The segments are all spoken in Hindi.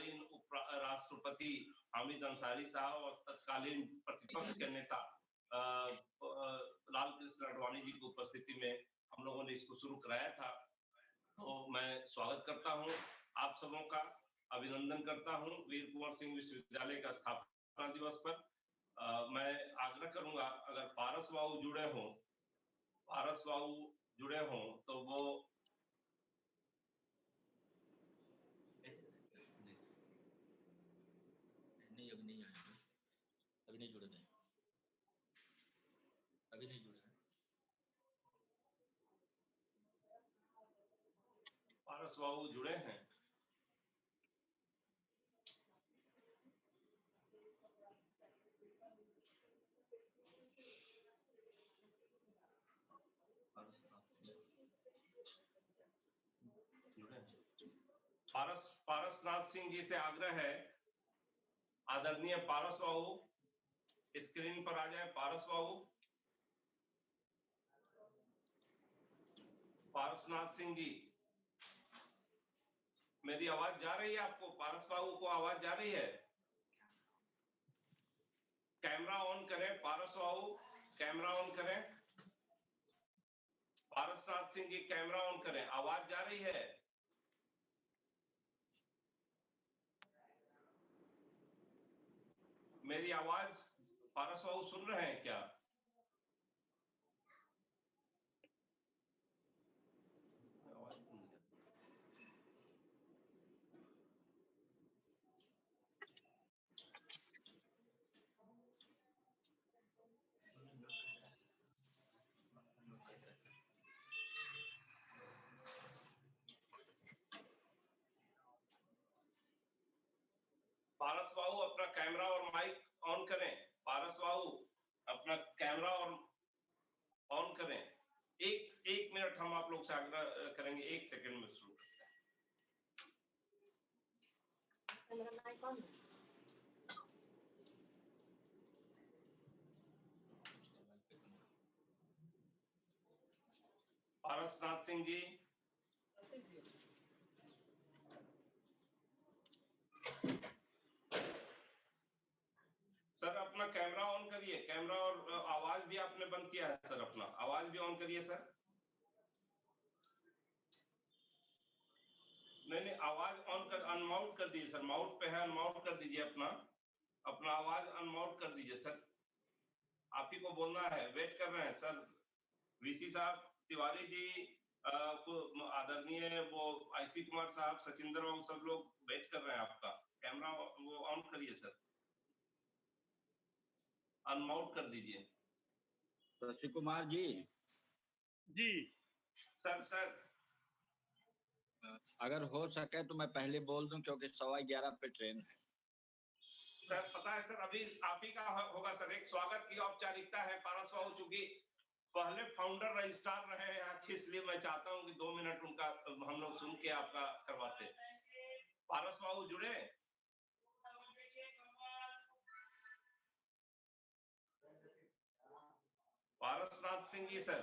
तत्कालीन राष्ट्रपति हामिद अंसारी साहब और तत्कालीन प्रतिपक्ष के नेता लाल कृष्ण आडवाणी जी की उपस्थिति में हम लोगों ने इसको शुरू कराया था। तो मैं स्वागत करता हूं आप सबों का, अभिनंदन करता हूं वीर कुंवर सिंह विश्वविद्यालय का स्थापना दिवस पर। मैं आग्रह करूंगा अगर पारस बाबू जुड़े हों तो वो नहीं, अभी नहीं आए, अभी नहीं जुड़े हैं, अभी नहीं जुड़े हैं। पारस बाबू जुड़े हैं? पारसनाथ सिंह जी से आग्रह है, आदरणीय पारस बाबू स्क्रीन पर आ जाए। पारस बाबू, पारसनाथ सिंह जी, मेरी आवाज जा रही है आपको? पारस बाबू को आवाज जा रही है? कैमरा ऑन करें पारस बाबू, कैमरा ऑन करें। पारसनाथ सिंह जी कैमरा ऑन करें, आवाज जा रही है? मेरी आवाज पारस बाबू सुन रहे हैं क्या? पारस बाबू अपना कैमरा और माइक ऑन करें। पारस बाबू अपना कैमरा और ऑन करें। एक मिनट हम आप लोग से आग्रह करेंगे, 1 सेकंड में शुरू करते हैं। पारसनाथ सिंह जी, सर अपना कैमरा ऑन करिए, कैमरा और आवाज भी आपने बंद किया है सर, अपना आवाज भी ऑन करिए सर। नहीं, आवाज ऑन कर, अनमाउट कर दीजिए सर, माउट पे है, अनमाउट कर दीजिए अपना आवाज अनमाउट कर दीजिए सर। आप ही को बोलना है, वेट कर रहे हैं सर। वीसी साहब, तिवारी जी, आदरणीय वो आईसी कुमार साहब, सचिंदर बाबू, सब लोग वेट कर रहे हैं आपका। कैमरा वो ऑन करिए सर, अनमाउट कर दीजिए। शशि कुमार जी। जी सर अगर हो सके तो मैं पहले बोल दूं, क्योंकि 11:15 पे ट्रेन है। सर पता है सर, अभी आप ही का होगा सर। एक स्वागत की औपचारिकता है। पारस बाबू चूंकि पहले फाउंडर रजिस्ट्रार रहे हैं यहाँ, इसलिए मैं चाहता हूँ कि 2 मिनट उनका हम लोग सुन के आपका करवाते। पारस बाबू जुड़े? पारसनाथ सिंह जी सर,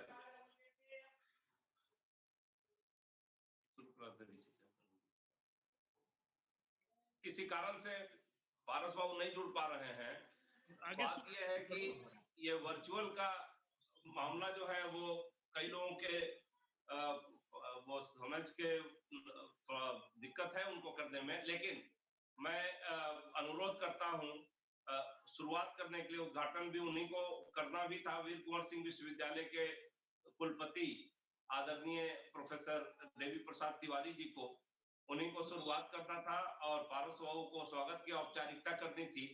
किसी कारण से पारस बाबू नहीं जुड़ पा रहे हैं। बात यह है कि ये वर्चुअल का मामला जो है वो कई लोगों के वो समझ के दिक्कत है उनको करने में, लेकिन मैं अनुरोध करता हूं, शुरुआत करने के लिए उद्घाटन भी उन्हीं को करना भी था, वीर कुंवर सिंह विश्वविद्यालय के कुलपति आदरणीय प्रोफेसर देवी प्रसाद तिवारी जी को, उन्हीं को शुरुआत करना था और पारस बाबू को स्वागत की औपचारिकता करनी थी।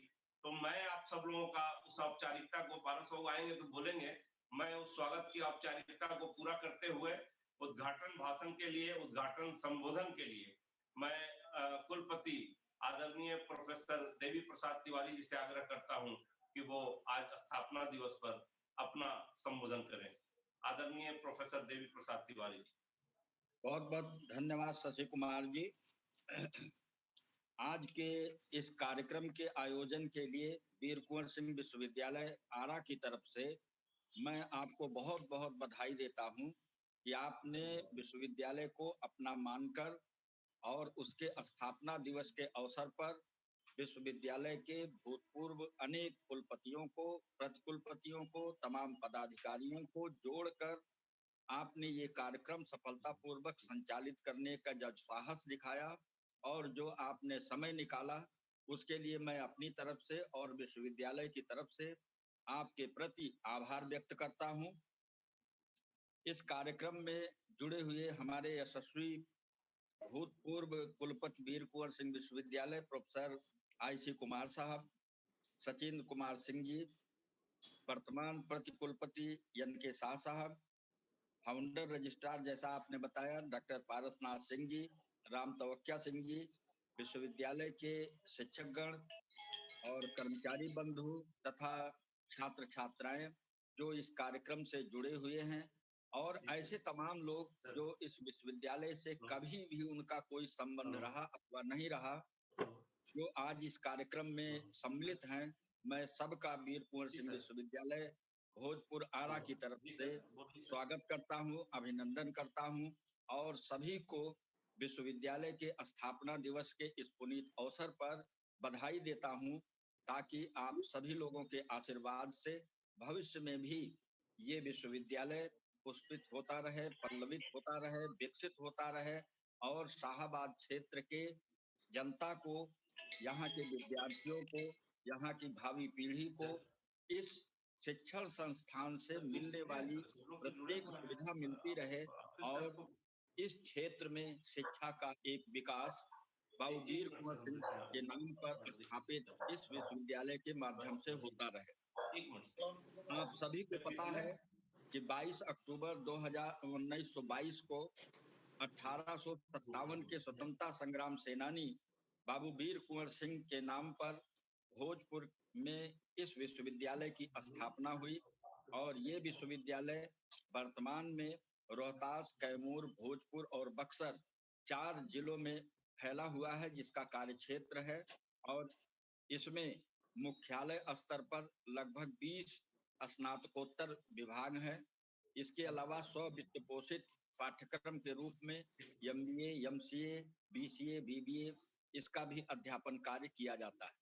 तो मैं आप सब लोगों का उस औपचारिकता को, पारस बाबू आएंगे तो बोलेंगे, मैं उस स्वागत की औपचारिकता को पूरा करते हुए उद्घाटन भाषण के लिए, उद्घाटन संबोधन के लिए मैं कुलपति आदरणीय प्रोफेसर देवी प्रसाद तिवारी जी से आग्रह करता हूं कि वो आज स्थापना दिवस पर अपना संबोधन करें। आदरणीय प्रोफेसर देवी प्रसाद तिवारी जी। बहुत बहुत धन्यवाद शशि कुमार जी। आज के इस कार्यक्रम के आयोजन के लिए वीर कुंवर सिंह विश्वविद्यालय आरा की तरफ से मैं आपको बहुत बहुत बधाई देता हूं कि आपने विश्वविद्यालय को अपना मानकर और उसके स्थापना दिवस के अवसर पर विश्वविद्यालय के भूतपूर्व अनेक कुलपतियों को, प्रतिकुलपतियों को, तमाम पदाधिकारियों को जोड़कर आपने ये कार्यक्रम सफलतापूर्वक संचालित करने का जो साहस दिखाया और जो आपने समय निकाला, उसके लिए मैं अपनी तरफ से और विश्वविद्यालय की तरफ से आपके प्रति आभार व्यक्त करता हूं। इस कार्यक्रम में जुड़े हुए हमारे यशस्वी भूतपूर्व कुलपति वीर कुंवर सिंह विश्वविद्यालय प्रोफेसर IC कुमार साहब, सचिंद्र कुमार सिंह जी, वर्तमान प्रतिकुलपति NK शाह साहब, फाउंडर रजिस्ट्रार जैसा आपने बताया डॉक्टर पारसनाथ सिंह जी, राम तवक्या सिंह जी, विश्वविद्यालय के शिक्षकगण और कर्मचारी बंधु तथा छात्र छात्राएं जो इस कार्यक्रम से जुड़े हुए हैं, और ऐसे तमाम लोग जो इस विश्वविद्यालय से कभी भी उनका कोई संबंध रहा अथवा नहीं रहा, जो आज इस कार्यक्रम में सम्मिलित हैं, मैं सबका वीर कुंवर सिंह विश्वविद्यालय भोजपुर आरा की तरफ से स्वागत करता हूं, अभिनंदन करता हूं और सभी को विश्वविद्यालय के स्थापना दिवस के इस पुनीत अवसर पर बधाई देता हूं, ताकि आप सभी लोगों के आशीर्वाद से भविष्य में भी ये विश्वविद्यालय पुष्पित होता रहे, पल्लवित होता रहे, विकसित होता रहे और शाहाबाद क्षेत्र के जनता को, यहाँ के विद्यार्थियों को, यहाँ की भावी पीढ़ी को इस शिक्षण संस्थान से मिलने वाली प्रत्येक सुविधा मिलती रहे और इस क्षेत्र में शिक्षा का एक विकास बाबू वीर कुंवर सिंह के नाम पर स्थापित इस विश्वविद्यालय के माध्यम से होता रहे। आप सभी को पता है कि 22 अक्टूबर 1922 को 1857 के स्वतंत्रता संग्राम सेनानी बाबू वीर कुंवर सिंह के नाम पर भोजपुर में इस विश्वविद्यालय की स्थापना हुई और ये विश्वविद्यालय वर्तमान में रोहतास, कैमूर, भोजपुर और बक्सर 4 जिलों में फैला हुआ है, जिसका कार्य क्षेत्र है और इसमें मुख्यालय स्तर पर लगभग 20 स्नातकोत्तर विभाग हैं। इसके अलावा 100 वित्त पोषित पाठ्यक्रम के रूप में MBA, MCA, BCA, BBA इसका भी अध्यापन कार्य किया जाता है।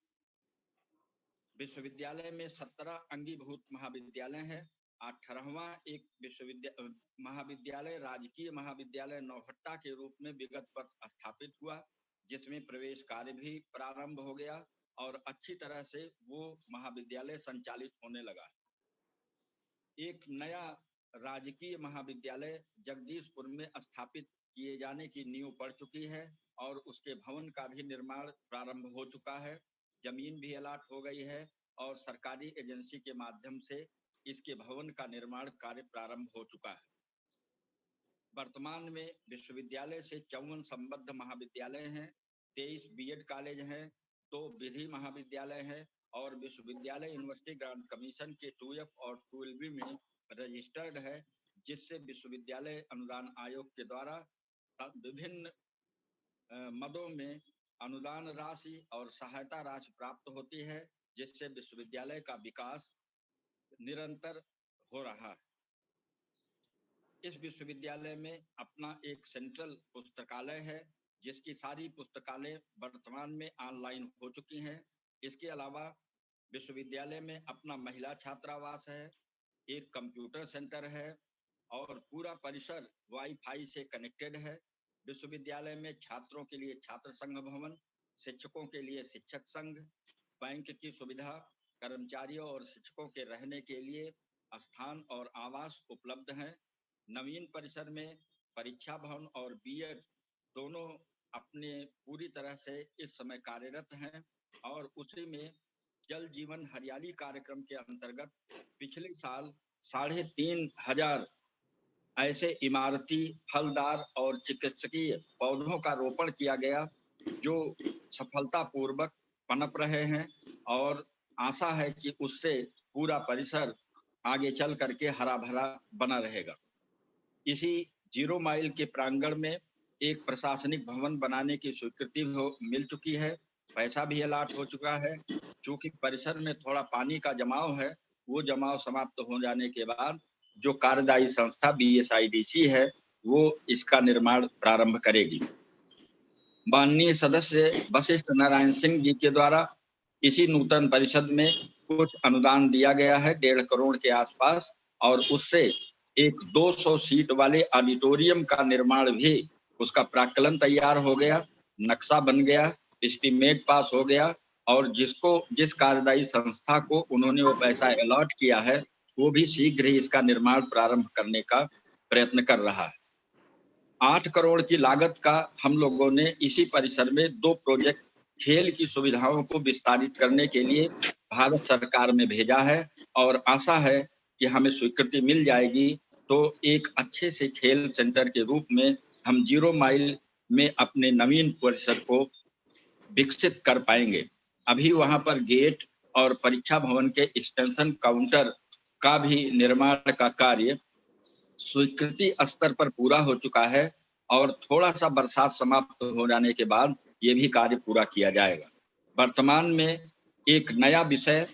विश्वविद्यालय में 17 अंगीभूत महाविद्यालय हैं। 18वां एक महाविद्यालय राजकीय महाविद्यालय नौहट्टा के रूप में विगत वर्ष स्थापित हुआ, जिसमें प्रवेश कार्य भी प्रारंभ हो गया और अच्छी तरह से वो महाविद्यालय संचालित होने लगा। एक नया राजकीय महाविद्यालय जगदीशपुर में स्थापित किए जाने की नींव पड़ चुकी है और उसके भवन का भी निर्माण प्रारंभ हो चुका है। जमीन भी अलॉट हो गई है और सरकारी एजेंसी के माध्यम से इसके भवन का निर्माण कार्य प्रारंभ हो चुका है। वर्तमान में विश्वविद्यालय से 54 संबद्ध महाविद्यालय हैं, 23 BEd कॉलेज हैं, 2 विधि महाविद्यालय हैं और विश्वविद्यालय यूनिवर्सिटी ग्रांट कमीशन के 2F और 12B में रजिस्टर्ड है, जिससे विश्वविद्यालय अनुदान आयोग के द्वारा विभिन्न मदों में अनुदान राशि और सहायता राशि प्राप्त होती है, जिससे विश्वविद्यालय का विकास निरंतर हो रहा है। इस विश्वविद्यालय में अपना एक सेंट्रल पुस्तकालय है, जिसकी सारी पुस्तकालय वर्तमान में ऑनलाइन हो चुकी हैं। इसके अलावा विश्वविद्यालय में अपना महिला छात्रावास है, एक कंप्यूटर सेंटर है और पूरा परिसर वाईफाई से कनेक्टेड है। विश्वविद्यालय में छात्रों के लिए छात्र संघ भवन, शिक्षकों के लिए शिक्षक संघ, बैंक की सुविधा, कर्मचारियों और शिक्षकों के रहने के लिए स्थान और आवास उपलब्ध हैं। नवीन परिसर में परीक्षा भवन और BEd दोनों अपने पूरी तरह से इस समय कार्यरत हैं और उसी में जल जीवन हरियाली कार्यक्रम के अंतर्गत पिछले साल 3500 ऐसे इमारती, फलदार और चिकित्सकीय पौधों का रोपण किया गया, जो सफलतापूर्वक पनप रहे हैं और आशा है कि उससे पूरा परिसर आगे चल करके हरा भरा बना रहेगा। इसी 0 माइल के प्रांगण में एक प्रशासनिक भवन बनाने की स्वीकृति मिल चुकी है, पैसा भी अलॉट हो चुका है। चूंकि परिसर में थोड़ा पानी का जमाव है, वो जमाव समाप्त हो जाने के बाद जो कार्यदायी संस्था BSIDC है, वो इसका निर्माण प्रारंभ करेगी। माननीय सदस्य वशिष्ठ नारायण सिंह जी के द्वारा इसी नूतन परिषद में कुछ अनुदान दिया गया है 1.5 करोड़ के आसपास, और उससे एक 200 सीट वाले ऑडिटोरियम का निर्माण भी, उसका प्राक्कलन तैयार हो गया, नक्शा बन गया, एस्टीमेट पास हो गया, और जिस कार्यदायी संस्था को उन्होंने वो पैसा अलॉट किया है वो भी शीघ्र ही इसका निर्माण प्रारंभ करने का प्रयत्न कर रहा है। 8 करोड़ की लागत का हम लोगों ने इसी परिसर में 2 प्रोजेक्ट खेल की सुविधाओं को विस्तारित करने के लिए भारत सरकार में भेजा है, और आशा है कि हमें स्वीकृति मिल जाएगी तो एक अच्छे से खेल सेंटर के रूप में हम 0 माइल में अपने नवीन परिसर को विकसित कर पाएंगे। अभी वहां पर गेट और परीक्षा भवन के एक्सटेंशन काउंटर का भी निर्माण का कार्य स्वीकृति स्तर पर पूरा हो चुका है, और थोड़ा सा बरसात समाप्त हो जाने के बाद ये भी कार्य पूरा किया जाएगा। वर्तमान में एक नया विषय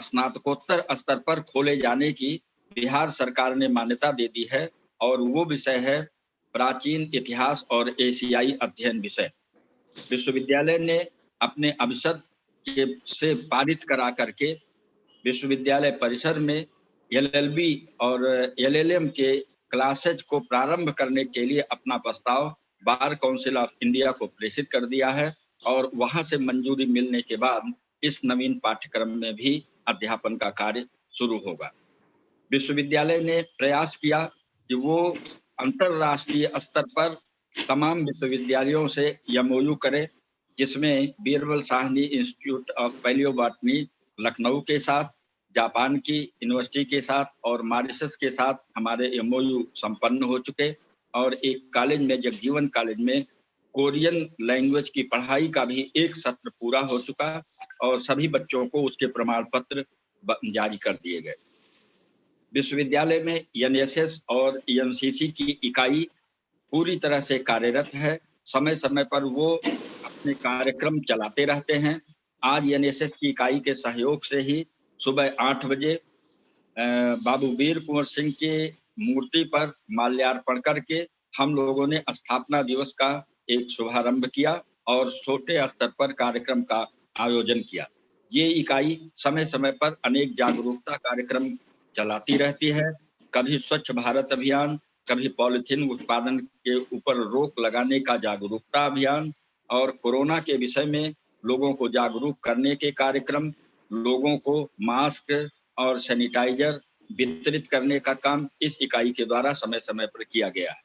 स्नातकोत्तर स्तर पर खोले जाने की बिहार सरकार ने मान्यता दे दी है, और वो विषय है प्राचीन इतिहास और एशियाई अध्ययन विषय। विश्वविद्यालय ने अपने अभिषद से पारित करा करके विश्वविद्यालय परिसर में LLB और LLM के क्लासेज को प्रारंभ करने के लिए अपना प्रस्ताव बार काउंसिल ऑफ इंडिया को प्रेषित कर दिया है, और वहां से मंजूरी मिलने के बाद इस नवीन पाठ्यक्रम में भी अध्यापन का कार्य शुरू होगा। विश्वविद्यालय ने प्रयास किया कि वो अंतरराष्ट्रीय स्तर पर तमाम विश्वविद्यालयों से MOU करे, जिसमें Birbal Sahni institute of palaeobotany Lucknow के साथ, जापान की यूनिवर्सिटी के साथ और मॉरिशस के साथ हमारे MOU संपन्न हो चुके, और एक कॉलेज में, जगजीवन कॉलेज में कोरियन लैंग्वेज की पढ़ाई का भी एक सत्र पूरा हो चुका, और सभी बच्चों को उसके प्रमाण पत्र जारी कर दिए गए। विश्वविद्यालय में NSS और NCC की इकाई पूरी तरह से कार्यरत है। समय समय पर वो अपने कार्यक्रम चलाते रहते हैं। आज NSS की इकाई के सहयोग से ही सुबह 8 बजे बाबू वीर कुंवर सिंह के मूर्ति पर माल्यार्पण करके हम लोगों ने स्थापना दिवस का एक शुभारंभ किया और छोटे स्तर पर कार्यक्रम का आयोजन किया। ये इकाई समय समय पर अनेक जागरूकता कार्यक्रम चलाती रहती है, कभी स्वच्छ भारत अभियान, कभी पॉलिथीन उत्पादन के ऊपर रोक लगाने का जागरूकता अभियान, और कोरोना के विषय में लोगों को जागरूक करने के कार्यक्रम, लोगों को मास्क और सैनिटाइजर वितरित करने का काम इस इकाई के द्वारा समय समय पर किया गया है।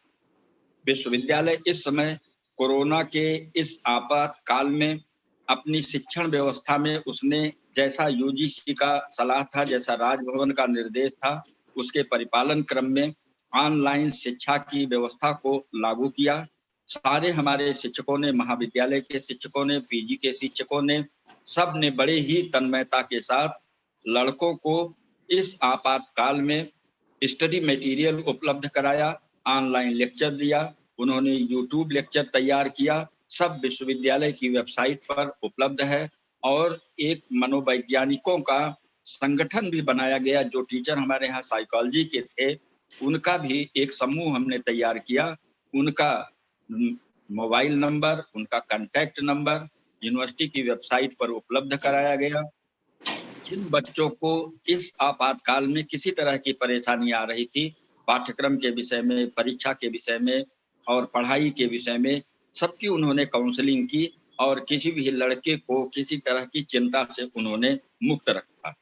विश्वविद्यालय इस समय कोरोना के इस आपातकाल में अपनी शिक्षण व्यवस्था में उसने जैसा UGC का सलाह था, जैसा राजभवन का निर्देश था, उसके परिपालन क्रम में ऑनलाइन शिक्षा की व्यवस्था को लागू किया। सारे हमारे शिक्षकों ने, महाविद्यालय के शिक्षकों ने, PG के शिक्षकों ने, सब ने बड़े ही तन्मयता के साथ लड़कों को इस आपातकाल में स्टडी मटेरियल उपलब्ध कराया, ऑनलाइन लेक्चर दिया, उन्होंने YouTube लेक्चर तैयार किया, सब विश्वविद्यालय की वेबसाइट पर उपलब्ध है। और एक मनोवैज्ञानिकों का संगठन भी बनाया गया, जो टीचर हमारे यहाँ साइकोलॉजी के थे, उनका भी एक समूह हमने तैयार किया। उनका मोबाइल नंबर, उनका कांटेक्ट नंबर यूनिवर्सिटी की वेबसाइट पर उपलब्ध कराया गया। जिन बच्चों को इस आपातकाल में किसी तरह की परेशानी आ रही थी, पाठ्यक्रम के विषय में, परीक्षा के विषय में और पढ़ाई के विषय में, सबकी उन्होंने काउंसलिंग की, और किसी भी लड़के को किसी तरह की चिंता से उन्होंने मुक्त रखा।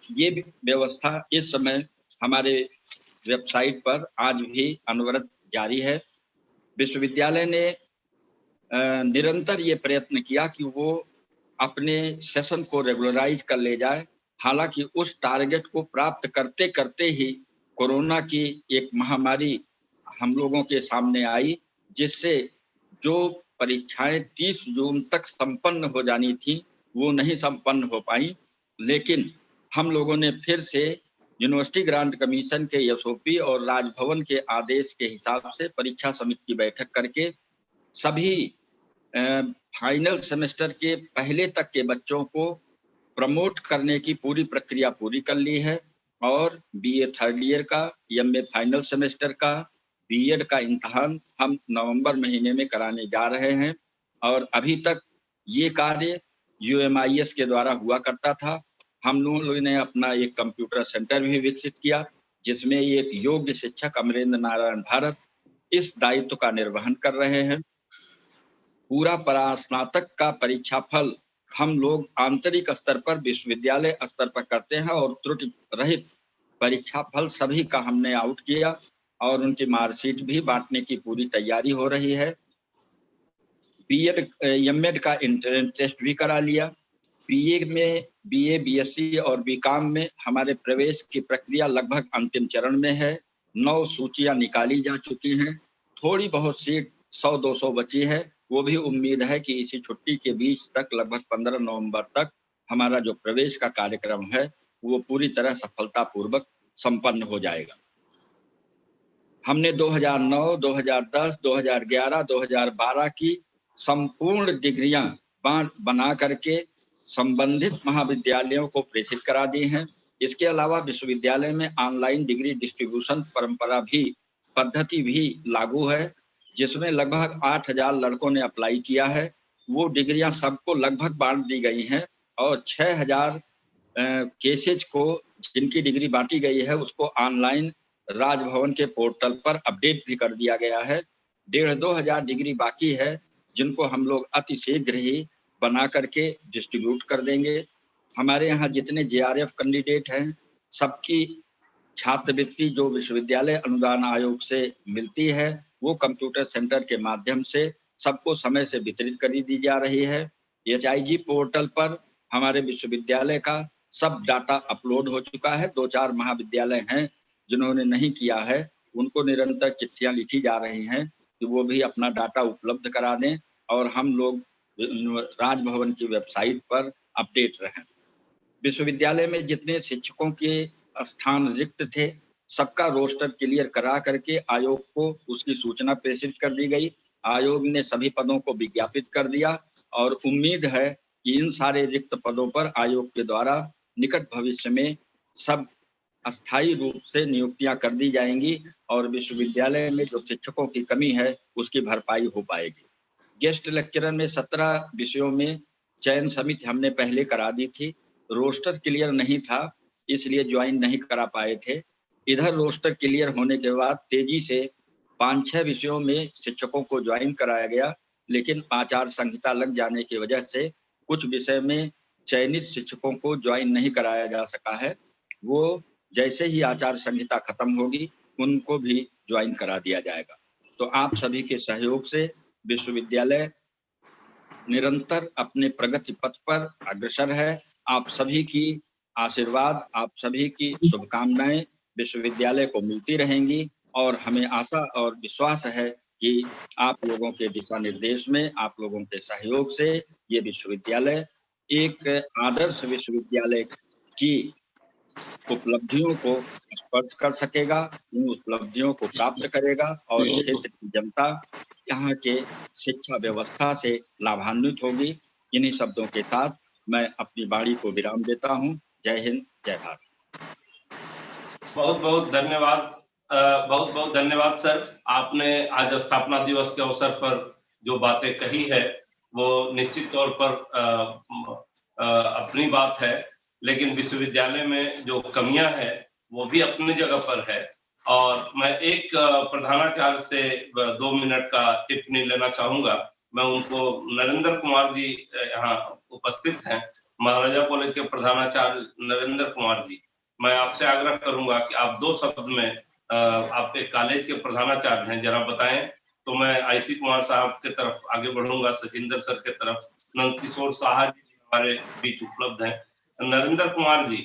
ये व्यवस्था इस समय हमारे वेबसाइट पर आज भी अनवरत जारी है। विश्वविद्यालय ने निरंतर ये प्रयत्न किया कि वो अपने सेशन को रेगुलराइज कर ले जाए। हालांकि उस टारगेट को प्राप्त करते करते ही कोरोना की एक महामारी हम लोगों के सामने आई, जिससे जो परीक्षाएं 30 जून तक संपन्न हो जानी थी वो नहीं संपन्न हो पाई। लेकिन हम लोगों ने फिर से यूनिवर्सिटी ग्रांट कमीशन के SOP और राजभवन के आदेश के हिसाब से परीक्षा समिति की बैठक करके सभी फाइनल सेमेस्टर के पहले तक के बच्चों को प्रमोट करने की पूरी प्रक्रिया पूरी कर ली है, और BA थर्ड ईयर का, MA फाइनल सेमेस्टर का, बीएड का इम्तहान हम नवंबर महीने में कराने जा रहे हैं। और अभी तक ये कार्य UMIS के द्वारा हुआ करता था। हम लोगों ने अपना एक कंप्यूटर सेंटर भी विकसित किया, जिसमें एक योग्य शिक्षक अमरेंद्र नारायण भारत इस दायित्व का निर्वहन कर रहे हैं। पूरा परास्नातक का परीक्षा फल हम लोग आंतरिक स्तर पर विश्वविद्यालय स्तर पर करते हैं और त्रुटि रहित परीक्षा फल सभी का हमने आउट किया और उनकी मार्कशीट भी बांटने की पूरी तैयारी हो रही है। बीएड एमएड का एंट्रेंस टेस्ट भी करा लिया। बीए में BA BSc और बीकॉम में हमारे प्रवेश की प्रक्रिया लगभग अंतिम चरण में है। 9 सूचियां निकाली जा चुकी हैं। थोड़ी बहुत सीट 100-200 बची है। वो भी उम्मीद है कि इसी छुट्टी के बीच तक लगभग 15 नवंबर तक हमारा जो प्रवेश का कार्यक्रम है वो पूरी तरह सफलतापूर्वक संपन्न हो जाएगा। हमने 2009, 2010, 2011, 2012 की संपूर्ण डिग्रियां बना करके संबंधित महाविद्यालयों को प्रेषित करा दी हैं। इसके अलावा विश्वविद्यालय में ऑनलाइन डिग्री डिस्ट्रीब्यूशन पद्धति भी लागू है, जिसमें लगभग 8000 लड़कों ने अप्लाई किया है। वो डिग्रियां सबको लगभग बांट दी गई हैं और 6000 केसेज को जिनकी डिग्री बांटी गई है उसको ऑनलाइन राजभवन के पोर्टल पर अपडेट भी कर दिया गया है। 1500-2 हजार डिग्री बाकी है, जिनको हम लोग अति शीघ्र ही बना करके डिस्ट्रीब्यूट कर देंगे। हमारे यहाँ जितने JRF कैंडिडेट हैं सबकी छात्रवृत्ति जो विश्वविद्यालय अनुदान आयोग से मिलती है वो कंप्यूटर सेंटर के माध्यम से सबको समय से वितरित कर दी जा रही है। HIG पोर्टल पर हमारे विश्वविद्यालय का सब डाटा अपलोड हो चुका है। 2-4 महाविद्यालय हैं जिन्होंने नहीं किया है, उनको निरंतर चिट्ठियां लिखी जा रही हैं कि वो भी अपना डाटा उपलब्ध करा दें और हम लोग राजभवन की वेबसाइट पर अपडेट रहें। विश्वविद्यालय में जितने शिक्षकों के स्थान रिक्त थे सबका रोस्टर क्लियर करा करके आयोग को उसकी सूचना प्रेषित कर दी गई। आयोग ने सभी पदों को विज्ञापित कर दिया और उम्मीद है कि इन सारे रिक्त पदों पर आयोग के द्वारा निकट भविष्य में सब अस्थायी रूप से नियुक्तियां कर दी जाएंगी और विश्वविद्यालय में जो शिक्षकों की कमी है उसकी भरपाई हो पाएगी। गेस्ट लेक्चरर में 17 विषयों में चयन समिति हमने पहले करा दी थी। रोस्टर क्लियर नहीं था इसलिए ज्वाइन नहीं करा पाए थे। इधर रोस्टर क्लियर होने के बाद तेजी से 5-6 विषयों में शिक्षकों को ज्वाइन कराया गया, लेकिन आचार संहिता लग जाने की वजह से कुछ विषय में चयनित शिक्षकों को ज्वाइन नहीं कराया जा सका है। वो जैसे ही आचार संहिता खत्म होगी उनको भी ज्वाइन करा दिया जाएगा। तो आप सभी के सहयोग से विश्वविद्यालय निरंतर अपने प्रगति पथ पर अग्रसर है। आप सभी की आशीर्वाद, आप सभी की शुभकामनाएं विश्वविद्यालय को मिलती रहेंगी और हमें आशा और विश्वास है कि आप लोगों के दिशा निर्देश में, आप लोगों के सहयोग से ये विश्वविद्यालय एक आदर्श विश्वविद्यालय की उपलब्धियों को स्पर्श कर सकेगा, उन उपलब्धियों को प्राप्त करेगा और क्षेत्र की जनता यहाँ के शिक्षा व्यवस्था से लाभान्वित होगी। इन्हीं शब्दों के साथ मैं अपनी वाणी को विराम देता हूँ। जय हिंद, जय भारत। बहुत बहुत धन्यवाद, बहुत बहुत धन्यवाद सर। आपने आज स्थापना दिवस के अवसर पर जो बातें कही है वो निश्चित तौर पर अपनी बात है, लेकिन विश्वविद्यालय में जो कमियां हैं वो भी अपनी जगह पर है। और मैं एक प्रधानाचार्य से 2 मिनट का टिप्पणी लेना चाहूंगा। मैं उनको, नरेंद्र कुमार जी यहाँ उपस्थित हैं, महाराजा कॉलेज के प्रधानाचार्य नरेंद्र कुमार जी, मैं आपसे आग्रह करूंगा कि आप 2 शब्द में, आप एक कॉलेज के प्रधानाचार्य हैं, जरा बताएं। तो मैं IC कुमार साहब के तरफ आगे बढ़ूंगा, सचिंदर सर के तरफ। नंद किशोर साहा जी हमारे बीच उपलब्ध हैं। नरेंद्र कुमार जी,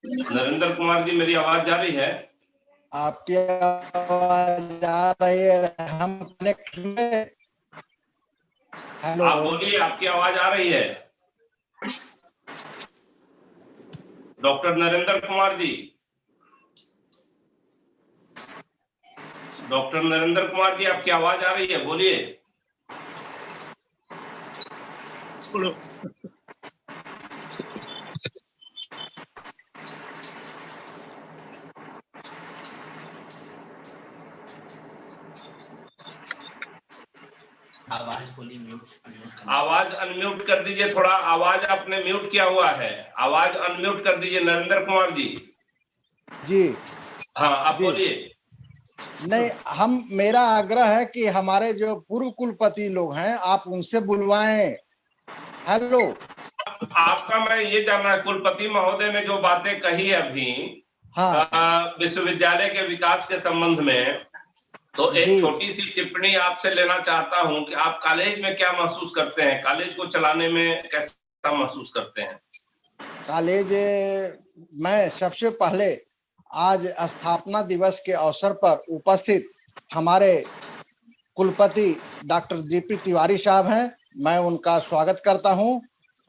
नरेंद्र कुमार जी, मेरी आवाज जा रही है? आपकी आवाज आ रही है, हम कनेक्ट हुए। हेलो, आप बोलिए, आपकी आवाज आ रही है। डॉक्टर नरेंद्र कुमार जी, डॉक्टर नरेंद्र कुमार जी, आपकी आवाज आ रही है, बोलिए। आवाज बोली म्यूट। आवाज अनम्यूट कर दीजिए, थोड़ा आवाज आपने म्यूट किया हुआ है, आवाज अनम्यूट कर दीजिए नरेंद्र कुमार जी। जी हाँ आप बोलिए। नहीं, मेरा आग्रह है कि हमारे जो पूर्व कुलपति लोग हैं आप उनसे बुलवाएं। हेलो, आपका मैं ये जानना, कुलपति महोदय ने जो बातें कही अभी विश्वविद्यालय के विकास के संबंध में, तो एक छोटी सी टिप्पणी आपसे लेना चाहता हूं कि आप कॉलेज में क्या महसूस करते हैं, कॉलेज को चलाने में कैसा महसूस करते हैं? कॉलेज मैं सबसे पहले आज स्थापना दिवस के अवसर पर उपस्थित हमारे कुलपति डॉक्टर जीपी तिवारी साहब हैं, मैं उनका स्वागत करता हूं।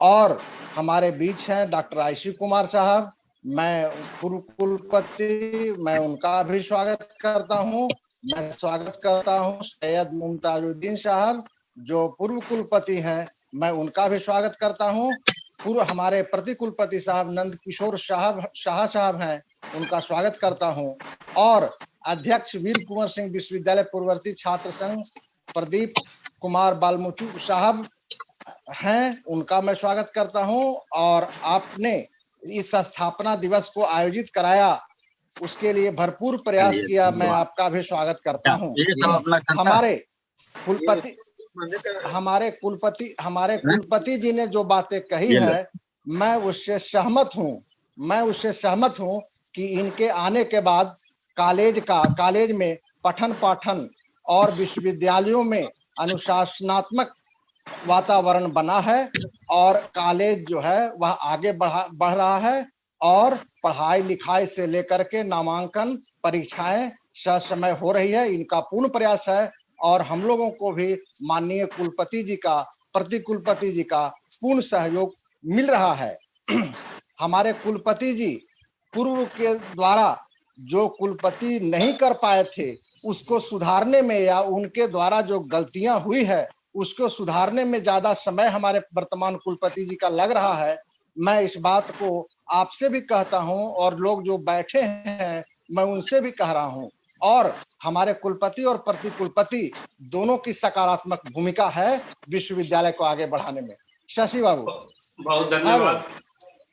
और हमारे बीच हैं डॉक्टर आईसी कुमार साहब, मैं पूर्व कुलपति, मैं उनका भी स्वागत करता हूं। मैं स्वागत करता हूं सैयद मुमताजुद्दीन साहब जो पूर्व कुलपति हैं, मैं उनका भी स्वागत करता हूं। पूर्व हमारे प्रति कुलपति साहब नंद किशोर शाह साहब हैं, उनका स्वागत करता हूं। और अध्यक्ष वीर कुंवर सिंह विश्वविद्यालय पूर्ववर्ती छात्र संघ प्रदीप कुमार बालमुचु साहब हैं, उनका मैं स्वागत करता हूं। और आपने इस स्थापना दिवस को आयोजित कराया उसके लिए भरपूर प्रयास किया, मैं आपका भी स्वागत करता हूं। हमारे कुलपति जी ने जो बातें कही है मैं उससे सहमत हूं कि इनके आने के बाद कॉलेज में पठन पाठन और विश्वविद्यालयों में अनुशासनात्मक वातावरण बना है और कॉलेज जो है वह आगे बढ़ रहा है और पढ़ाई लिखाई से लेकर के नामांकन परीक्षाएं ससमय हो रही है। इनका पूर्ण प्रयास है और हम लोगों को भी माननीय कुलपति जी का, प्रति कुलपति जी का पूर्ण सहयोग मिल रहा है। हमारे कुलपति जी पूर्व के द्वारा जो कुलपति नहीं कर पाए थे उसको सुधारने में या उनके द्वारा जो गलतियां हुई है उसको सुधारने में ज्यादा समय हमारे वर्तमान कुलपति जी का लग रहा है। मैं इस बात को आपसे भी कहता हूं और लोग जो बैठे हैं मैं उनसे भी कह रहा हूं। और हमारे कुलपति और प्रति कुलपति दोनों की सकारात्मक भूमिका है विश्वविद्यालय को आगे बढ़ाने में। शशि बाबू बहुत धन्यवाद।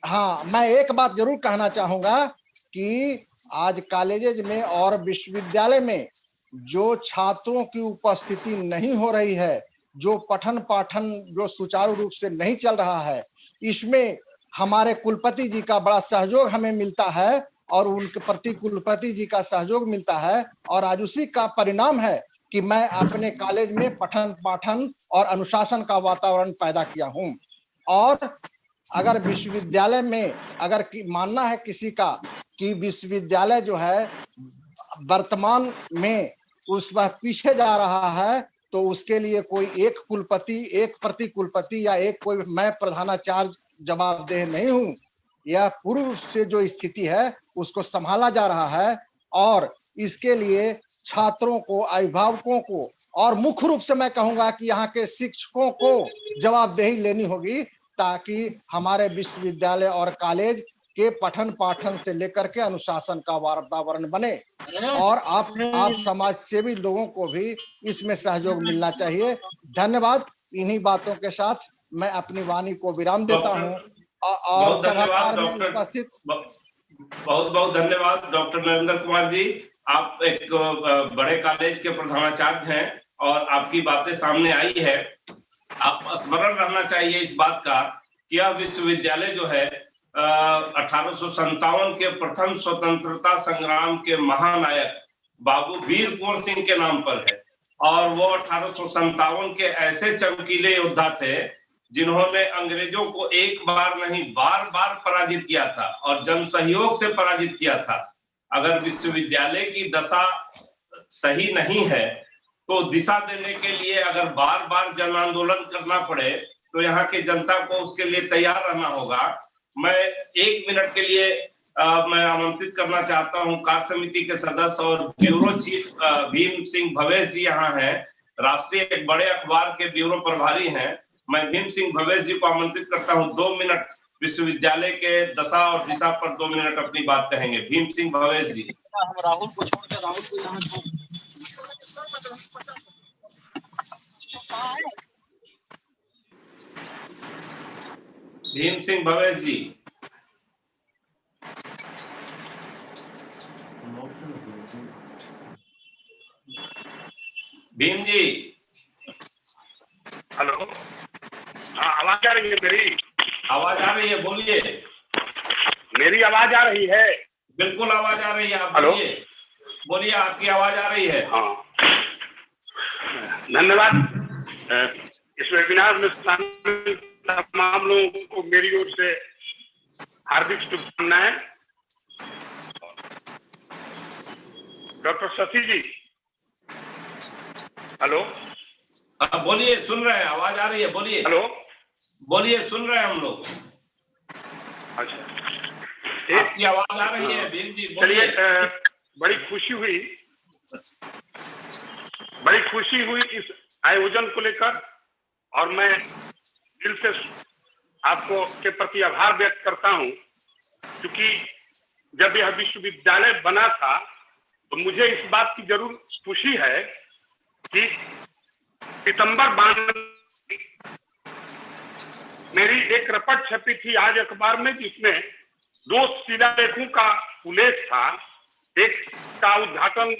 हाँ, मैं एक बात जरूर कहना चाहूंगा कि आज कॉलेजेज में और विश्वविद्यालय में जो छात्रों की उपस्थिति नहीं हो रही है, जो पठन पाठन जो सुचारू रूप से नहीं चल रहा है, इसमें हमारे कुलपति जी का बड़ा सहयोग हमें मिलता है और उनके प्रति कुलपति जी का सहयोग मिलता है। और आज उसी का परिणाम है कि मैं अपने कॉलेज में पठन पाठन और अनुशासन का वातावरण पैदा किया हूं। और अगर विश्वविद्यालय में अगर मानना है किसी का कि विश्वविद्यालय जो है वर्तमान में उस वह पीछे जा रहा है तो उसके लिए कोई एक कुलपति, एक प्रति कुलपति या एक कोई मैं प्रधानाचार्य जवाबदेह नहीं हूं। यह पूर्व से जो स्थिति है उसको संभाला जा रहा है और इसके लिए छात्रों को, अभिभावकों को और मुख्य रूप से मैं कहूंगा कि यहाँ के शिक्षकों को जवाबदेही लेनी होगी ताकि हमारे विश्वविद्यालय और कॉलेज के पठन पाठन से लेकर के अनुशासन का वातावरण बने। और आप समाज सेवी लोगों को भी इसमें सहयोग मिलना चाहिए। धन्यवाद। इन्हीं बातों के साथ मैं अपनी वाणी को विराम देता हूँ और सभागार में उपस्थित बहुत बहुत धन्यवाद डॉक्टर नरेंद्र कुमार जी। आप एक बड़े कॉलेज के प्रधानाचार्य हैं और आपकी बातें सामने आई है। आप स्मरण रहना चाहिए इस बात का कि यह विश्वविद्यालय जो है 1857 के प्रथम स्वतंत्रता संग्राम के महानायक बाबू वीर कुंवर सिंह के नाम पर है और वो 1857 के ऐसे चमकीले योद्धा थे जिन्होंने अंग्रेजों को एक बार नहीं बार बार पराजित किया था और जन सहयोग से पराजित किया था। अगर विश्वविद्यालय की दशा सही नहीं है तो दिशा देने के लिए अगर बार बार जन आंदोलन करना पड़े तो यहाँ की जनता को उसके लिए तैयार रहना होगा। मैं 1 मिनट के लिए मैं आमंत्रित करना चाहता हूँ कार्य समिति के सदस्य और ब्यूरो चीफ भीम सिंह भवेश जी यहाँ हैं, राष्ट्रीय एक बड़े अखबार के ब्यूरो प्रभारी हैं। मैं भीम सिंह भवेश जी को आमंत्रित करता हूँ 2 मिनट विश्वविद्यालय के दशा और दिशा पर 2 मिनट अपनी बात कहेंगे। भीम सिंह भवेश जी। हम राहुल को छोड़कर राहुल को यहाँ भीम सिंह भवेश जी। भीम जी। हेलो, हाँ आवाज आ रही है मेरी? आवाज आ रही है, बोलिए। मेरी आवाज आ रही है? बिल्कुल आवाज आ रही है, आप बोलिए। बोलिए, आपकी आवाज आ रही है। हाँ, धन्यवाद। इस वेबिनार में शामिल तमाम लोगों को मेरी ओर से हार्दिक शुभकामनाएं। डॉक्टर शशि जी, हेलो। हाँ बोलिए, सुन रहे हैं, आवाज आ रही है, बोलिए। हेलो, बोलिए, सुन रहे हैं हम लोग। अच्छा, आपकी आवाज आ रही है भीम जी, बोलिए। चलिए, बड़ी खुशी हुई इस आयोजन को लेकर, और मैं दिल से आपको के प्रति आभार व्यक्त करता हूं, क्योंकि जब यह विश्वविद्यालय बना था तो मुझे इस बात की जरूर खुशी है कि सितंबर 92 मेरी एक रपट छपी थी आज अखबार में, जिसमें 2 शिलालेखों का उल्लेख था। एक का उद्घाटन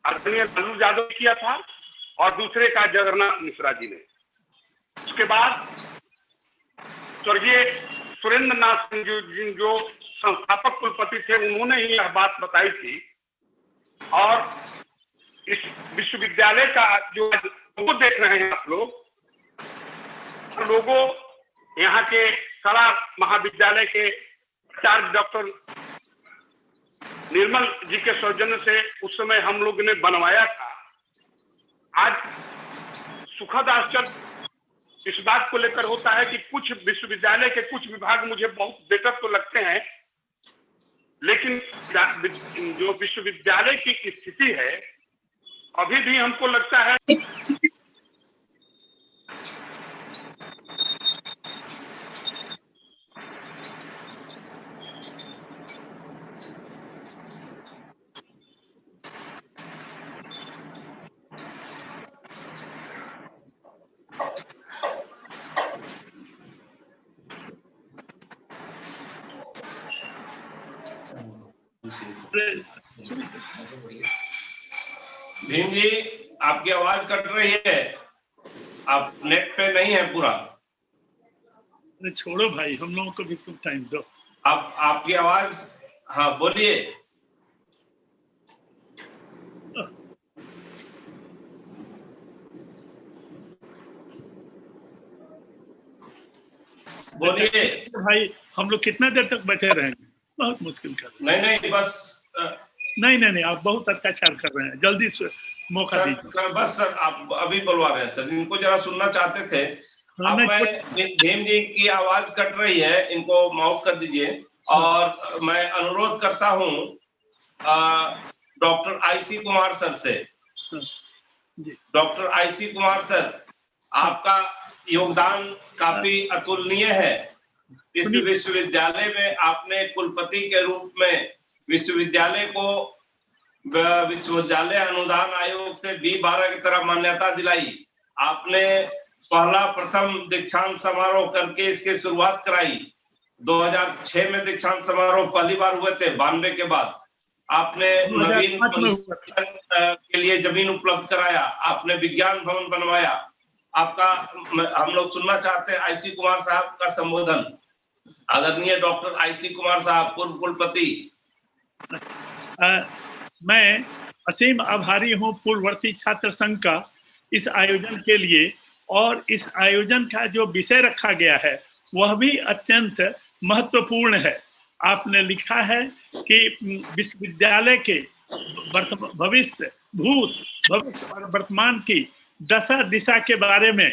आदरणीय लालू यादव किया था और दूसरे का जगन्नाथ मिश्रा जी ने। उसके बाद स्वर्गीय सुरेंद्र नाथ सिंह जी जो संस्थापक कुलपति थे, उन्होंने ही यह बात बताई थी। और इस विश्वविद्यालय का जो लोगो देख रहे हैं आप लोग, लोगो यहाँ के कला महाविद्यालय के आचार्य डॉक्टर निर्मल जी के सौजन्य से उस समय हम लोग ने बनवाया था। आज सुखद आश्चर्य इस बात को लेकर होता है कि कुछ विश्वविद्यालय के कुछ विभाग मुझे बहुत बेहतर तो लगते हैं, लेकिन जो विश्वविद्यालय की स्थिति है अभी भी हमको लगता है भीम जी, आपकी आवाज कट रही है, आप नेट पे नहीं है पूरा। छोड़ो भाई, हम लोगों को भी कुछ टाइम दो। आपकी आवाज, हाँ बोलिए। बोलिए भाई, हम लोग कितना देर तक बैठे रहेंगे? बहुत मुश्किल कर। नहीं बस नहीं, आप बहुत अत्याचार कर रहे हैं, जल्दी से मौका दीजिए। बस सर, आप अभी बुलवा रहे हैं सर, इनको जरा सुनना चाहते थे। अब मैं भीम जी की आवाज कट रही है, इनको माउट कर दीजिए। और मैं अनुरोध करता हूँ डॉक्टर आईसी कुमार सर से। डॉक्टर आईसी कुमार सर, आपका योगदान काफी अतुलनीय है। इस विश्वविद्यालय में आपने कुलपति के रूप में विश्वविद्यालय को विश्वविद्यालय अनुदान आयोग से B12 की तरह मान्यता दिलाई। आपने प्रथम दीक्षांत समारोह करके इसकी शुरुआत कराई। 2006 में दीक्षांत समारोह पहली बार हुए थे, 92 के बाद। आपने नवीन के लिए जमीन उपलब्ध कराया, आपने विज्ञान भवन बनवाया। आपका हम लोग सुनना चाहते हैं आईसी कुमार साहब का संबोधन। आदरणीय डॉक्टर आईसी कुमार साहब, पूर्व कुलपति। मैं असीम आभारी हूँ पूर्ववर्ती छात्र संघ का इस आयोजन के लिए, और इस आयोजन का जो विषय रखा गया है वह भी अत्यंत महत्वपूर्ण है। आपने लिखा है कि विश्वविद्यालय के भविष्य, भूत, भविष्य और वर्तमान की दशा दिशा के बारे में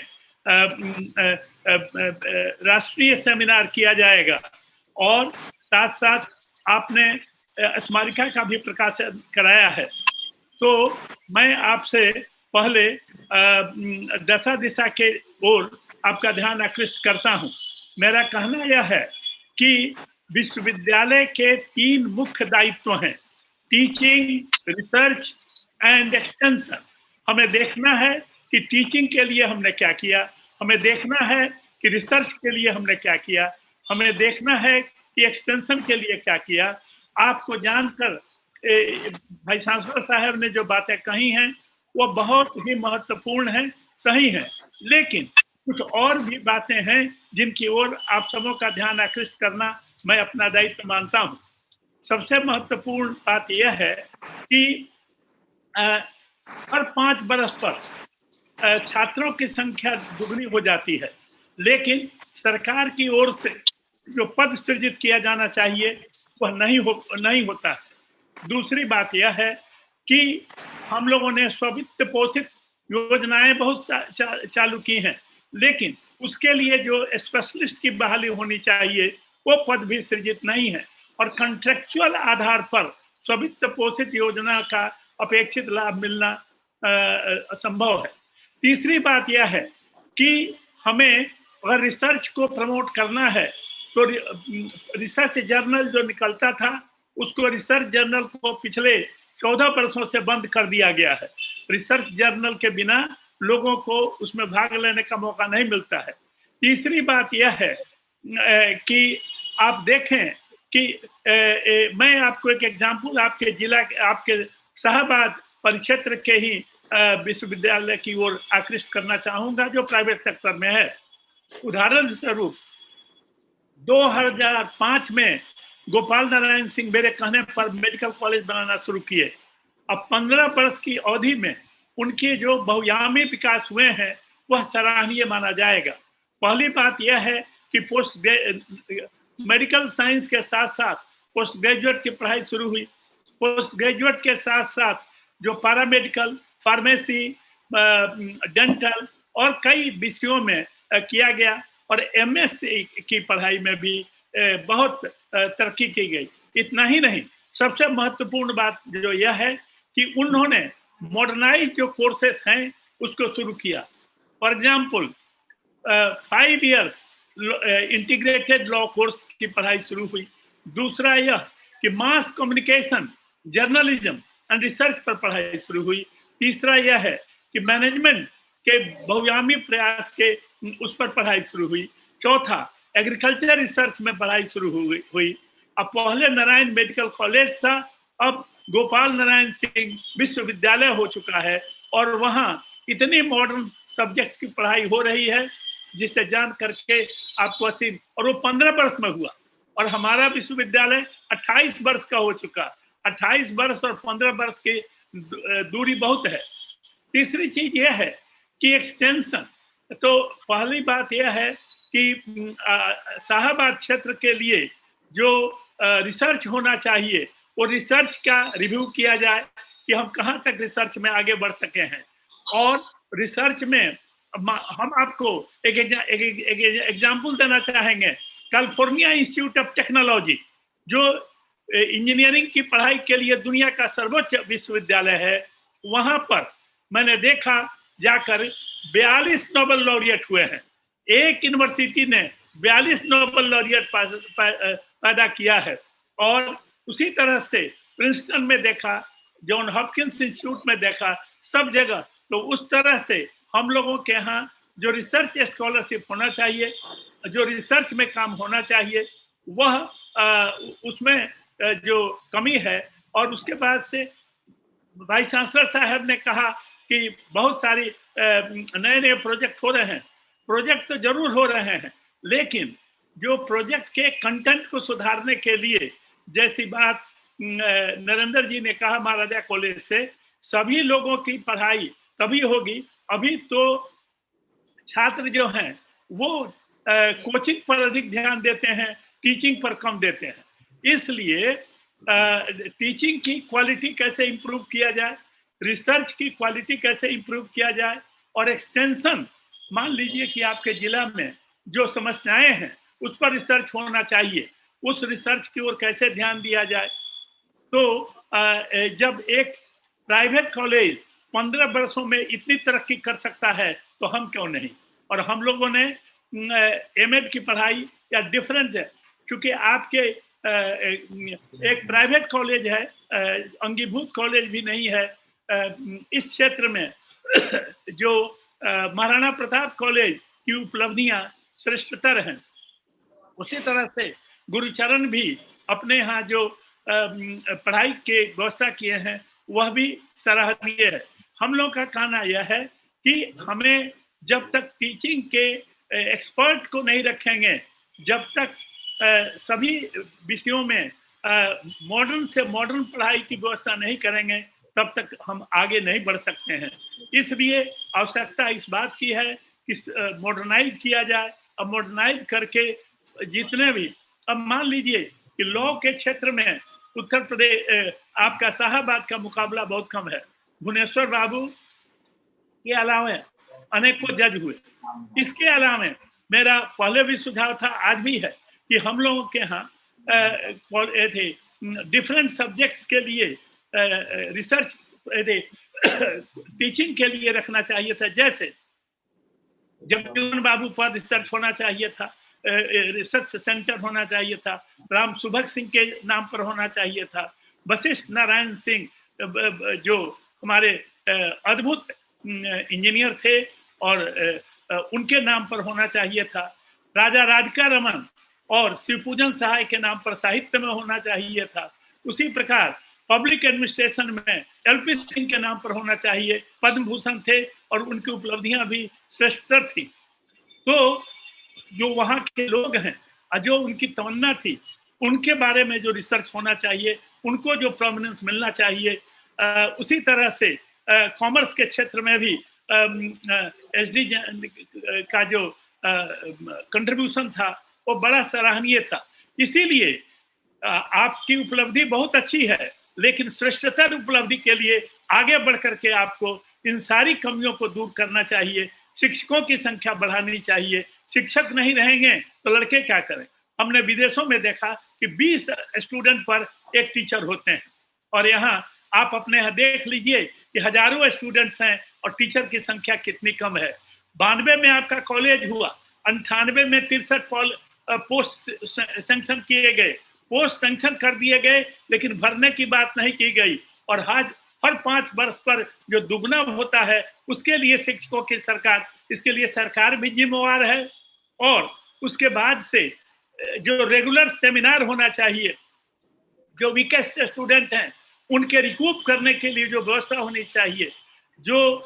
राष्ट्रीय सेमिनार किया जाएगा, और साथ साथ आपने स्मारिका का भी प्रकाशन कराया है। तो मैं आपसे पहले दशा दिशा के ओर आपका ध्यान आकृष्ट करता हूं। मेरा कहना यह है कि विश्वविद्यालय के 3 मुख्य दायित्व हैं: टीचिंग, रिसर्च एंड एक्सटेंशन। हमें देखना है कि टीचिंग के लिए हमने क्या किया, हमें देखना है कि रिसर्च के लिए हमने क्या किया, हमें देखना है कि एक्सटेंशन के लिए क्या किया। आपको जानकर भाई सांसद साहब ने जो बातें कही हैं वो बहुत ही महत्वपूर्ण है, सही है, लेकिन कुछ और भी बातें हैं जिनकी ओर आप सबों का ध्यान आकृष्ट करना मैं अपना दायित्व मानता हूं। सबसे महत्वपूर्ण बात यह है कि हर 5 बरस पर छात्रों की संख्या दुगनी हो जाती है, लेकिन सरकार की ओर से जो पद सृजित किया जाना चाहिए वह नहीं होता है। दूसरी बात यह है कि हम लोगों ने स्ववित्त पोषित योजनाएं बहुत चालू की हैं, लेकिन उसके लिए जो स्पेशलिस्ट की बहाली होनी चाहिए वो पद भी सृजित नहीं है और कॉन्ट्रेक्चुअल आधार पर स्ववित्त पोषित योजना का अपेक्षित लाभ मिलना असंभव है। तीसरी बात यह है कि हमें अगर रिसर्च को प्रमोट करना है तो रिसर्च जर्नल जो निकलता था उसको रिसर्च जर्नल को पिछले 14 वर्षों से बंद कर दिया गया है। रिसर्च जर्नल के बिना लोगों को उसमें भाग लेने का मौका नहीं मिलता है। तीसरी बात यह है कि आप देखें कि मैं आपको एक एग्जाम्पल आपके जिला आपके शाहबाद परिक्षेत्र के ही विश्वविद्यालय की ओर आकृष्ट करना चाहूंगा जो प्राइवेट सेक्टर में है। उदाहरण स्वरूप 2005 में गोपाल नारायण सिंह मेरे कहने पर मेडिकल कॉलेज बनाना शुरू किए। अब 15 वर्ष की अवधि में उनके जो बहुआयामी विकास हुए हैं वह सराहनीय माना जाएगा। पहली बात यह है कि मेडिकल साइंस के साथ साथ पोस्ट ग्रेजुएट की पढ़ाई शुरू हुई। पोस्ट ग्रेजुएट के साथ साथ जो पैरामेडिकल, फार्मेसी, डेंटल और कई विषयों में किया गया और एमएससी की पढ़ाई में भी बहुत तरक्की की गई। इतना ही नहीं, सबसे महत्वपूर्ण बात जो यह है कि उन्होंने मॉडर्नाइज जो कोर्सेस हैं उसको शुरू किया। For example 5 years integrated law course की पढ़ाई शुरू हुई। दूसरा यह कि mass communication, journalism and research पर पढ़ाई शुरू हुई। तीसरा यह है कि मैनेजमेंट के बहुआयामी प्रयास के उस पर पढ़ाई शुरू हुई। चौथा, एग्रीकल्चर रिसर्च में पढ़ाई शुरू हुई। अब पहले नारायण मेडिकल कॉलेज था, अब गोपाल नारायण सिंह विश्वविद्यालय हो चुका है और वहाँ इतनी मॉडर्न सब्जेक्ट्स की पढ़ाई हो रही है जिसे जान करके आपको असीम, और वो 15 वर्ष में हुआ और हमारा विश्वविद्यालय 28 वर्ष का हो चुका। 28 वर्ष और 15 वर्ष की दूरी बहुत है। तीसरी चीज यह है कि एक्सटेंशन, तो पहली बात यह है कि शाहबाद क्षेत्र के लिए जो रिसर्च होना चाहिए वो रिसर्च का रिव्यू किया जाए कि हम कहाँ तक रिसर्च में आगे बढ़ सके हैं। और रिसर्च में हम आपको एक एग्जाम्पल देना चाहेंगे। कैलिफोर्निया इंस्टीट्यूट ऑफ टेक्नोलॉजी जो इंजीनियरिंग की पढ़ाई के लिए दुनिया का सर्वोच्च विश्वविद्यालय है, वहां पर मैंने देखा जाकर 42 नोबेल लॉरिएट हुए हैं। एक यूनिवर्सिटी ने 42 नोबेल लॉरिएट पैदा किया है। और उसी तरह से प्रिंसटन में देखा, जॉन हॉपकिंस इंस्टीट्यूट में देखा, सब जगह। तो उस तरह से हम लोगों के यहाँ जो रिसर्च स्कॉलरशिप होना चाहिए, जो रिसर्च में काम होना चाहिए, वह उसमें जो कमी है। और उसके बाद से वाइस चांसलर साहब ने कहा कि बहुत सारी नए नए प्रोजेक्ट हो रहे हैं। प्रोजेक्ट तो जरूर हो रहे हैं, लेकिन जो प्रोजेक्ट के कंटेंट को सुधारने के लिए, जैसी बात नरेंद्र जी ने कहा महाराजा कॉलेज से, सभी लोगों की पढ़ाई तभी होगी। अभी तो छात्र जो हैं वो कोचिंग पर अधिक ध्यान देते हैं, टीचिंग पर कम देते हैं। इसलिए टीचिंग की क्वालिटी कैसे इंप्रूव किया जाए, रिसर्च की क्वालिटी कैसे इंप्रूव किया जाए, और एक्सटेंशन, मान लीजिए कि आपके जिला में जो समस्याएं हैं उस पर रिसर्च होना चाहिए, उस रिसर्च की ओर कैसे ध्यान दिया जाए। तो जब एक प्राइवेट कॉलेज 15 वर्षों में इतनी तरक्की कर सकता है तो हम क्यों नहीं। और हम लोगों ने एमएड की पढ़ाई या डिफरेंट है, क्योंकि आपके एक प्राइवेट कॉलेज है, अंगीभूत कॉलेज भी नहीं है इस क्षेत्र में। जो महाराणा प्रताप कॉलेज की उपलब्धियां श्रेष्ठतर हैं। उसी तरह से गुरुचरण भी अपने यहाँ जो पढ़ाई के व्यवस्था किए हैं वह भी सराहनीय है। हम लोग का कहना यह है कि हमें जब तक टीचिंग के एक्सपर्ट को नहीं रखेंगे, जब तक सभी विषयों में मॉडर्न से मॉडर्न पढ़ाई की व्यवस्था नहीं करेंगे, तब तक हम आगे नहीं बढ़ सकते हैं। इसलिए आवश्यकता इस बात की है कि मॉडर्नाइज किया जाए। अब मॉडर्नाइज करके जितने भी, अब मान लीजिए कि लॉ के क्षेत्र में उत्तर प्रदेश आपका शाहबाद का मुकाबला बहुत कम है। भुवनेश्वर बाबू के अलावा अनेकों जज हुए। इसके अलावा मेरा पहले भी सुझाव था, आज भी है, कि हम लोगों के यहाँ थे डिफरेंट सब्जेक्ट्स के लिए रिसर्च टीचिंग के लिए रखना चाहिए था। जैसे जगजीवन बाबू पर रिसर्च होना चाहिए था, रिसर्च सेंटर होना चाहिए था, राम सुभग सिंह के नाम पर होना चाहिए था, वशिष्ठ नारायण सिंह जो हमारे अद्भुत इंजीनियर थे और उनके नाम पर होना चाहिए था, राजा राजका रमन और शिवपूजन सहाय के नाम पर साहित्य में होना चाहिए था। उसी प्रकार पब्लिक एडमिनिस्ट्रेशन में एलपी सिंह के नाम पर होना चाहिए, पद्म भूषण थे और उनकी उपलब्धियां भी श्रेष्ठतर थी। तो जो वहाँ के लोग हैं, जो उनकी तमन्ना थी, उनके बारे में जो रिसर्च होना चाहिए, उनको जो प्रोमिनेंस मिलना चाहिए। उसी तरह से कॉमर्स के क्षेत्र में भी एसडी का जो कंट्रीब्यूशन था वो बड़ा सराहनीय था। इसीलिए आपकी उपलब्धि बहुत अच्छी है, लेकिन श्रेष्ठतर उपलब्धि के लिए आगे बढ़ करके आपको इन सारी कमियों को दूर करना चाहिए। शिक्षकों की संख्या बढ़ानी चाहिए। शिक्षक नहीं रहेंगे तो लड़के क्या करें? हमने विदेशों में देखा कि 20 स्टूडेंट पर एक टीचर होते हैं, और यहाँ आप अपने यहाँ देख लीजिए कि हजारों स्टूडेंट्स हैं और टीचर की संख्या कितनी कम है। 92 में आपका कॉलेज हुआ, 98 में 63 पोस्ट सैंक्शन किए गए, पोस्ट सैंक्शन कर दिए गए, लेकिन भरने की बात नहीं की गई। और आज हर 5 वर्ष पर जो दुगना होता है, उसके लिए शिक्षकों की सरकार, इसके लिए सरकार भी जिम्मेवार है। और उसके बाद से जो रेगुलर सेमिनार होना चाहिए, जो वीकेस्ट स्टूडेंट हैं उनके रिकूप करने के लिए जो व्यवस्था होनी चाहिए, जो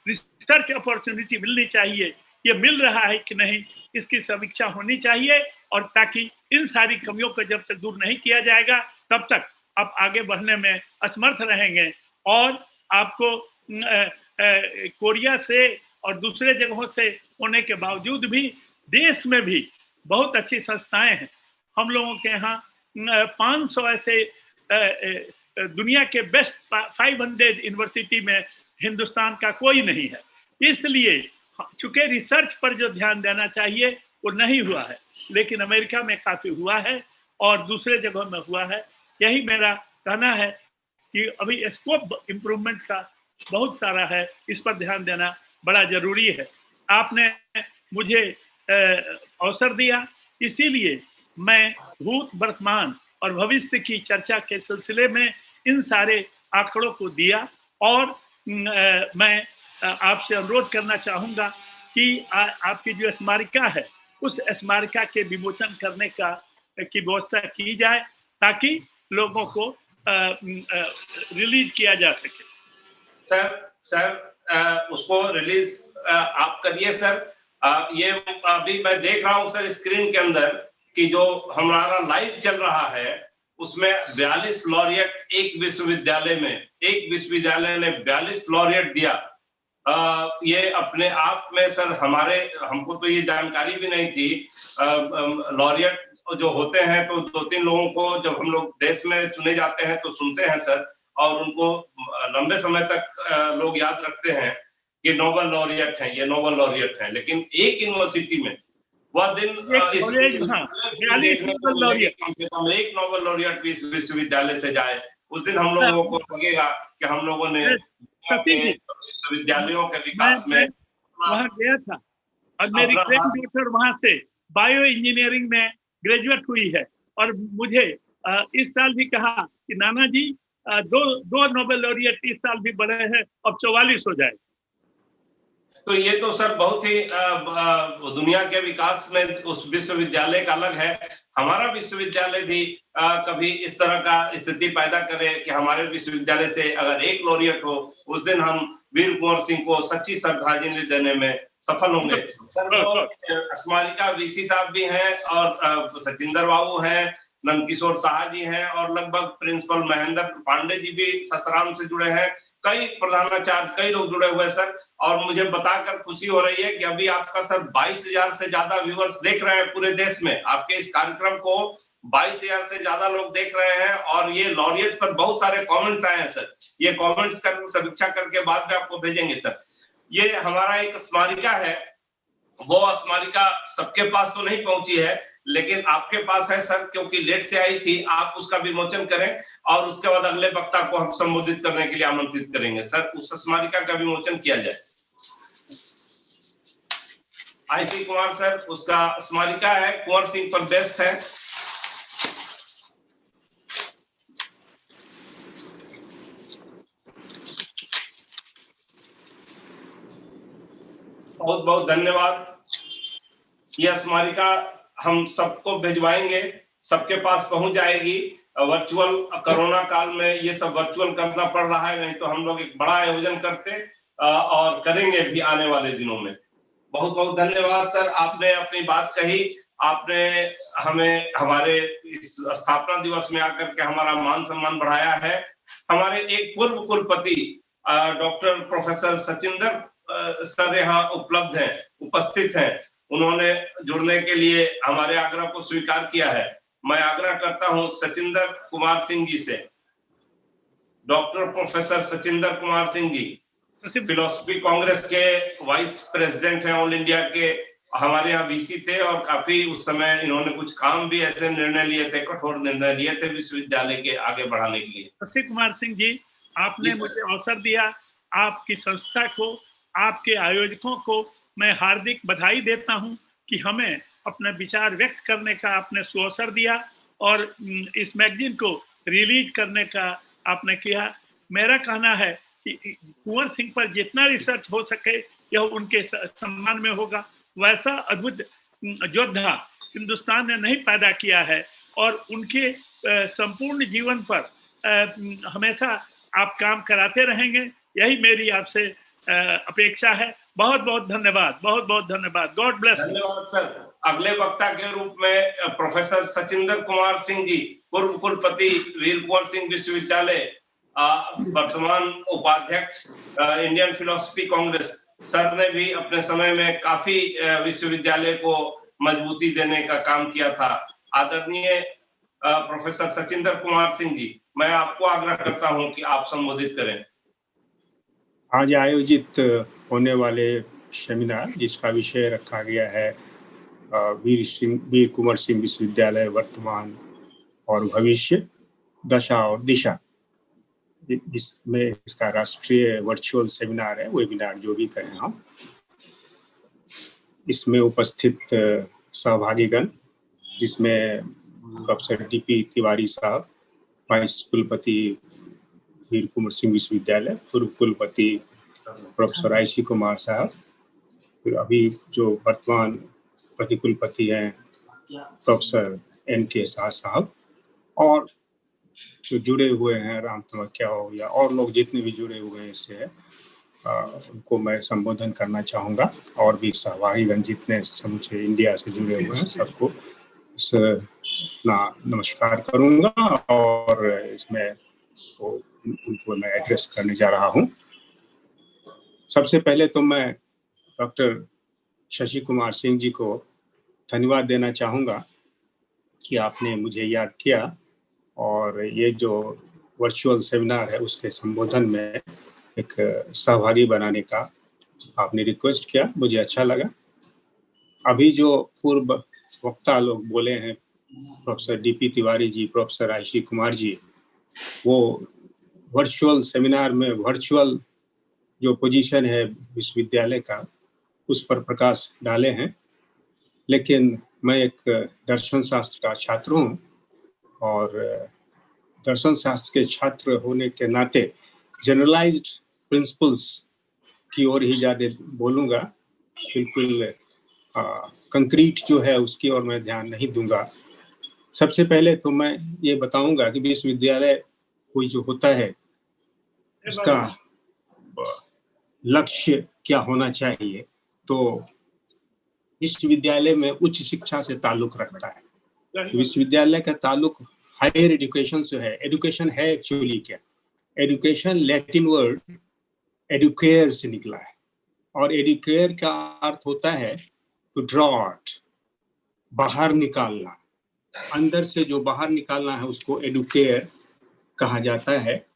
रिसर्च अपॉर्चुनिटी मिलनी चाहिए, ये मिल रहा है कि नहीं, इसकी समीक्षा होनी चाहिए। और ताकि इन सारी कमियों को जब तक दूर नहीं किया जाएगा, तब तक आप आगे बढ़ने में असमर्थ रहेंगे। और आपको कोरिया से और दूसरे जगहों से होने के बावजूद भी देश में भी बहुत अच्छी संस्थाएं हैं। हम लोगों के यहाँ 500 ऐसे दुनिया के बेस्ट 500 यूनिवर्सिटी में हिंदुस्तान का कोई नहीं है। इसलिए चूंकि रिसर्च पर जो ध्यान देना चाहिए वो नहीं हुआ है, लेकिन अमेरिका में काफी हुआ है और दूसरे जगहों में हुआ है। यही मेरा कहना है कि अभी स्कोप इम्प्रूवमेंट का बहुत सारा है, इस पर ध्यान देना बड़ा जरूरी है। आपने मुझे अवसर दिया, इसीलिए मैं भूत, वर्तमान और भविष्य की चर्चा के सिलसिले में इन सारे आंकड़ों को दिया। और मैं आपसे अनुरोध करना चाहूंगा कि आपकी जो स्मारिका है, उस स्मारिका के विमोचन करने की व्यवस्था की जाए, ताकि लोगों को रिलीज किया जा सके। सर उसको रिलीज आप करिए सर। ये अभी मैं देख रहा हूँ सर स्क्रीन के अंदर कि जो हमारा लाइव चल रहा है उसमें 42 लॉरिएट एक विश्वविद्यालय ने 42 लॉरिएट दिया। ये अपने आप में सर हमको तो ये जानकारी भी नहीं थी। लॉरिएट जो होते हैं तो 2-3 लोगों को जब हम लोग देश में चुने जाते हैं तो सुनते हैं सर, और उनको लंबे समय तक लोग याद रखते हैं कि नोबेल लॉरिएट हैं, ये नोबेल लॉरिएट हैं। लेकिन एक यूनिवर्सिटी में वह दिन एक नोबेल लॉरिएट विश्वविद्यालय से जाए, उस दिन हम लोगों को लगेगा कि हम लोगों ने विश्वविद्यालयों के विकास में वहाँ गया था। और मेरी ग्रैंडडॉटर वहाँ से बायो इंजीनियरिंग में ग्रेजुएट हुई है, और मुझे इस साल भी कहा कि नाना जी दो नोबेल लॉरिएट इस साल भी बढ़े हैं, अब 44 हो जाए। तो ये तो सर बहुत ही दुनिया के विकास में उस विश्वविद्यालय का अलग है। हमारा विश्वविद्यालय भी कभी इस तरह का स्थिति पैदा करे कि हमारे विश्वविद्यालय से अगर एक लॉरियट हो, उस दिन हम वीर कुंवर सिंह को सच्ची श्रद्धांजलि देने में सफल होंगे। सर वो स्मारिका वीसी साहब भी हैं और सचिंदर बाबू हैं, नंदकिशोर शाह जी हैं और लगभग प्रिंसिपल महेंद्र पांडे जी भी ससराम से जुड़े हैं। कई प्रधानाचार्य, कई लोग जुड़े हुए सर। और मुझे बताकर खुशी हो रही है कि अभी आपका सर 22,000 से ज्यादा व्यूअर्स देख रहे हैं पूरे देश में। आपके इस कार्यक्रम को 22,000 से ज्यादा लोग देख रहे हैं और ये लॉरियट्स पर बहुत सारे कमेंट्स आए हैं सर। ये कमेंट्स कर समीक्षा करके बाद में आपको भेजेंगे सर। ये हमारा एक स्मारिका है, वो स्मारिका सबके पास तो नहीं पहुंची है, लेकिन आपके पास है सर, क्योंकि लेट से आई थी। आप उसका विमोचन करें और उसके बाद अगले वक्ता को हम संबोधित करने के लिए आमंत्रित करेंगे सर। उस स्मारिका का विमोचन किया जाए। आईसी कुमार सर, उसका स्मारिका है, कुंवर सिंह पर बेस्ड है। बहुत बहुत धन्यवाद। यह स्मारिका हम सबको भिजवाएंगे, सबके पास पहुंच जाएगी। वर्चुअल कोरोना काल में ये सब वर्चुअल करना पड़ रहा है, नहीं तो हम लोग एक बड़ा आयोजन करते और करेंगे भी आने वाले दिनों में। बहुत बहुत धन्यवाद सर, आपने अपनी बात कही। आपने हमें हमारे इस स्थापना दिवस में आकर के हमारा मान सम्मान बढ़ाया है। हमारे एक पूर्व कुलपति डॉक्टर प्रोफेसर सचिंदर सर यहाँ उपलब्ध हैं, उपस्थित हैं। उन्होंने जुड़ने के लिए हमारे आग्रह को स्वीकार किया है। मैं आग्रह करता हूं सचिंदर कुमार सिंह जी से। Doctor professor Sachinder Kumar Singh ji philosophy Congress के वाइस प्रेसिडेंट हैं ऑल इंडिया के। हमारे यहाँ वीसी थे और काफी उस समय इन्होंने कुछ काम भी ऐसे निर्णय लिए थे, कठोर निर्णय लिए थे विश्वविद्यालय के आगे बढ़ाने के लिए। शशि कुमार सिंह जी, आपने मुझे अवसर दिया। आपकी संस्था को, आपके आयोजकों को मैं हार्दिक बधाई देता हूं कि हमें अपने विचार व्यक्त करने का आपने सुअवसर दिया और इस मैगजीन को रिलीज करने का आपने किया। मेरा कहना है कि कुंवर सिंह पर जितना रिसर्च हो सके यह उनके सम्मान में होगा। वैसा अद्भुत योद्धा हिंदुस्तान ने नहीं पैदा किया है और उनके संपूर्ण जीवन पर हमेशा आप काम कराते रहेंगे, यही मेरी आपसे अपेक्षा है। बहुत बहुत धन्यवाद, बहुत बहुत धन्यवाद। God bless. धन्यवाद सर। अगले वक्ता के रूप में प्रोफेसर सचिंदर कुमार सिंह जी, पूर्व कुलपति वीर कुंवर सिंह विश्वविद्यालय, वर्तमान उपाध्यक्ष इंडियन फिलोसफी कांग्रेस, सर ने भी अपने समय में काफी विश्वविद्यालय को मजबूती देने का काम किया था। आदरणीय प्रोफेसर सचिंदर कुमार सिंह जी, मैं आपको आग्रह करता हूं कि आप संबोधित करें। आज आयोजित होने वाले सेमिनार जिसका विषय रखा गया है वीर कुंवर सिंह विश्वविद्यालय वर्तमान और भविष्य, दशा और दिशा, जिसमें इसका राष्ट्रीय वर्चुअल सेमिनार है, वेबिनार जो भी कहें हम। इसमें उपस्थित सहभागीगण, जिसमें प्रोफेसर डीपी तिवारी साहब, वाइस कुलपति वीर कुंवर सिंह विश्वविद्यालय, पूर्व कुलपति प्रोफेसर आईसी कुमार साहब, फिर अभी जो वर्तमान प्रतिकुलपति हैं प्रोफेसर एनके शाह साहब, और जो जुड़े हुए हैं राम तमक्या हो या और लोग जितने भी जुड़े हुए हैं इससे उनको मैं संबोधन करना चाहूँगा। और भी सहभागीगण जितने समूचे इंडिया से जुड़े हुए हैं सबको नमस्कार करूँगा और इसमें उनको मैं एड्रेस करने जा रहा हूँ। सबसे पहले तो मैं डॉक्टर शशि कुमार सिंह जी को धन्यवाद देना चाहूँगा कि आपने मुझे याद किया और ये जो वर्चुअल सेमिनार है उसके संबोधन में एक सहभागी बनाने का आपने रिक्वेस्ट किया, मुझे अच्छा लगा। अभी जो पूर्व वक्ता लोग बोले हैं, professor DP Tiwari ji, professor IC Kumar ji, वो वर्चुअल सेमिनार में वर्चुअल जो पोजीशन है विश्वविद्यालय का उस पर प्रकाश डाले हैं। लेकिन मैं एक दर्शन शास्त्र का छात्र हूँ और दर्शन शास्त्र के छात्र होने के नाते जनरलाइज्ड प्रिंसिपल्स की ओर ही ज्यादा बोलूंगा, बिल्कुल कंक्रीट जो है उसकी ओर मैं ध्यान नहीं दूंगा। सबसे पहले तो मैं ये बताऊंगा कि विश्वविद्यालय कोई जो होता है इसका लक्ष्य क्या होना चाहिए। तो विश्वविद्यालय में उच्च शिक्षा से ताल्लुक रखता है। विश्वविद्यालय का ताल्लुक हायर एजुकेशन से है। एजुकेशन है एक्चुअली क्या? एजुकेशन लैटिन वर्ड एडुकेयर से निकला है, और एडुकेयर का अर्थ होता है टू ड्रॉ आउट, बाहर निकालना। अंदर से जो बाहर निकालना है उसको एडुकेयर कहा जाता है।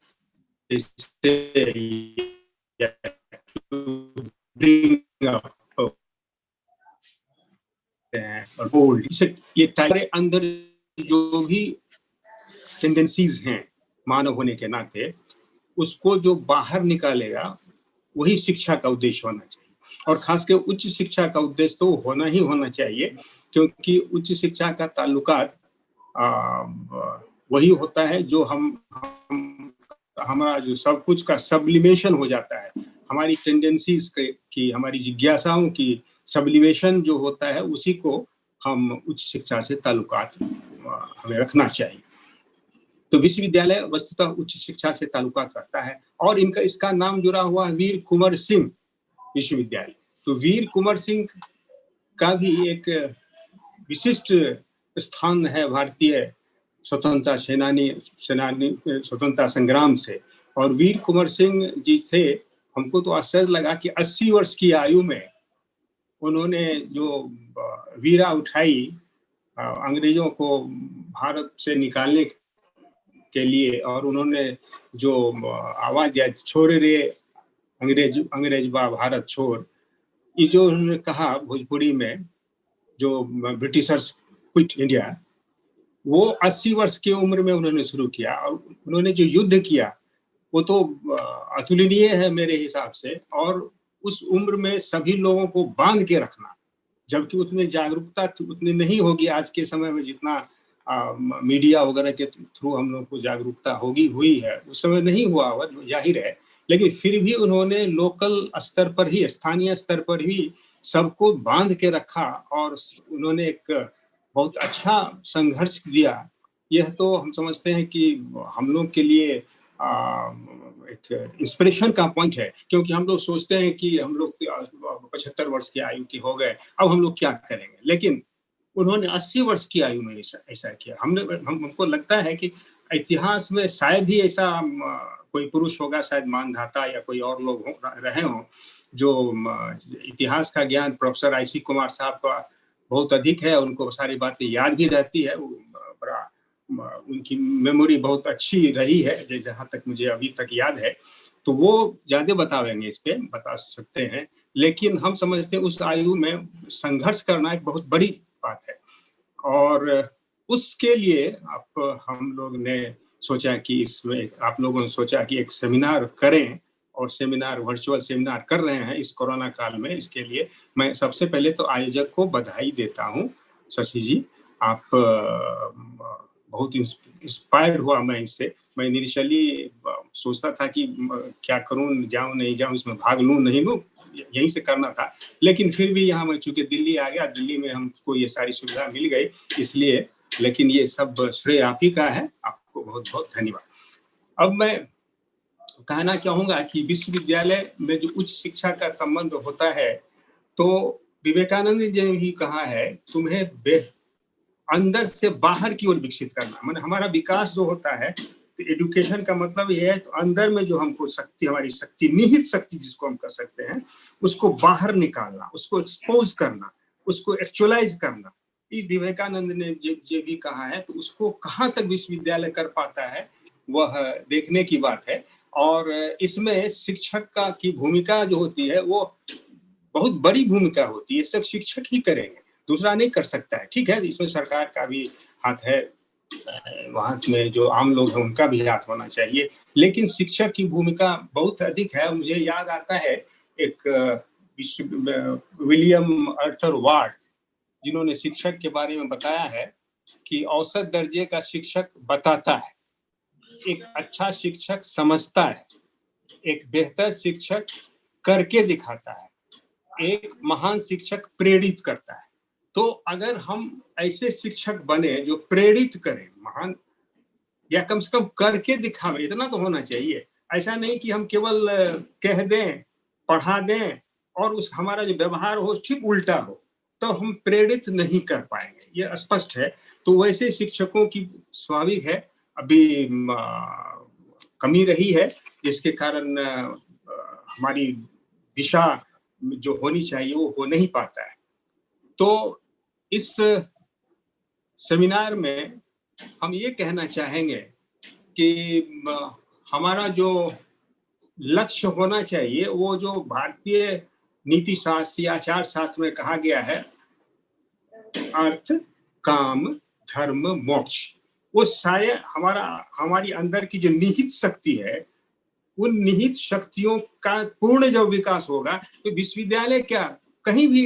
ये टाइगर अंदर जो भी टेंडेंसीज हैं मानव होने के नाते, उसको जो बाहर निकालेगा वही शिक्षा का उद्देश्य होना चाहिए। और खासकर उच्च शिक्षा का उद्देश्य तो होना ही होना चाहिए, क्योंकि उच्च शिक्षा का ताल्लुकात वही होता है जो हमारा जो सब कुछ का सब्लिमेशन हो जाता है। हमारी टेंडेंसीज की, हमारी जिज्ञासाओं की सब्लिमेशन जो होता है, उसी को हम उच्च शिक्षा से ताल्लुकात हमें रखना चाहिए। तो विश्वविद्यालय वस्तुतः उच्च शिक्षा से ताल्लुकात रखता है, और इसका नाम जुड़ा हुआ है वीर कुंवर सिंह विश्वविद्यालय। तो वीर कुंवर सिंह का भी एक विशिष्ट स्थान है भारतीय स्वतंत्रता स्वतंत्रता संग्राम से। और वीर कुंवर सिंह जी थे, हमको तो आश्चर्य लगा कि 80 वर्ष की आयु में उन्होंने जो वीरा उठाई अंग्रेजों को भारत से निकालने के लिए, और उन्होंने जो आवाज दिया, छोड़ रे अंग्रेज बा भारत छोड़, ये जो उन्होंने कहा भोजपुरी में, जो ब्रिटिशर्स क्विट इंडिया, वो 80 वर्ष की उम्र में उन्होंने शुरू किया। और उन्होंने जो युद्ध किया वो तो अतुलनीय है मेरे हिसाब से। और उस उम्र में सभी लोगों को बांध के रखना, जबकि उतनी जागरूकता उतनी नहीं होगी आज के समय में जितना मीडिया वगैरह के थ्रू हम लोग को जागरूकता हुई है, उस समय नहीं हुआ होगा, जाहिर है। लेकिन फिर भी उन्होंने लोकल स्तर पर ही, स्थानीय स्तर पर ही सबको बांध के रखा, और उन्होंने एक बहुत अच्छा संघर्ष दिया। यह तो हम समझते हैं कि हम लोग के लिए एक इंस्पिरेशन का पॉइंट है, क्योंकि हम लोग सोचते हैं कि हम लोग 75 वर्ष की आयु के हो गए, अब हम लोग क्या करेंगे। लेकिन उन्होंने 80 वर्ष की आयु में ऐसा किया। हमको लगता है कि इतिहास में शायद ही ऐसा कोई पुरुष होगा, शायद मानधाता या कोई और लोग रहे हों, जो इतिहास का ज्ञान प्रोफेसर IC कुमार साहब का बहुत अधिक है, उनको सारी बातें याद भी रहती है, बड़ा उनकी मेमोरी बहुत अच्छी रही है जहाँ तक मुझे अभी तक याद है। तो वो ज्यादा बतावेंगे, इस पे बता सकते हैं। लेकिन हम समझते हैं उस आयु में संघर्ष करना एक बहुत बड़ी बात है, और उसके लिए हम लोग ने सोचा कि इसमें आप लोगों ने सोचा कि एक सेमिनार करें, और सेमिनार वर्चुअल सेमिनार कर रहे हैं इस कोरोना काल में। इसके लिए मैं सबसे पहले तो आयोजक को बधाई देता हूं। शशि जी, आप बहुत इंस्पायर्ड हुआ मैं इससे। मैं इनिशियली सोचता था कि क्या करूं, जाऊं नहीं जाऊं, इसमें भाग लूं नहीं लूं, यहीं से करना था। लेकिन फिर भी यहाँ मैं चूंकि दिल्ली आ गया, दिल्ली में हमको ये सारी सुविधा मिल गई, इसलिए। लेकिन ये सब श्रेय आप ही का है, आपको बहुत बहुत धन्यवाद। अब मैं कहना चाहूंगा कि विश्वविद्यालय में जो उच्च शिक्षा का संबंध होता है, तो विवेकानंद जी ने भी कहा है, तुम्हें अंदर से बाहर की ओर विकसित करना। मतलब हमारा विकास जो होता है, तो एजुकेशन का मतलब यह है तो अंदर में जो हमको शक्ति, हमारी शक्ति, निहित शक्ति जिसको हम कर सकते हैं, उसको बाहर निकालना, उसको एक्सपोज करना, उसको एक्चुअलाइज करना। ये विवेकानंद ने जो भी कहा है, तो उसको कहाँ तक विश्वविद्यालय कर पाता है वह देखने की बात है। और इसमें शिक्षक की भूमिका जो होती है वो बहुत बड़ी भूमिका होती है। सब शिक्षक ही करेंगे, दूसरा नहीं कर सकता है। ठीक है, इसमें सरकार का भी हाथ है, वहाँ में जो आम लोग हैं उनका भी हाथ होना चाहिए, लेकिन शिक्षक की भूमिका बहुत अधिक है। मुझे याद आता है एक विलियम आर्थर वार्ड, जिन्होंने शिक्षक के बारे में बताया है कि औसत दर्जे का शिक्षक बताता है, एक अच्छा शिक्षक समझता है, एक बेहतर शिक्षक करके दिखाता है, एक महान शिक्षक प्रेरित करता है। तो अगर हम ऐसे शिक्षक बने जो प्रेरित करें, महान या कम से कम करके दिखावे, इतना तो होना चाहिए। ऐसा नहीं कि हम केवल कह दें, पढ़ा दें और उस हमारा जो व्यवहार हो ठीक उल्टा हो, तो हम प्रेरित नहीं कर पाएंगे, ये स्पष्ट है। तो वैसे शिक्षकों की स्वाभाविक है अभी कमी रही है, जिसके कारण हमारी दिशा जो होनी चाहिए वो हो नहीं पाता है। तो इस सेमिनार में हम ये कहना चाहेंगे कि हमारा जो लक्ष्य होना चाहिए वो जो भारतीय नीति शास्त्र या आचार शास्त्र में कहा गया है, अर्थ, काम, धर्म, मोक्ष, वो सारे हमारी अंदर की जो निहित शक्ति है, उन निहित शक्तियों का पूर्ण जब विकास होगा तो विश्वविद्यालय क्या, कहीं भी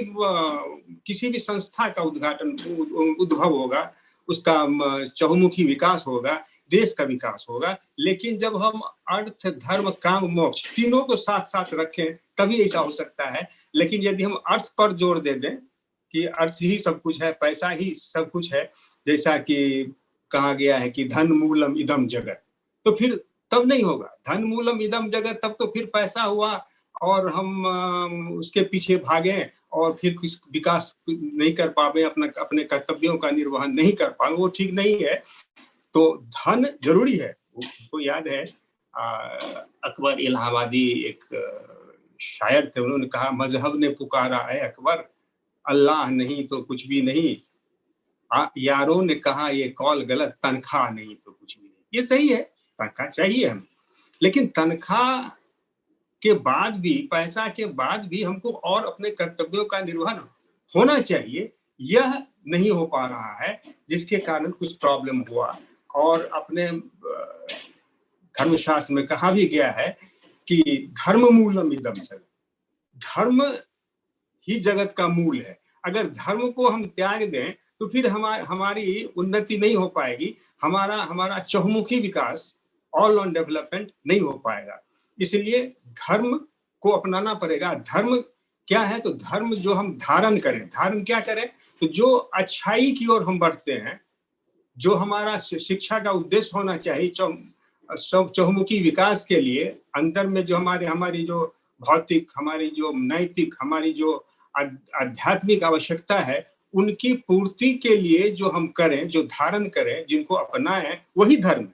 किसी भी संस्था का उद्भव होगा, उसका चहुमुखी विकास होगा, देश का विकास होगा। लेकिन जब हम अर्थ, धर्म, काम, मोक्ष तीनों को साथ साथ रखें तभी ऐसा हो सकता है। लेकिन यदि हम अर्थ पर जोर दे दें कि अर्थ ही सब कुछ है, पैसा ही सब कुछ है, जैसा कि कहा गया है कि धन मूलम इदम जगत, तो फिर तब नहीं होगा। धन मूलम इदम जगत, तब तो फिर पैसा हुआ और हम उसके पीछे भागें और फिर कुछ विकास नहीं कर पावे, अपने कर्तव्यों का निर्वहन नहीं कर पावे, वो ठीक नहीं है। तो धन जरूरी है। वो याद है अकबर इलाहाबादी एक शायर थे, उन्होंने कहा मजहब ने पुकारा है अकबर, अल्लाह नहीं तो कुछ भी नहीं, यारों ने कहा ये कौल गलत, तनख्वाह नहीं तो कुछ भी नहीं। ये सही है, तनख्वाह चाहिए हम, लेकिन तनख्वाह के बाद भी, पैसा के बाद भी हमको और अपने कर्तव्यों का निर्वहन होना चाहिए। यह नहीं हो पा रहा है, जिसके कारण कुछ प्रॉब्लम हुआ। और अपने धर्मशास्त्र में कहा भी गया है कि धर्म मूलम इदम जगत, धर्म ही जगत का मूल है। अगर धर्म को हम त्याग दें तो फिर हमारी उन्नति नहीं हो पाएगी, हमारा चहुमुखी विकास, ऑल ऑन डेवलपमेंट नहीं हो पाएगा। इसलिए धर्म को अपनाना पड़ेगा। धर्म क्या है? तो धर्म जो हम धारण करें, धारण क्या करें? तो जो अच्छाई की ओर हम बढ़ते हैं, जो हमारा शिक्षा का उद्देश्य होना चाहिए चहुमुखी विकास के लिए, अंदर में जो हमारी जो भौतिक, हमारी जो नैतिक, हमारी जो आध्यात्मिक आवश्यकता है, उनकी पूर्ति के लिए जो हम करें, जो धारण करें, जिनको अपनाएं, वही धर्म है।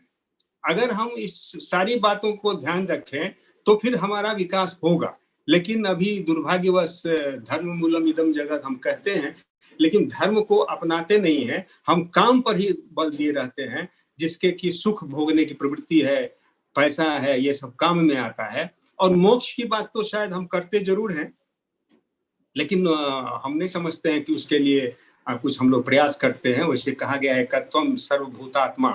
अगर हम इस सारी बातों को ध्यान रखें तो फिर हमारा विकास होगा। लेकिन अभी दुर्भाग्यवश धर्म मूलम इदम जगत हम कहते हैं, लेकिन धर्म को अपनाते नहीं हैं। हम काम पर ही बल दिए रहते हैं, जिसके की सुख भोगने की प्रवृत्ति है, पैसा है, ये सब काम में आता है। और मोक्ष की बात तो शायद हम करते जरूर हैं, लेकिन हम नहीं समझते हैं कि उसके लिए कुछ हम लोग प्रयास करते हैं। वैसे कहा गया है कत्वम सर्वभूतात्मा,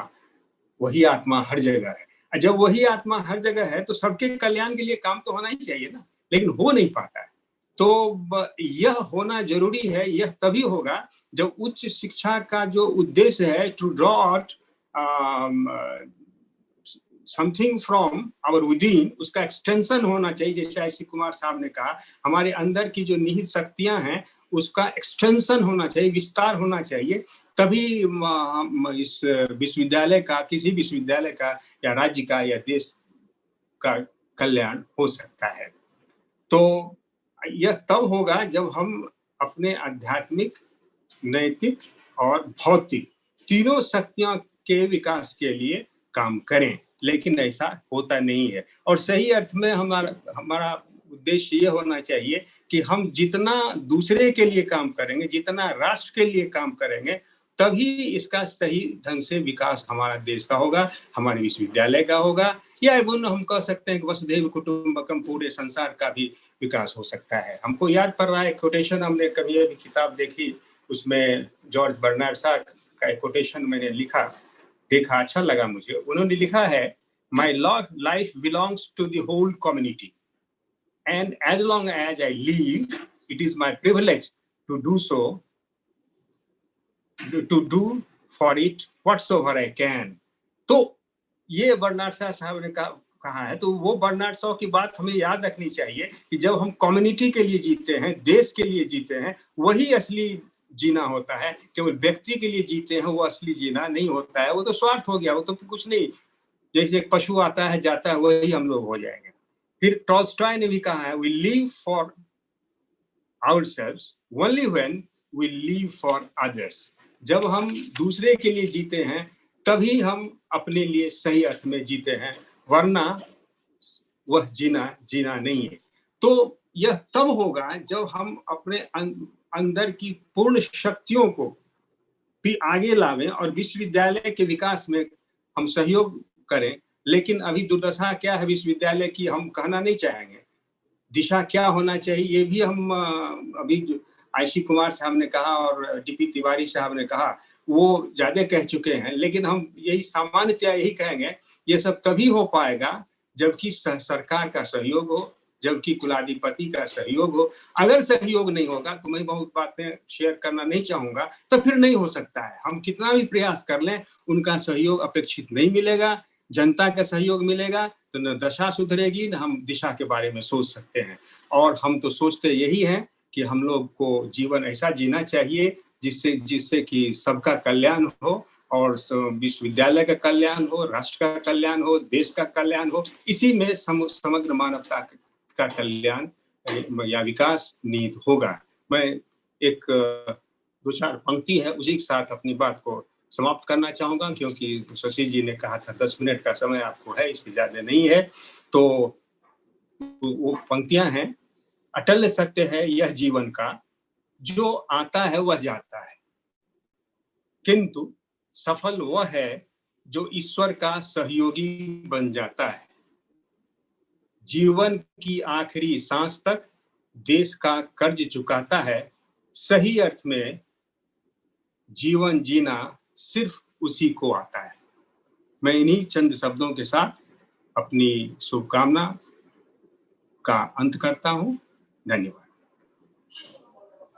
वही आत्मा हर जगह है। जब वही आत्मा हर जगह है तो सबके कल्याण के लिए काम तो होना ही चाहिए ना, लेकिन हो नहीं पाता है। तो यह होना जरूरी है। यह तभी होगा जब उच्च शिक्षा का जो उद्देश्य है to draw out something from our within, उसका एक्सटेंशन होना चाहिए। जैसे आईसी कुमार साहब ने कहा, हमारे अंदर की जो निहित शक्तियां हैं उसका एक्सटेंशन होना चाहिए, विस्तार होना चाहिए। तभी इस विश्वविद्यालय का, किसी विश्वविद्यालय का या राज्य का या देश का कल्याण हो सकता है। तो यह तब होगा जब हम अपने आध्यात्मिक, नैतिक और भौतिक तीनों शक्तियों के विकास के लिए काम करें। लेकिन ऐसा होता नहीं है। और सही अर्थ में हमारा उद्देश्य ये होना चाहिए कि हम जितना दूसरे के लिए काम करेंगे, जितना राष्ट्र के लिए काम करेंगे, तभी इसका सही ढंग से विकास हमारा देश का होगा, हमारे विश्वविद्यालय का होगा, या हम कह सकते हैं कि वसुधैव कुटुंबकम, पूरे संसार का भी विकास हो सकता है। हमको याद पड़ रहा है कोटेशन, हमने कभी अभी किताब देखी, उसमें जॉर्ज बर्नार्ड शॉ का एक कोटेशन मैंने देखा, अच्छा लगा मुझे। उन्होंने लिखा है, My life belongs to the whole community, and as long as I live, it is my privilege to do so, to do for it whatsoever I can. तो ये बर्नार्ड शॉ साहब ने कहा है, तो वो बर्नार्ड शॉ की बात हमें याद रखनी चाहिए कि जब हम कम्युनिटी के लिए जीते हैं, देश के लिए जीते हैं, वही असली जीना होता है। केवल व्यक्ति के लिए जीते हैं वो असली जीना नहीं होता है, वो तो स्वार्थ हो गया, वो तो कुछ नहीं। जैसे एक पशु आता है जाता है, वही हम लोग हो जाएंगे। फिर टॉल्स्टॉय ने भी कहा है, we live for ourselves only when we live for others. जब हम दूसरे के लिए जीते हैं तभी हम अपने लिए सही अर्थ में जीते हैं, वरना वह जीना नहीं है। तो यह तब होगा जब हम अपने अंदर की पूर्ण शक्तियों को भी आगे लावें और विश्वविद्यालय के विकास में हम सहयोग करें। लेकिन अभी दुर्दशा क्या है विश्वविद्यालय की, हम कहना नहीं चाहेंगे। दिशा क्या होना चाहिए ये भी हम अभी आईसी कुमार साहब ने कहा और डीपी तिवारी साहब ने कहा, वो ज्यादा कह चुके हैं। लेकिन हम यही सामान्यतया यही कहेंगे, ये सब तभी हो पाएगा जबकि सरकार का सहयोग हो, जबकि कुलाधिपति का सहयोग हो। अगर सहयोग नहीं होगा तो मैं बहुत बातें शेयर करना नहीं चाहूंगा, तो फिर नहीं हो सकता है। हम कितना भी प्रयास कर लें, उनका सहयोग अपेक्षित नहीं मिलेगा। जनता का सहयोग मिलेगा तो न दशा सुधरेगी, न हम दिशा के बारे में सोच सकते हैं। और हम तो सोचते यही हैं कि हम लोग को जीवन ऐसा जीना चाहिए जिससे कि सबका कल्याण हो और विश्वविद्यालय का कल्याण हो, राष्ट्र का कल्याण हो, देश का कल्याण हो। इसी में समग्र मानवता का कल्याण या विकास निहित होगा। मैं एक 2-4 पंक्ति है उसी के साथ अपनी बात को समाप्त करना चाहूंगा, क्योंकि शशि जी ने कहा था 10 मिनट का समय आपको है, इससे ज्यादा नहीं है। तो वो पंक्तियां हैं, अटल सत्य है यह जीवन का, जो आता है वह जाता है, किंतु सफल वह है जो ईश्वर का सहयोगी बन जाता है। जीवन की आखिरी सांस तक देश का कर्ज चुकाता है। सही अर्थ में जीवन जीना सिर्फ उसी को आता है। मैं इन्हीं चंद शब्दों के साथ अपनी शुभकामना का अंत करता हूं। धन्यवाद।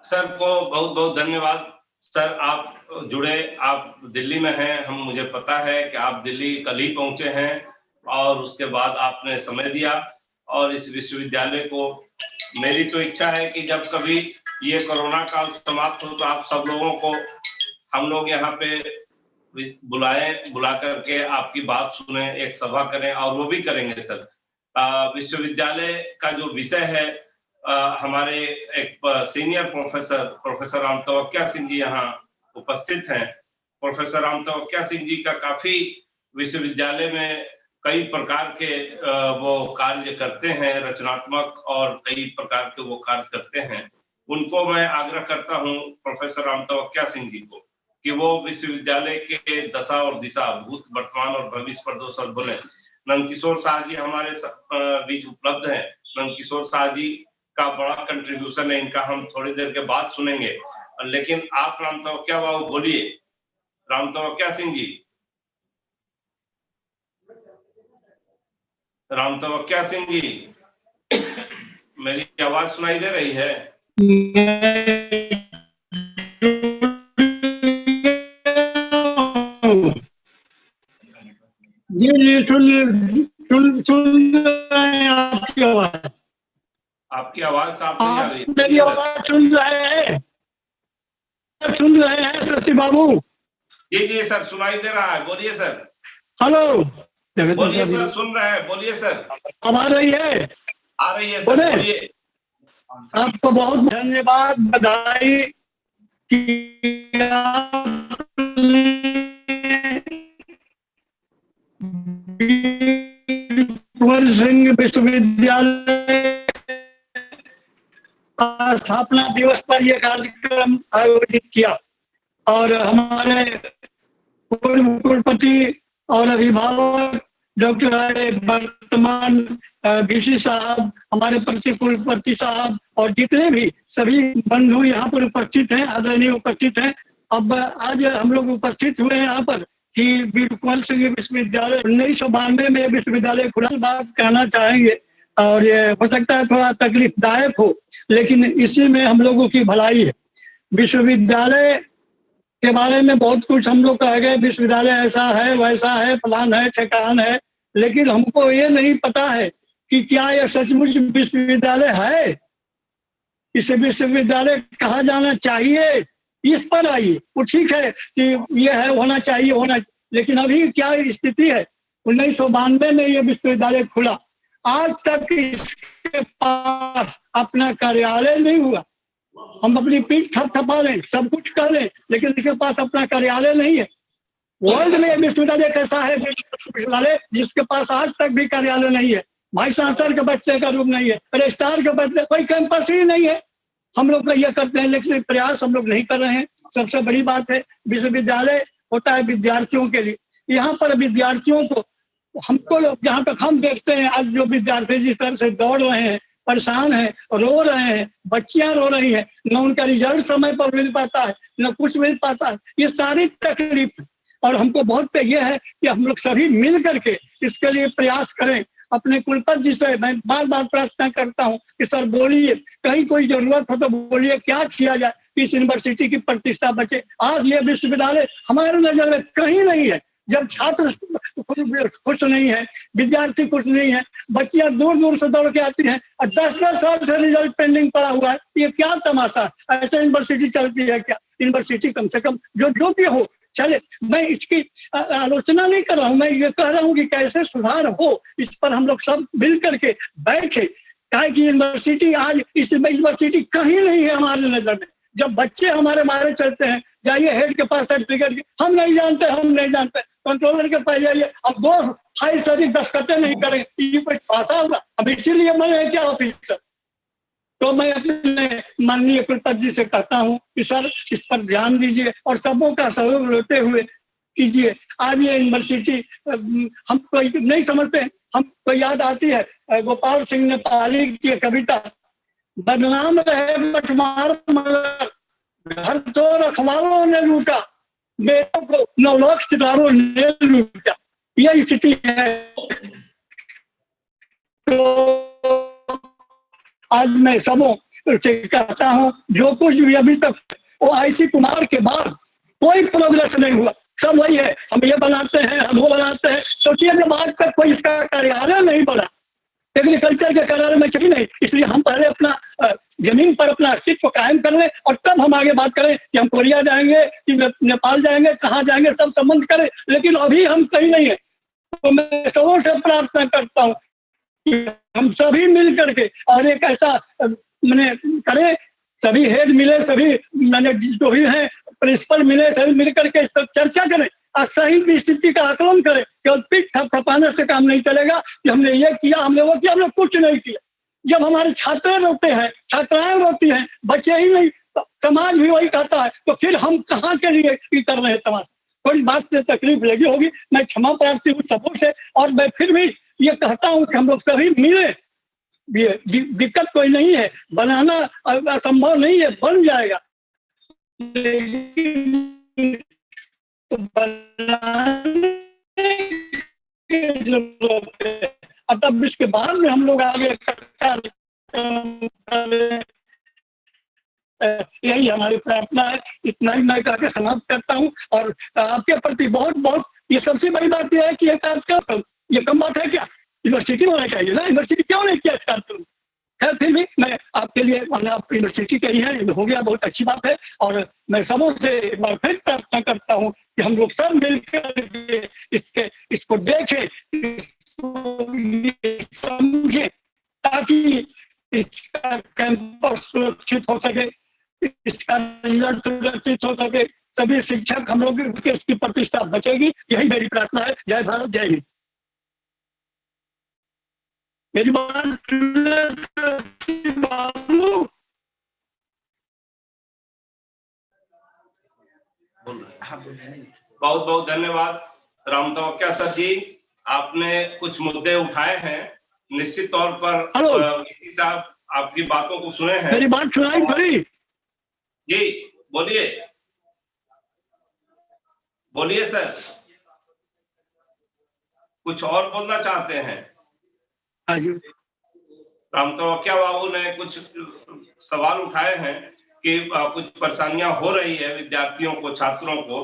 सर को बहुत बहुत धन्यवाद। सर आप जुड़े, आप दिल्ली में हैं, हम मुझे पता है कि आप दिल्ली कल ही पहुंचे हैं और उसके बाद आपने समय दिया और इस विश्वविद्यालय को, मेरी तो इच्छा है कि जब कभी ये कोरोना काल समाप्त हो तो आप सब लोगों को हम लोग यहाँ पे बुला करके आपकी बात सुने, एक सभा करें, और वो भी करेंगे सर। विश्वविद्यालय का जो विषय है, हमारे एक सीनियर प्रोफेसर राम तवक्या सिंह जी यहाँ उपस्थित हैं। प्रोफेसर राम तवक्या सिंह जी का काफी विश्वविद्यालय में कई प्रकार के वो कार्य करते हैं, रचनात्मक, और कई प्रकार के वो कार्य करते हैं। उनको मैं आग्रह करता हूँ प्रोफेसर राम तवक्या सिंह जी को कि वो विश्वविद्यालय के दशा और दिशा, भूत वर्तमान और भविष्य पर 2 शब्द बोले। नंदकिशोर शाह जी हमारे बीच उपलब्ध हैं। नंदकिशोर शाह जी का बड़ा कंट्रीब्यूशन है, इनका हम थोड़ी देर के बाद सुनेंगे। लेकिन आप राम तवक्या बाबू बोलिए। राम तवक्या सिंह जी, राम तवक्या सिंह जी, मेरी आवाज सुनाई दे रही है? जी जी सुन रहे हैं आपकी आवाज। आपकी आवाज साफ नहीं आ रही। मेरी आवाज सुन रहे हैं शशि बाबू? जी जी सर, सुनाई दे रहा है, बोलिए सर। हेलो, बोलिए सर, सुन रहे हैं, बोलिए सर। अब आ रही है? आ रही है सर, बोलिए। आपको बहुत धन्यवाद, बधाई कि सिंह विश्वविद्यालय स्थापना दिवस पर यह कार्यक्रम आयोजित किया और हमारे कुलपति और अभिभावक डॉक्टर वर्तमान वीसी साहब, हमारे कुलपति साहब और जितने भी सभी बंधु यहाँ पर उपस्थित हैं, आदरणीय उपस्थित हैं। अब आज हम लोग उपस्थित हुए हैं यहाँ पर कि वीर कुंवर सिंह विश्वविद्यालय 1992 में विश्वविद्यालय खुला। बात कहना चाहेंगे और ये हो सकता है थोड़ा तकलीफदायक हो, लेकिन इसी में हम लोगों की भलाई है। विश्वविद्यालय के बारे में बहुत कुछ हम लोग कह गए, विश्वविद्यालय ऐसा है, वैसा है, फलान है, ठेकान है, लेकिन हमको ये नहीं पता है कि क्या यह सचमुच विश्वविद्यालय है, इसे विश्वविद्यालय कहा जाना चाहिए, इस पर आइए। वो ठीक है कि ये है, होना चाहिए होना, लेकिन अभी क्या स्थिति है। 1992 में ये विश्वविद्यालय खुला, आज तक इसके पास अपना कार्यालय नहीं हुआ। हम अपनी पीठ थपथपा लें, सब कुछ कर लें, लेकिन इसके पास अपना कार्यालय नहीं है। वर्ल्ड में विश्वविद्यालय कैसा है? विश्वविद्यालय जिसके पास आज तक भी कार्यालय नहीं है, वाइस चांसलर के बच्चे का रूम नहीं है, रजिस्ट्रार के बच्चे, कोई कैंपस ही नहीं है। हम लोग ये करते हैं, लेकिन प्रयास हम लोग नहीं कर रहे हैं। सबसे बड़ी बात है, विश्वविद्यालय होता है विद्यार्थियों के लिए। यहाँ पर विद्यार्थियों को, हमको जहाँ तक हम देखते हैं, आज जो विद्यार्थी जिस तरह से दौड़ रहे हैं, परेशान हैं, रो रहे हैं, बच्चियां रो रही हैं, न उनका रिजल्ट समय पर मिल पाता है, न कुछ मिल पाता है, ये सारी तकलीफ। और हमको बहुत ये है कि हम लोग सभी मिल करके इसके लिए प्रयास करें। अपने कुलपति जी से मैं बार बार प्रार्थना करता हूँ कि सर बोलिए, कहीं कोई जरूरत हो तो बोलिए, क्या किया जाए कि इस यूनिवर्सिटी की प्रतिष्ठा बचे। आज ये विश्वविद्यालय हमारे नजर में कहीं नहीं है। जब छात्र खुश नहीं है, विद्यार्थी खुश नहीं है, बच्चियां दूर दूर से दौड़ के आती हैं और 10-10 साल से रिजल्ट पेंडिंग पड़ा हुआ है, ये क्या तमाशा? ऐसे यूनिवर्सिटी चलती है क्या? यूनिवर्सिटी कम से कम जो भी हो चले। मैं इसकी आलोचना नहीं कर रहा हूँ, मैं ये कह रहा हूँ कि कैसे सुधार हो, इस पर हम लोग सब मिल करके बैठे। क्या कि यूनिवर्सिटी आज, इस यूनिवर्सिटी कहीं नहीं है हमारे नजर में। जब बच्चे हमारे मारे चलते हैं, जाइए हेड के पास सर्टिफिकेट, हम नहीं जानते, कंट्रोलर के पास जाइए, अब 2 फाइल से अधिक दस्तखतें नहीं करें, ये कोई भाषा होगा? अब इसीलिए बने हैं क्या ऑफिसर? तो मैं अपने माननीय कुलपति जी से कहता हूँ कि सर इस पर ध्यान दीजिए और सबों का सहयोग लेते हुए कीजिए। आज ये यूनिवर्सिटी हम कोई नहीं समझते, हमको याद आती है गोपाल सिंह नेपाली की कविता, बदनाम रहे बटमार मगर घर तो रखवालों ने लूटा, बेटों को 9 लाख सितारों ने लूटा। यही स्थिति है। तो आज मैं सबों से कहता हूँ, जो कुछ भी अभी तक वो IC कुमार के बाद कोई प्रोग्रेस नहीं हुआ, सब वही है, हम ये बनाते हैं, हम वो बनाते हैं। सोचिए जब आज तक कोई इसका कार्यालय नहीं बना, एग्रीकल्चर के कार्यालय में चाहिए नहीं, इसलिए हम पहले अपना जमीन पर अपना अस्तित्व कायम कर लें और तब हम आगे बात करें कि हम कोरिया जाएंगे कि नेपाल जाएंगे, कहाँ जाएंगे, सब संबंध करें। लेकिन अभी हम कहीं नहीं है। तो मैं सबों से प्रार्थना करता हूँ कि हम सभी मिल करके और एक ऐसा मैंने करें, सभी हेड मिले, सभी मैंने जो भी है प्रिंसिपल मिले, सभी मिल करके इस पर चर्चा करें और सही स्थिति का आकलन करें। केवल पीठ थपथपाने से काम नहीं चलेगा कि हमने ये किया, हमने वो किया, हमने कुछ नहीं किया। जब हमारे छात्र रोते हैं, छात्राएं रोती हैं, बच्चे ही नहीं, तो समाज भी वही कहता है, तो फिर हम कहाँ के लिए कर रहे हैं तमाशा? थोड़ी बात से तकलीफ लगी होगी, मैं क्षमा प्रार्थी हूँ सबों से। और मैं फिर भी ये कहता हूँ कि हम लोग सभी मिले, दिक्कत कोई नहीं है, बनाना असंभव नहीं है, बन जाएगा, लेकिन बनाने की जरूरत है। तब इसके बाद में हम लोग आगे यही हमारी प्रार्थना है। इतना ही मैं कहकर समाप्त करता हूँ। और आपके प्रति बहुत बहुत, ये सबसे बड़ी बात यह है कि ये कार्यक्रम, ये कम बात है क्या? यूनिवर्सिटी होना चाहिए ना, यूनिवर्सिटी क्यों नहीं किया इस कार्यक्रम? खैर फिर भी मैं आपके लिए, आप यूनिवर्सिटी कही है, हो गया, बहुत अच्छी बात है। और मैं सबों से एक बार फिर प्रार्थना करता हूँ कि हम लोग सब मिलकर इसको देखें, समझे, ताकि इसका कैंपस सुरक्षित हो सके, इसका रिजल्ट सुरक्षित हो सके, सभी शिक्षक हम लोग की इसकी प्रतिष्ठा बचेगी। यही मेरी प्रार्थना है। जय भारत, जय हिंद। मेरी बात बहुत बहुत धन्यवाद राम तवक्या सर जी, आपने कुछ मुद्दे उठाए हैं। निश्चित तौर पर साहब आपकी बातों को सुने हैं। मेरी बात सुनाई पड़ी? जी बोलिए, बोलिए सर, कुछ और बोलना चाहते हैं? राम तवक्या बाबू ने कुछ सवाल उठाए हैं कि कुछ परेशानियां हो रही है विद्यार्थियों को, छात्रों को।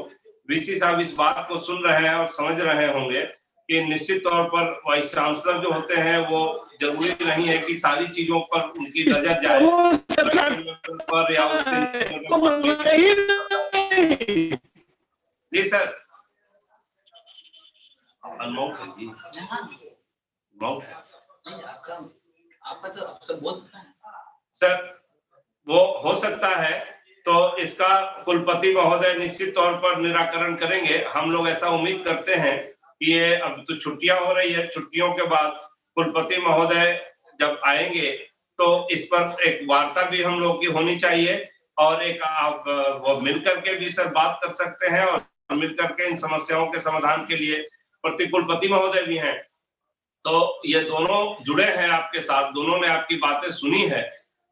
वीसी साहब इस बात को सुन रहे हैं और समझ रहे होंगे। कि निश्चित तौर पर वाइस चांसलर जो होते हैं वो जरूरी नहीं है कि सारी चीजों पर उनकी नजर जाए पर या उसके जी सर अनमोल है जी आपका तो सब बोल सर वो हो सकता है तो इसका कुलपति महोदय निश्चित तौर पर निराकरण करेंगे। हम लोग ऐसा उम्मीद करते हैं कि ये अब तो छुट्टियां हो रही है, छुट्टियों के बाद कुलपति महोदय जब आएंगे तो इस पर एक वार्ता भी हम लोग की होनी चाहिए और एक आप वो मिलकर के भी सर बात कर सकते हैं और मिलकर के इन समस्याओं के समाधान के लिए प्रतिकुलपति महोदय भी हैं, तो ये दोनों जुड़े हैं आपके साथ, दोनों ने आपकी बातें सुनी है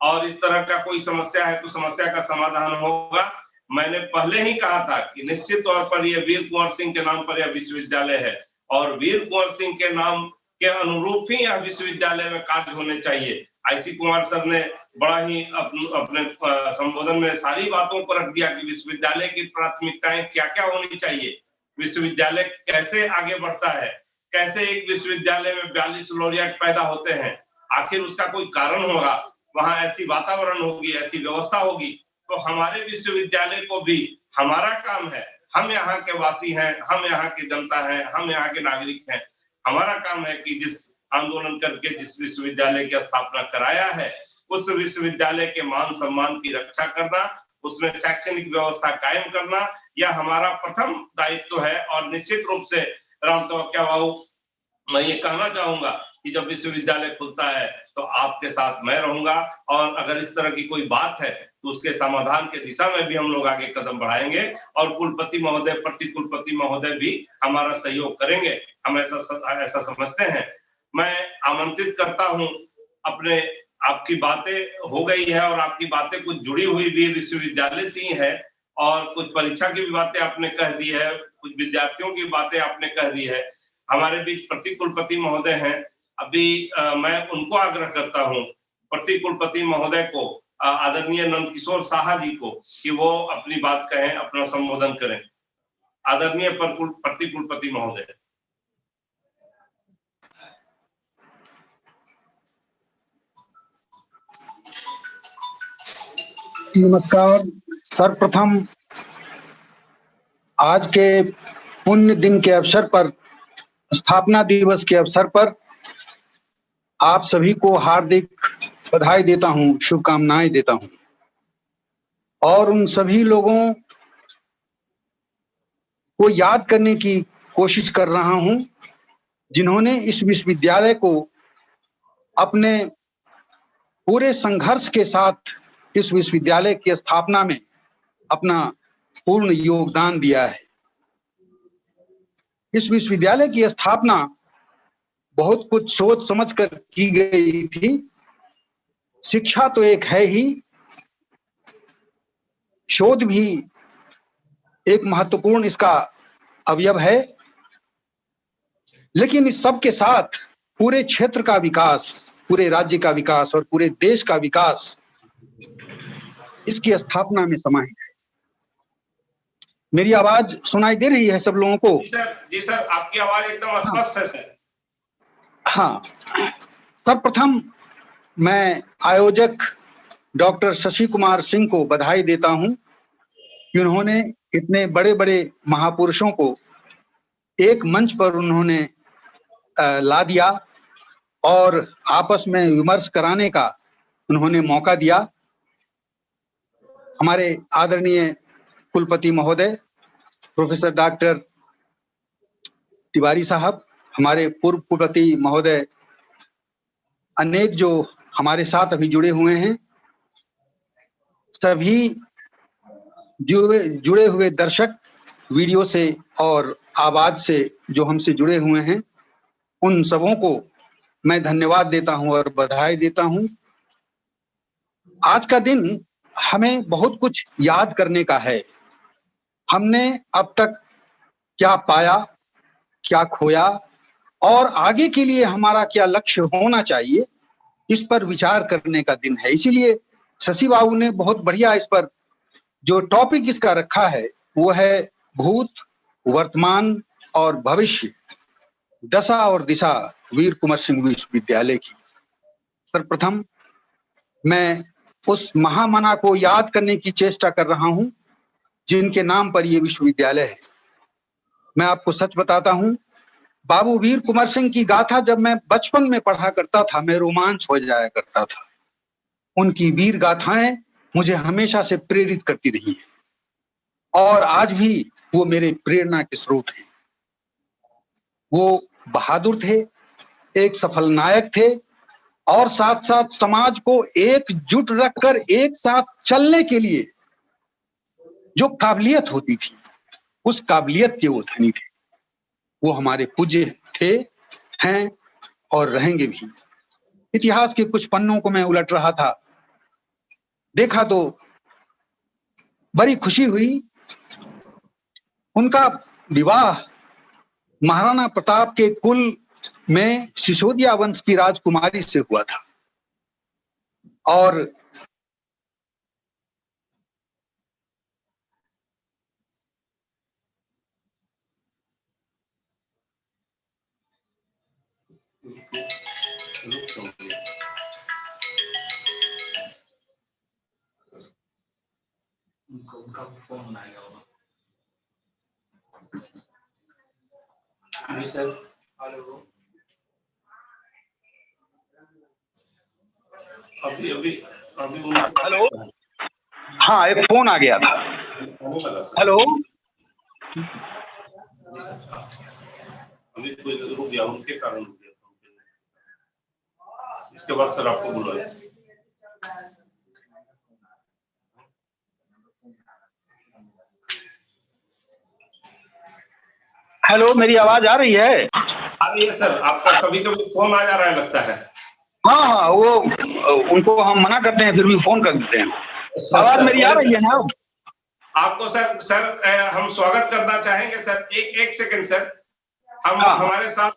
और इस तरह का कोई समस्या है तो समस्या का समाधान होगा। मैंने पहले ही कहा था कि निश्चित तौर पर यह वीर कुंवर सिंह के नाम पर यह विश्वविद्यालय है और वीर कुंवर सिंह के नाम के अनुरूप ही यह विश्वविद्यालय में कार्य होने चाहिए। आईसी कुमार सर ने बड़ा ही अपने संबोधन में सारी बातों को रख दिया कि विश्वविद्यालय की प्राथमिकताएं क्या क्या होनी चाहिए, विश्वविद्यालय कैसे आगे बढ़ता है, कैसे एक विश्वविद्यालय में 42 लॉरियट पैदा होते हैं, आखिर उसका कोई कारण होगा, वहां ऐसी वातावरण होगी, ऐसी व्यवस्था होगी तो हमारे विश्वविद्यालय को भी हमारा काम है, हम यहाँ के वासी हैं, हम यहाँ की जनता हैं, हम यहाँ के नागरिक हैं, हमारा काम है कि जिस आंदोलन करके जिस विश्वविद्यालय की स्थापना कराया है उस विश्वविद्यालय के मान सम्मान की रक्षा करना, उसमें शैक्षणिक व्यवस्था कायम करना यह हमारा प्रथम दायित्व है। और निश्चित रूप से राम तवक्या बाबू मैं ये कहना चाहूंगा कि जब विश्वविद्यालय खुलता है तो आपके साथ मैं रहूंगा और अगर इस तरह की कोई बात है तो उसके समाधान के दिशा में भी हम लोग आगे कदम बढ़ाएंगे और कुलपति महोदय प्रतिकुलपति महोदय भी हमारा सहयोग करेंगे, हम ऐसा समझते हैं। मैं आमंत्रित करता हूं अपने, आपकी बातें हो गई है और आपकी बातें कुछ जुड़ी हुई भी विश्वविद्यालय से ही है और कुछ परीक्षा की भी बातें आपने कह दी है, कुछ विद्यार्थियों की बातें आपने कह दी है। हमारे बीच प्रतिकुलपति महोदय हैं, अभी मैं उनको आग्रह करता हूं प्रतिकुलपति महोदय को, आदरणीय नंदकिशोर साहा जी को, कि वो अपनी बात कहें, अपना संबोधन करें। आदरणीय प्रतिकुलपति महोदय। नमस्कार। सर्वप्रथम आज के पुण्य दिन के अवसर पर, स्थापना दिवस के अवसर पर आप सभी को हार्दिक बधाई देता हूं, शुभकामनाएं देता हूं और उन सभी लोगों को याद करने की कोशिश कर रहा हूं जिन्होंने इस विश्वविद्यालय को अपने पूरे संघर्ष के साथ इस विश्वविद्यालय की स्थापना में अपना पूर्ण योगदान दिया है। इस विश्वविद्यालय की स्थापना बहुत कुछ सोच समझ कर की गई थी। शिक्षा तो एक है ही, शोध भी एक महत्वपूर्ण इसका अवयव है, लेकिन इस सब के साथ पूरे क्षेत्र का विकास, पूरे राज्य का विकास और पूरे देश का विकास इसकी स्थापना में समाहित है। मेरी आवाज सुनाई दे रही है सब लोगों को? जी सर, आपकी आवाज एकदम स्पष्ट है सर। हाँ, सर्वप्रथम मैं आयोजक डॉक्टर शशि कुमार सिंह को बधाई देता हूं कि उन्होंने इतने बड़े बड़े महापुरुषों को एक मंच पर उन्होंने ला दिया और आपस में विमर्श कराने का उन्होंने मौका दिया। हमारे आदरणीय कुलपति महोदय प्रोफेसर डॉक्टर तिवारी साहब, हमारे पूर्व कुलपति महोदय, अनेक जो हमारे साथ अभी जुड़े हुए हैं, सभी जुड़े हुए दर्शक वीडियो से और आवाज से जो हमसे जुड़े हुए हैं, उन सबों को मैं धन्यवाद देता हूं और बधाई देता हूं। आज का दिन हमें बहुत कुछ याद करने का है। हमने अब तक क्या पाया, क्या खोया और आगे के लिए हमारा क्या लक्ष्य होना चाहिए, इस पर विचार करने का दिन है। इसीलिए शशि बाबू ने बहुत बढ़िया इस पर जो टॉपिक इसका रखा है वो है भूत, वर्तमान और भविष्य। दशा और दिशा वीर कुंवर सिंह विश्वविद्यालय की। सर्वप्रथम मैं उस महामना को याद करने की चेष्टा कर रहा हूं जिनके नाम पर यह विश्वविद्यालय है। मैं आपको सच बताता हूं, बाबू वीर कुंवर सिंह की गाथा जब मैं बचपन में पढ़ा करता था, मैं रोमांच हो जाया करता था। उनकी वीर गाथाएं मुझे हमेशा से प्रेरित करती रही है और आज भी वो मेरे प्रेरणा के स्रोत हैं। वो बहादुर थे, एक सफल नायक थे और साथ साथ समाज को एकजुट रखकर एक साथ चलने के लिए जो काबिलियत होती थी, उस काबिलियत के वो धनी थे। वो हमारे पूज्य थे, हैं और रहेंगे भी। इतिहास के कुछ पन्नों को मैं उलट रहा था, देखा तो बड़ी खुशी हुई। उनका विवाह महाराणा प्रताप के कुल में सिसोदिया वंश की राजकुमारी से हुआ था और उनका फोन आएगा होगा। सर अभी हेलो, हाँ एक फोन आ गया था। हेलो, अभी कोई रुक गया, उनके कारण रुक गया। इसके बाद सर आपको बुलाया। हेलो, मेरी आवाज आ रही है? आ रही है सर, आपका कभी कभी फोन आ जा रहा है लगता है। हाँ हाँ, वो उनको हम मना करते हैं फिर भी फोन कर देते हैं। आवाज मेरी आ रही है ना? आपको सर हम स्वागत करना चाहेंगे सर। एक सेकंड सर, हमारे साथ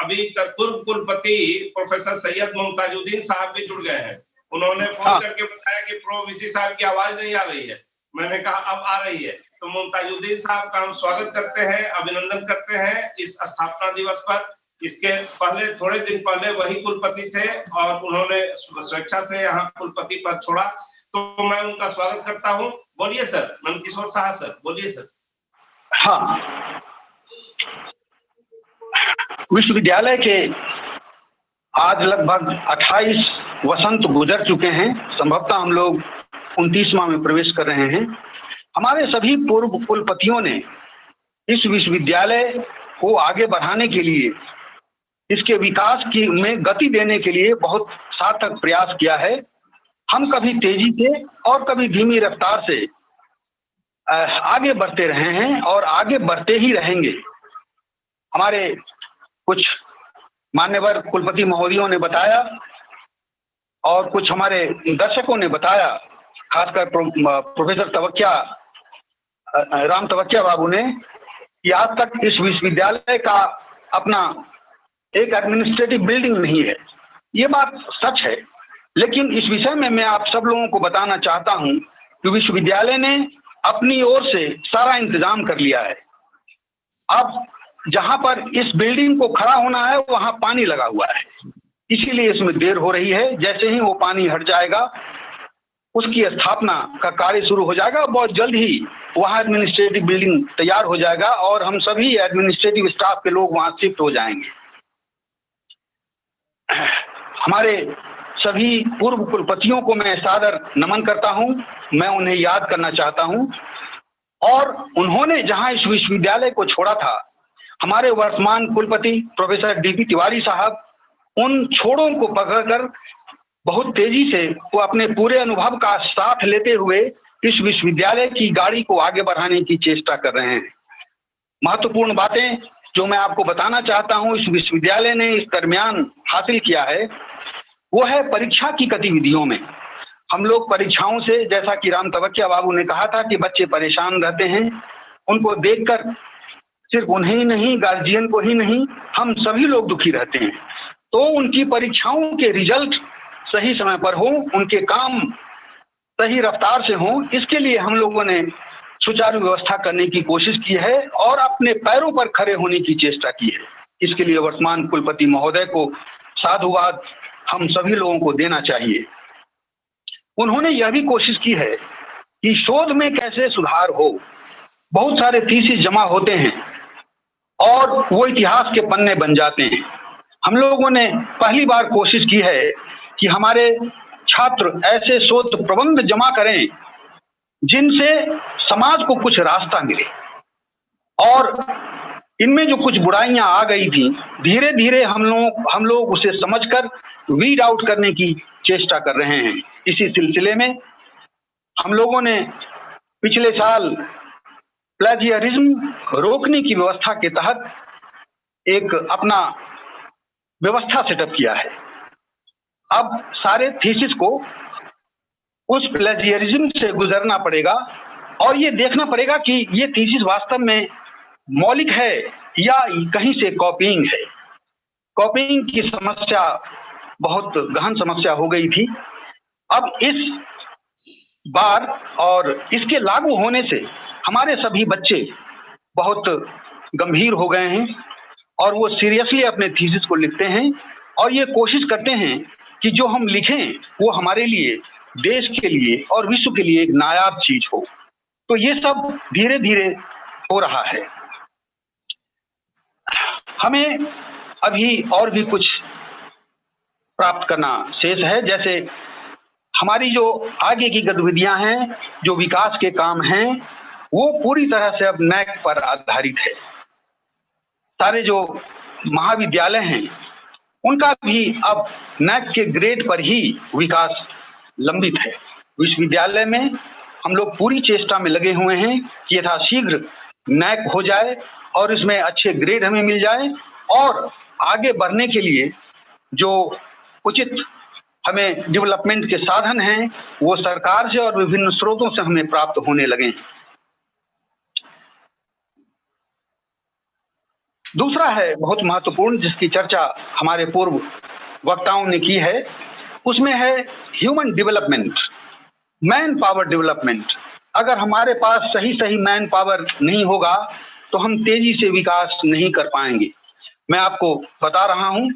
अभी पूर्व कुलपति प्रोफेसर सैयद मुमताजुद्दीन साहब भी जुड़ गए हैं। उन्होंने फोन करके बताया कि प्रो वीसी साहब की आवाज नहीं आ रही है। मैंने कहा अब आ रही है, तो मुमताजुद्दीन साहब का हम स्वागत करते हैं, अभिनंदन करते हैं इस स्थापना दिवस पर। इसके पहले थोड़े दिन पहले वही कुलपति थे और उन्होंने स्वेच्छा से यहाँ कुलपति पद छोड़ा, तो मैं उनका स्वागत करता हूँ। बोलिए सर, नंदकिशोर साहा सर, बोलिए सर। हाँ, विश्वविद्यालय के आज लगभग 28 वसंत गुजर चुके हैं। संभवतः हम लोग 29वां में प्रवेश कर रहे हैं। हमारे सभी पूर्व कुलपतियों ने इस विश्वविद्यालय को आगे बढ़ाने के लिए, इसके विकास की में गति देने के लिए बहुत सार्थक प्रयास किया है। हम कभी तेजी से और कभी धीमी रफ्तार से आगे बढ़ते रहे हैं और आगे बढ़ते ही रहेंगे। हमारे कुछ मान्यवर कुलपति महोदयों ने बताया और कुछ हमारे दर्शकों ने बताया, खासकर प्रोफेसर राम तवक्किया बाबू ने, कि आज तक इस विश्वविद्यालय का अपना एक एडमिनिस्ट्रेटिव बिल्डिंग नहीं है। ये बात सच है, लेकिन इस विषय में मैं आप सब लोगों को बताना चाहता हूं कि विश्वविद्यालय ने अपनी ओर से सारा इंतजाम कर लिया है। अब जहां पर इस बिल्डिंग को खड़ा होना है वहां पानी लगा हुआ है, इसीलिए इसमें देर हो रही है। जैसे ही वो पानी हट जाएगा उसकी स्थापना का कार्य शुरू हो जाएगा। बहुत जल्द ही वहां एडमिनिस्ट्रेटिव बिल्डिंग तैयार हो जाएगा और हम सभी एडमिनिस्ट्रेटिव स्टाफ के लोग वहां शिफ्ट हो जाएंगे। हमारे सभी पूर्व कुलपतियों को मैं सादर नमन करता हूं, मैं उन्हें याद करना चाहता हूं। और उन्होंने जहां इस विश्वविद्यालय को छोड़ा था, हमारे वर्तमान कुलपति प्रोफेसर डीपी तिवारी साहब उन छोरों को पकड़कर बहुत तेजी से वो अपने पूरे अनुभव का साथ लेते हुए इस विश्वविद्यालय की गाड़ी को आगे बढ़ाने की चेष्टा कर रहे हैं। महत्वपूर्ण बातें जो मैं आपको बताना चाहता हूं इस विश्वविद्यालय ने इस दरमियान हासिल किया है, वो है परीक्षा की गतिविधियों में। हम लोग परीक्षाओं से, जैसा कि राम तवक्किया बाबू ने कहा था कि बच्चे परेशान रहते हैं, उनको देखकर सिर्फ उन्हें ही नहीं, गार्जियन को ही नहीं, हम सभी लोग दुखी रहते हैं। तो उनकी परीक्षाओं के रिजल्ट सही समय पर हो, उनके काम सही रफ्तार से हो, इसके लिए हम लोगों ने सुचारू व्यवस्था करने की कोशिश की है और अपने पैरों पर खड़े होने की चेष्टा की है। इसके लिए वर्तमान कुलपति महोदय को साधुवाद हम सभी लोगों को देना चाहिए। उन्होंने यह भी कोशिश की है कि शोध में कैसे सुधार हो। बहुत सारे थीसिस जमा होते हैं और वो इतिहास के पन्ने बन जाते हैं। हम लोगों ने पहली बार कोशिश की है कि हमारे छात्र ऐसे शोध प्रबंध जमा करें जिनसे समाज को कुछ रास्ता मिले, और इनमें जो कुछ बुराइयां आ गई थी धीरे धीरे हम लोग उसे समझकर वीड आउट करने की चेष्टा कर रहे हैं। इसी सिलसिले में हम लोगों ने पिछले साल प्लेजियरिज्म रोकने की व्यवस्था के तहत एक अपना व्यवस्था सेटअप किया है। अब सारे थीसिस को उस प्लेजियरिज्म से गुजरना पड़ेगा और ये देखना पड़ेगा कि ये थीसिस वास्तव में मौलिक है या कहीं से कॉपीइंग है। कॉपीइंग की समस्या बहुत गहन समस्या हो गई थी। अब इस बार और इसके लागू होने से हमारे सभी बच्चे बहुत गंभीर हो गए हैं और वो सीरियसली अपने थीसिस को लिखते हैं और ये कोशिश करते हैं कि जो हम लिखें वो हमारे लिए, देश के लिए और विश्व के लिए एक नायाब चीज हो। तो ये सब धीरे धीरे हो रहा है। हमें अभी और भी कुछ प्राप्त करना शेष है, जैसे हमारी जो आगे की गतिविधियां हैं, जो विकास के काम हैं, वो पूरी तरह से अब नैक पर आधारित है। सारे जो महाविद्यालय हैं उनका भी अब नैक के ग्रेड पर ही विकास लंबित है। विश्वविद्यालय में हम लोग पूरी चेष्टा में लगे हुए हैं कि यथाशीघ्र नैक हो जाए और इसमें अच्छे ग्रेड हमें मिल जाए और आगे बढ़ने के लिए जो उचित हमें डेवलपमेंट के साधन हैं वो सरकार से और विभिन्न स्रोतों से हमें प्राप्त होने लगे। दूसरा है बहुत महत्वपूर्ण, जिसकी चर्चा हमारे पूर्व वक्ताओं ने की है, उसमें है human development, man power development. अगर हमारे पास सही मैन पावर नहीं होगा तो हम तेजी से विकास नहीं कर पाएंगे। मैं आपको बता रहा हूं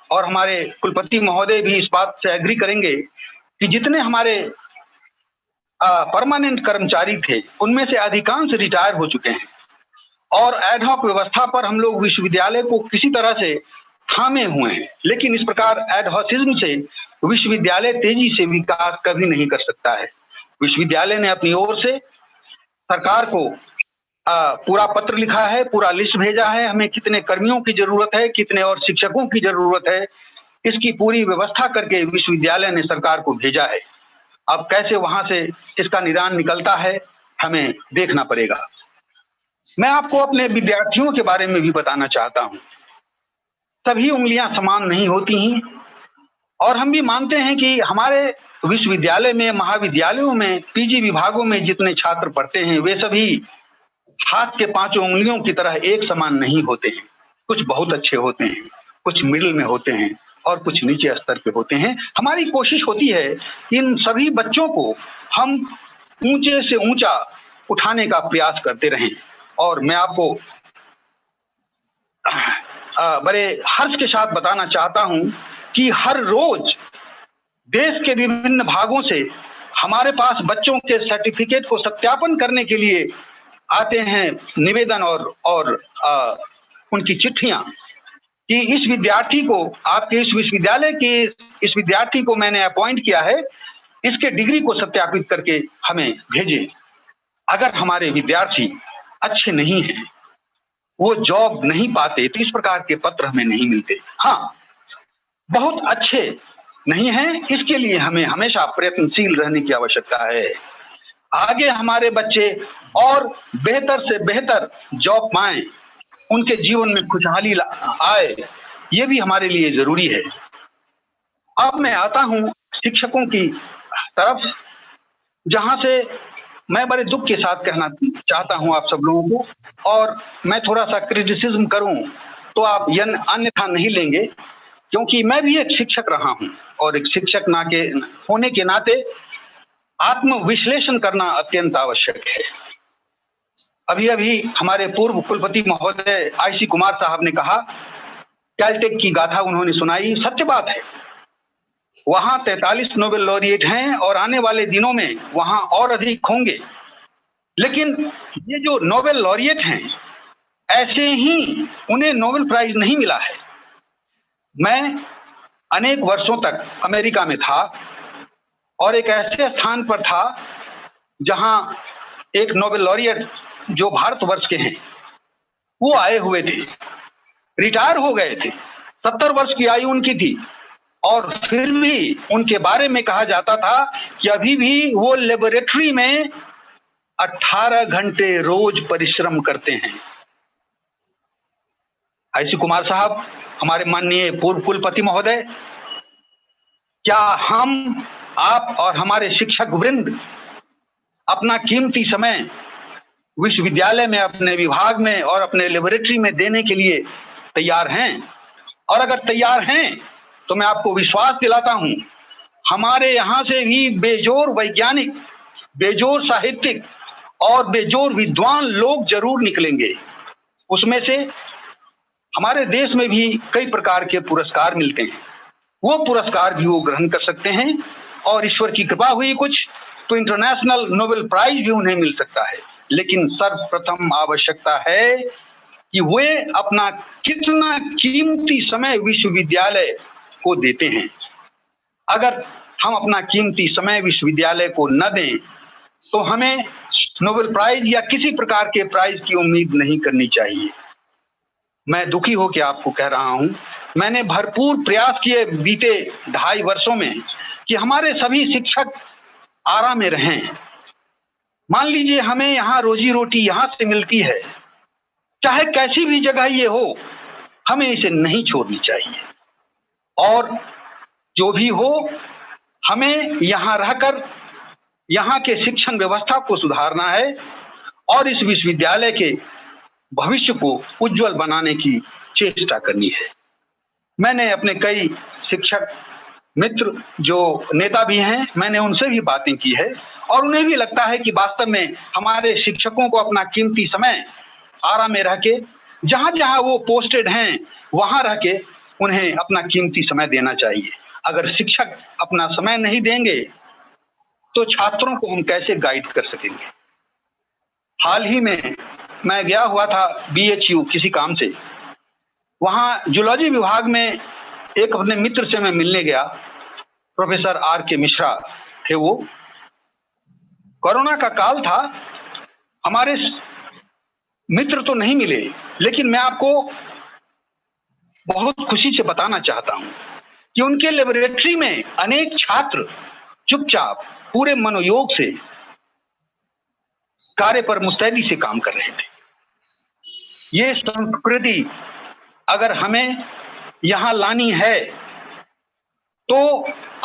और हमारे कुलपति महोदय भी इस बात से एग्री करेंगे कि जितने हमारे परमानेंट कर्मचारी थे उनमें से अधिकांश रिटायर हो चुके हैं और एडहॉक व्यवस्था पर हम लोग विश्वविद्यालय को किसी तरह से थामे हुए हैं। लेकिन इस प्रकार एडहॉसिज्म से विश्वविद्यालय तेजी से विकास कभी नहीं कर सकता है। विश्वविद्यालय ने अपनी ओर से सरकार को पूरा पत्र लिखा है, पूरा लिस्ट भेजा है, हमें कितने कर्मियों की जरूरत है, कितने और शिक्षकों की जरूरत है, इसकी पूरी व्यवस्था करके विश्वविद्यालय ने सरकार को भेजा है। अब कैसे वहां से इसका निदान निकलता है हमें देखना पड़ेगा। मैं आपको अपने विद्यार्थियों के बारे में भी बताना चाहता हूं। सभी उंगलियां समान नहीं होती हैं और हम भी मानते हैं कि हमारे विश्वविद्यालय में, महाविद्यालयों में, पीजी विभागों में जितने छात्र पढ़ते हैं वे सभी हाथ के पांचों उंगलियों की तरह एक समान नहीं होते हैं। कुछ बहुत अच्छे होते हैं, कुछ मिडिल में होते हैं और कुछ नीचे स्तर पे होते हैं। हमारी कोशिश होती है इन सभी बच्चों को हम ऊंचे से ऊंचा उठाने का प्रयास करते रहें। और मैं आपको बड़े हर्ष के साथ बताना चाहता हूं कि हर रोज देश के विभिन्न भागों से हमारे पास बच्चों के सर्टिफिकेट को सत्यापन करने के लिए आते हैं निवेदन और उनकी चिट्ठियां कि इस विद्यार्थी को, आपके इस विश्वविद्यालय के इस विद्यार्थी को मैंने अपॉइंट किया है, इसके डिग्री को सत्यापित करके हमें भेजें। अगर हमारे विद्यार्थी अच्छे नहीं हैं, वो जॉब नहीं पाते, तो इस प्रकार के पत्र हमें नहीं मिलते। हाँ, बहुत अच्छे नहीं हैं, इसके लिए हमें हमेशा प्रयत्नशील रहने की आवश्यकता है। आगे हमारे बच्चे और बेहतर से बेहतर जॉब पाएं, उनके जीवन में खुशहाली आए, ये भी हमारे लिए जरूरी है। अब मैं आता हूं शिक्षकों की तरफ, जहां से मैं बड़े दुख के साथ कहना चाहता हूं आप सब लोगों को, और मैं थोड़ा सा क्रिटिसिज्म करूं तो आप अन्यथा नहीं लेंगे, क्योंकि मैं भी एक शिक्षक रहा हूं और एक शिक्षक होने के नाते आत्मविश्लेषण करना अत्यंत आवश्यक है। अभी अभी हमारे पूर्व कुलपति महोदय आईसी कुमार साहब ने कहा कैलटेक की गाथा उन्होंने सुनाई। सत्य बात है, वहां 43 नोबेल लॉरिएट हैं और आने वाले दिनों में वहां और अधिक होंगे। लेकिन ये जो नोबेल लॉरिएट हैं, ऐसे ही उन्हें नोबेल प्राइज नहीं मिला है। मैं अनेक वर्षों तक अमेरिका में था और एक ऐसे स्थान पर था जहां एक नोबेल लॉरिएट जो भारतवर्ष के हैं वो आए हुए थे, रिटायर हो गए थे, 70 वर्ष की आयु उनकी थी, और फिर भी उनके बारे में कहा जाता था कि अभी भी वो लेबोरेटरी में 18 घंटे रोज परिश्रम करते हैं। आईसी कुमार साहब, हमारे माननीय पूर्व कुलपति महोदय, क्या हम, आप और हमारे शिक्षक वृंद अपना कीमती समय विश्वविद्यालय में, अपने विभाग में और अपने लेबोरेटरी में देने के लिए तैयार हैं? और अगर तैयार हैं तो मैं आपको विश्वास दिलाता हूं, हमारे यहां से भी बेजोर वैज्ञानिक, बेजोर साहित्यिक और बेजोर विद्वान लोग जरूर निकलेंगे। उसमें से हमारे देश में भी कई प्रकार के पुरस्कार मिलते हैं, वो पुरस्कार भी वो ग्रहण कर सकते हैं, और ईश्वर की कृपा हुई कुछ तो इंटरनेशनल नोबेल प्राइज भी उन्हें मिल सकता है। लेकिन सर्वप्रथम आवश्यकता है कि वे अपना कितना कीमती समय विश्वविद्यालय को देते हैं। अगर हम अपना कीमती समय विश्वविद्यालय को न दें तो हमें नोबेल प्राइज या किसी प्रकार के प्राइज की उम्मीद नहीं करनी चाहिए। मैं दुखी होकर आपको कह रहा हूं, मैंने भरपूर प्रयास किए बीते 2.5 वर्षों में कि हमारे सभी शिक्षक आराम में रहें। मान लीजिए हमें यहाँ रोजी रोटी यहाँ से मिलती है, चाहे कैसी भी जगह ये हो, हमें इसे नहीं छोड़नी चाहिए। और जो भी हो, हमें यहाँ रहकर यहाँ के शिक्षण व्यवस्था को सुधारना है और इस विश्वविद्यालय के भविष्य को उज्जवल बनाने की चेष्टा करनी है। मैंने अपने कई शिक्षक मित्र जो नेता भी हैं, मैंने उनसे भी बातें की है और उन्हें भी लगता है कि वास्तव में हमारे शिक्षकों को अपना कीमती समय आराम में रह के, जहां जहां वो पोस्टेड हैं वहां रह के उन्हें अपना कीमती समय देना चाहिए। अगर शिक्षक अपना समय नहीं देंगे तो छात्रों को हम कैसे गाइड कर सकेंगे? हाल ही में मैं गया हुआ था BHU किसी काम से, वहां जूलॉजी विभाग में एक अपने मित्र से मैं मिलने गया, प्रोफेसर RK मिश्रा थे वो। कोरोना का काल था, हमारे मित्र तो नहीं मिले, लेकिन मैं आपको बहुत खुशी से बताना चाहता हूं कि उनके लेबोरेटरी में अनेक छात्र चुपचाप पूरे मनोयोग से कार्य पर मुस्तैदी से काम कर रहे थे। ये संस्कृति अगर हमें यहां लानी है तो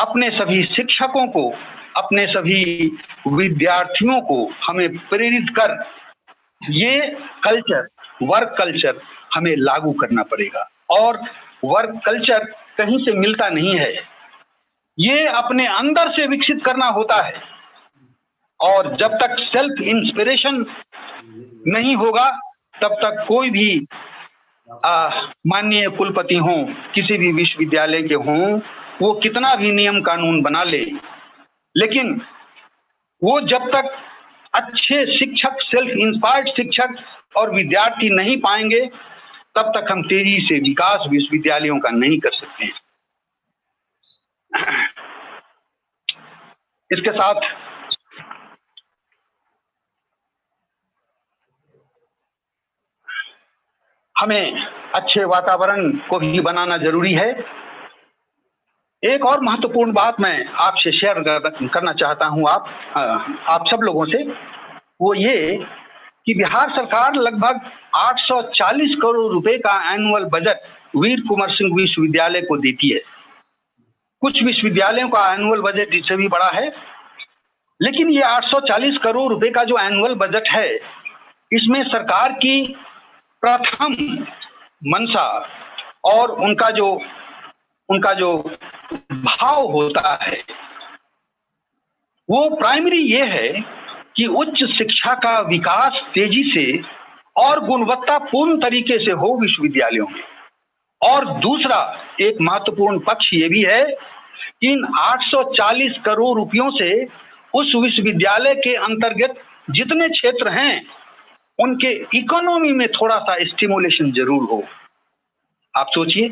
अपने सभी शिक्षकों को, अपने सभी विद्यार्थियों को हमें प्रेरित कर ये कल्चर, वर्क कल्चर हमें लागू करना पड़ेगा। और वर्क कल्चर कहीं से मिलता नहीं है, ये अपने अंदर से विकसित करना होता है। और जब तक सेल्फ इंस्पिरेशन नहीं होगा तब तक कोई भी माननीय कुलपति हों, किसी भी विश्वविद्यालय के हों, वो कितना भी नियम कानून बना ले, लेकिन वो जब तक अच्छे शिक्षक, सेल्फ इंस्पायर्ड शिक्षक और विद्यार्थी नहीं पाएंगे तब तक हम तेजी से विकास विश्वविद्यालयों का नहीं कर सकते हैं। इसके साथ हमें अच्छे वातावरण को भी बनाना जरूरी है। एक और महत्वपूर्ण बात मैं आपसे शेयर करना चाहता हूं आप सब लोगों से, वो ये कि बिहार सरकार लगभग 840 करोड़ रुपए का एनुअल बजट वीर कुंवर सिंह विश्वविद्यालय को देती है। कुछ विश्वविद्यालयों का एनुअल बजट इससे भी बड़ा है, लेकिन ये 840 करोड़ रुपए का जो एनुअल बजट है, इसमें सरकार की प्रथम मंशा और उनका जो भाव होता है वो प्राइमरी ये है कि उच्च शिक्षा का विकास तेजी से और गुणवत्तापूर्ण तरीके से हो विश्वविद्यालयों में। और दूसरा एक महत्वपूर्ण पक्ष ये भी है, इन 840 करोड़ रुपयों से उस विश्वविद्यालय के अंतर्गत जितने क्षेत्र हैं उनके इकोनॉमी में थोड़ा सा स्टिमुलेशन जरूर हो। आप सोचिए,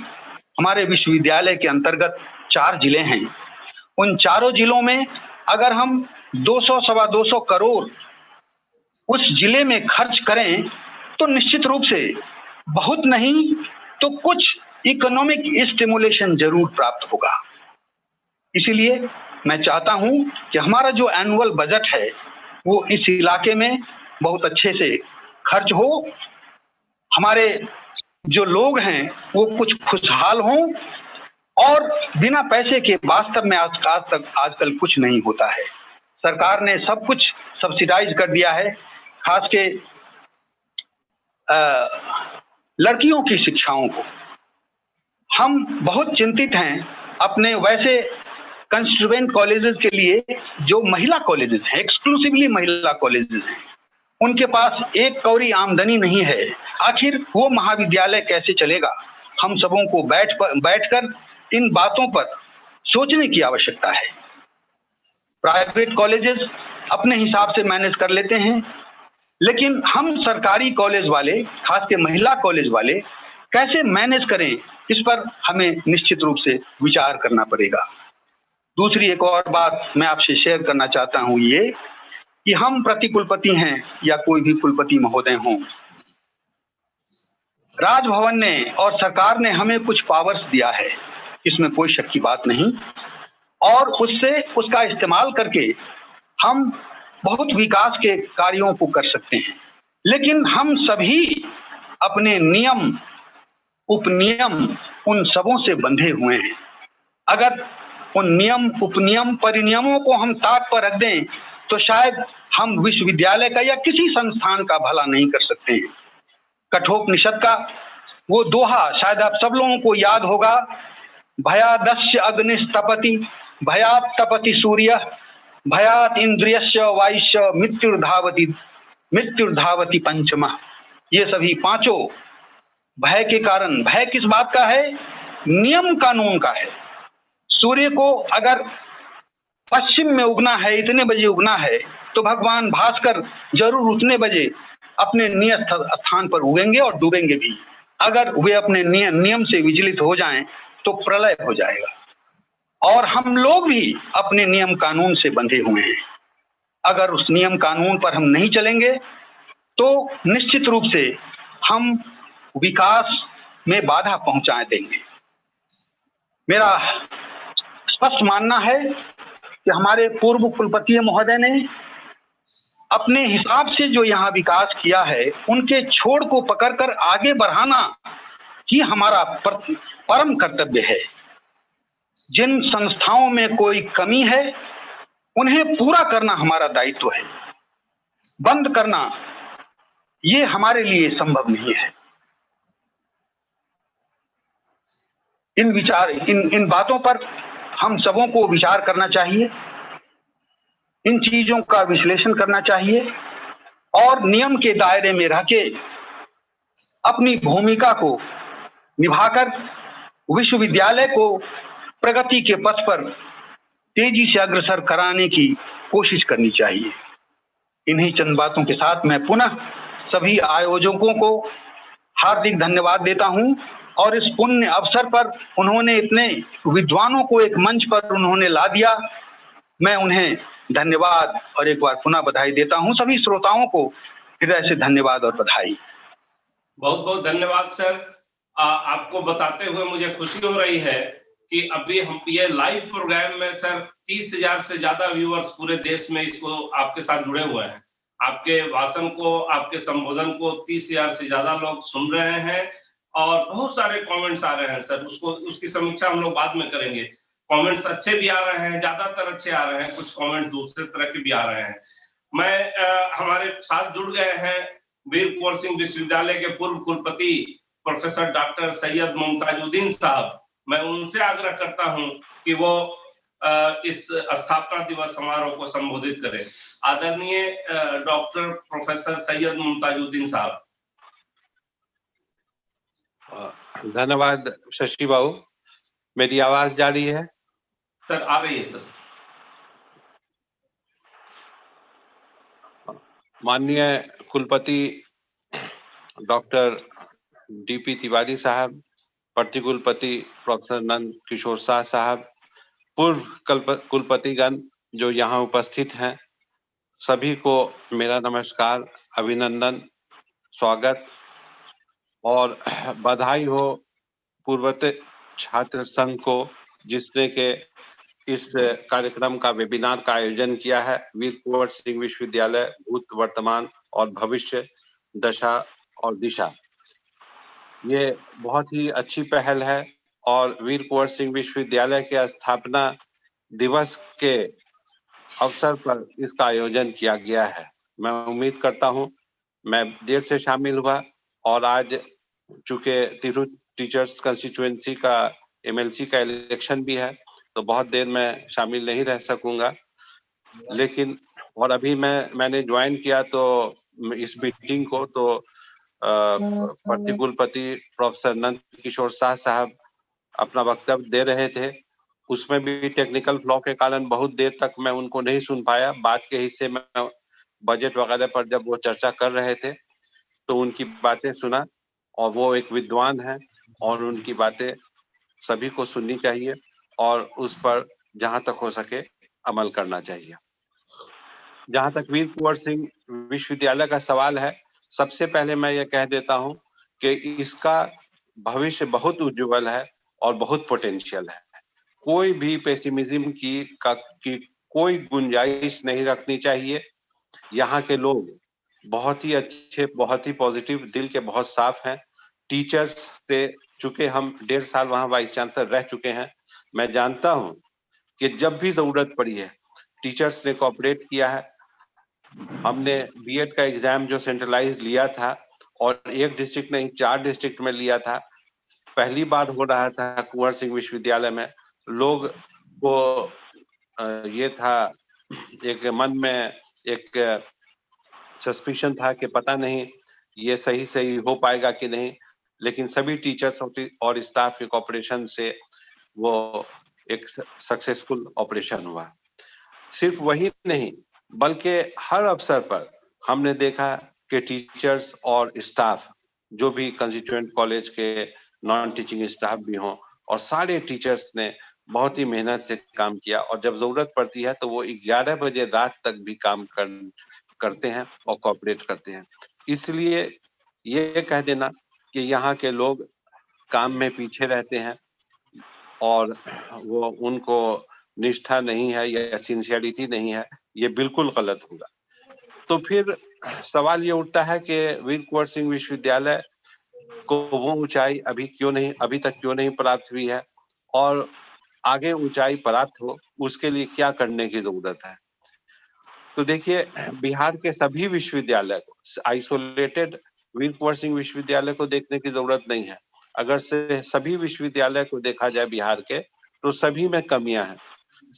हमारे विश्वविद्यालय के अंतर्गत 4 जिले हैं, उन चारों जिलों में अगर हम 200 सवा 200 करोड़ उस जिले में खर्च करें तो निश्चित रूप से बहुत नहीं तो कुछ इकोनॉमिक स्टिमुलेशन जरूर प्राप्त होगा। इसीलिए मैं चाहता हूं कि हमारा जो एनुअल बजट है वो इस इलाके में बहुत अच्छे से खर्च हो, हमारे जो लोग हैं वो कुछ खुशहाल हों, और बिना पैसे के वास्तव में आजकल कुछ नहीं होता है। सरकार ने सब कुछ सब्सिडाइज कर दिया है, खास के लड़कियों की शिक्षाओं को। हम बहुत चिंतित हैं अपने वैसे कंस्टिट्यूएंट कॉलेजेस के लिए जो महिला कॉलेजेस हैं, एक्सक्लूसिवली महिला कॉलेजेस हैं, उनके पास एक कौड़ी आमदनी नहीं है। आखिर वो महाविद्यालय कैसे चलेगा? हम सबों को बैठकर इन बातों पर सोचने की आवश्यकता है। प्राइवेट कॉलेजेस अपने हिसाब से मैनेज कर लेते हैं, लेकिन हम सरकारी कॉलेज वाले, खास के महिला कॉलेज वाले कैसे मैनेज करें, इस पर हमें निश्चित रूप से विचार करना पड़ेगा। दूसरी एक और बात मैं आपसे शेयर करना चाहता हूं, ये कि हम प्रतिकुलपति हैं या कोई भी कुलपति महोदय हों, राजभवन ने और सरकार ने हमें कुछ पावर्स दिया है, इसमें कोई शक की बात नहीं, और उसका इस्तेमाल करके हम बहुत विकास के कार्यों को कर सकते हैं। लेकिन हम सभी अपने नियम उपनियम उन सबों से बंधे हुए हैं। अगर उन नियम उपनियम परिनियमों को हम ताक पर रख दें तो शायद हम विश्वविद्यालय का या किसी संस्थान का भला नहीं कर सकते हैं। कठोपनिषद का वो दोहा शायद आप सब लोगों को याद होगा, भयादस्य अग्निस्तपति भयात् तपति सूर्य भयात् इंद्रियस्य वायुष्य मृत्युर्धावति पंचमः। ये सभी पांचों भय के कारण। भय किस बात का है? नियम कानून का है। सूर्य को अगर पश्चिम में उगना है, इतने बजे उगना है, तो भगवान भास्कर जरूर उतने बजे अपने नियत स्थान पर उगेंगे और डूबेंगे भी। अगर वे अपने नियम से विचलित हो जाएं तो प्रलय हो जाएगा। और हम लोग भी अपने नियम कानून से बंधे हुए हैं। अगर उस नियम कानून पर हम नहीं चलेंगे तो निश्चित रूप से हम विकास में बाधा पहुंचा देंगे। मेरा स्पष्ट मानना है कि हमारे पूर्व कुलपति महोदय ने अपने हिसाब से जो यहाँ विकास किया है, उनके छोड़ को पकड़कर आगे बढ़ाना ही हमारा परम कर्तव्य है। जिन संस्थाओं में कोई कमी है उन्हें पूरा करना हमारा दायित्व है। बंद करना ये हमारे लिए संभव नहीं है। इन बातों पर हम सबों को विचार करना चाहिए, इन चीजों का विश्लेषण करना चाहिए और नियम के दायरे में रह के अपनी भूमिका को निभाकर विश्वविद्यालय को प्रगति के पथ पर तेजी से अग्रसर कराने की कोशिश करनी चाहिए। इन्हीं चंद बातों के साथ मैं पुनः सभी आयोजकों को हार्दिक धन्यवाद देता हूं, और इस पुण्य अवसर पर उन्होंने इतने विद्वानों को एक मंच पर उन्होंने ला दिया। मैं उन्हें धन्यवाद और एक बार पुनः बधाई देता हूं। सभी श्रोताओं को हृदय से धन्यवाद और बधाई। बहुत बहुत धन्यवाद सर। आपको बताते हुए मुझे खुशी हो रही है कि अभी हम ये लाइव प्रोग्राम में सर 30,000 से ज्यादा व्यूअर्स पूरे देश में इसको आपके साथ जुड़े हुए हैं। आपके भाषण को, आपके संबोधन को 30,000 से ज्यादा लोग सुन रहे हैं और बहुत सारे कमेंट्स आ रहे हैं सर। उसकी समीक्षा हम लोग बाद में करेंगे। कमेंट्स अच्छे भी आ रहे हैं, ज्यादातर अच्छे आ रहे हैं, कुछ कमेंट दूसरे तरह के भी आ रहे हैं। मैं हमारे साथ जुड़ गए हैं वीर कुंवर सिंह विश्वविद्यालय के पूर्व कुलपति प्रोफेसर डॉक्टर सैयद मुमताजुद्दीन साहब। मैं उनसे आग्रह करता हूं कि वो इस स्थापना दिवस समारोह को संबोधित करें। आदरणीय डॉक्टर प्रोफेसर सैयद मुमताजुद्दीन साहब। धन्यवाद शशि बाबू। मेरी आवाज जा रही है? सर आ रही है सर। माननीय कुलपति डॉक्टर डीपी तिवारी साहब, प्रतिकुलपति प्रोफेसर नंद किशोर शाह साहब, पूर्व कुलपतिगण जो यहाँ उपस्थित हैं, सभी को मेरा नमस्कार, अभिनंदन, स्वागत और बधाई हो पूर्वोत्तर छात्र संघ को, जिसने के इस कार्यक्रम का वेबिनार का आयोजन किया है। वीर कुंवर सिंह विश्वविद्यालय भूत, वर्तमान और भविष्य, दशा और दिशा। ये बहुत ही अच्छी पहल है और वीर कुंवर सिंह विश्वविद्यालय के स्थापना दिवस के अवसर पर इसका आयोजन किया गया है। मैं उम्मीद करता हूं, मैं देर से शामिल हुआ और आज चूंकि तिरहुत टीचर्स कंस्टिट्यूएंसी का एमएलसी का इलेक्शन भी है, तो बहुत देर में शामिल नहीं रह सकूंगा। लेकिन और अभी मैंने ज्वाइन किया तो इस मीटिंग को, तो प्रतिकुलपति प्रोफेसर नंद किशोर शाह साहब अपना वक्तव्य दे रहे थे। उसमें भी टेक्निकल फ्लॉ के कारण बहुत देर तक मैं उनको नहीं सुन पाया। बाद के हिस्से में बजट वगैरह पर जब वो चर्चा कर रहे थे तो उनकी बातें सुना, और वो एक विद्वान है और उनकी बातें सभी को सुननी चाहिए और उस पर जहां तक हो सके अमल करना चाहिए। जहां तक वीर कुंवर सिंह विश्वविद्यालय का सवाल है, सबसे पहले मैं ये कह देता हूं कि इसका भविष्य बहुत उज्जवल है और बहुत पोटेंशियल है। कोई भी पेसिमिज्म की कोई गुंजाइश नहीं रखनी चाहिए। यहाँ के लोग बहुत ही अच्छे, बहुत ही पॉजिटिव, दिल के बहुत साफ हैं। टीचर्स से चूंकि हम 1.5 साल वहां वाइस चांसलर रह चुके हैं, मैं जानता हूं कि जब भी जरूरत पड़ी है टीचर्स ने कोऑपरेट किया है। हमने बीएड का एग्जाम जो सेंट्रलाइज लिया था और एक डिस्ट्रिक्ट नहीं 4 डिस्ट्रिक्ट में लिया था, पहली बार हो रहा था कुंवर सिंह विश्वविद्यालय में। लोग को ये था, एक मन में एक सस्पिशन था कि पता नहीं ये सही हो पाएगा कि नहीं, लेकिन सभी टीचर्स और स्टाफ के कोऑपरेशन से वो एक सक्सेसफुल ऑपरेशन हुआ। सिर्फ वही नहीं, बल्कि हर अवसर पर हमने देखा कि टीचर्स और स्टाफ, जो भी कंस्टिट्यूएंट कॉलेज के नॉन टीचिंग स्टाफ भी हों, और सारे टीचर्स ने बहुत ही मेहनत से काम किया, और जब जरूरत पड़ती है तो वो 11 बजे रात तक भी काम करते हैं और कोऑपरेट करते हैं। इसलिए ये कह देना कि यहाँ के लोग काम में पीछे रहते हैं और वो उनको निष्ठा नहीं है या सिंसियरिटी नहीं है, ये बिल्कुल गलत होगा। तो फिर सवाल ये उठता है कि वीर कुंवर सिंह विश्वविद्यालय को वो ऊंचाई अभी तक क्यों नहीं प्राप्त हुई है, और आगे ऊंचाई प्राप्त हो उसके लिए क्या करने की जरूरत है। तो देखिए, बिहार के सभी विश्वविद्यालय को आइसोलेटेड वीर कुंवर सिंह विश्वविद्यालय को देखने की जरूरत नहीं है। अगर से सभी विश्वविद्यालय को देखा जाए बिहार के, तो सभी में कमियां हैं,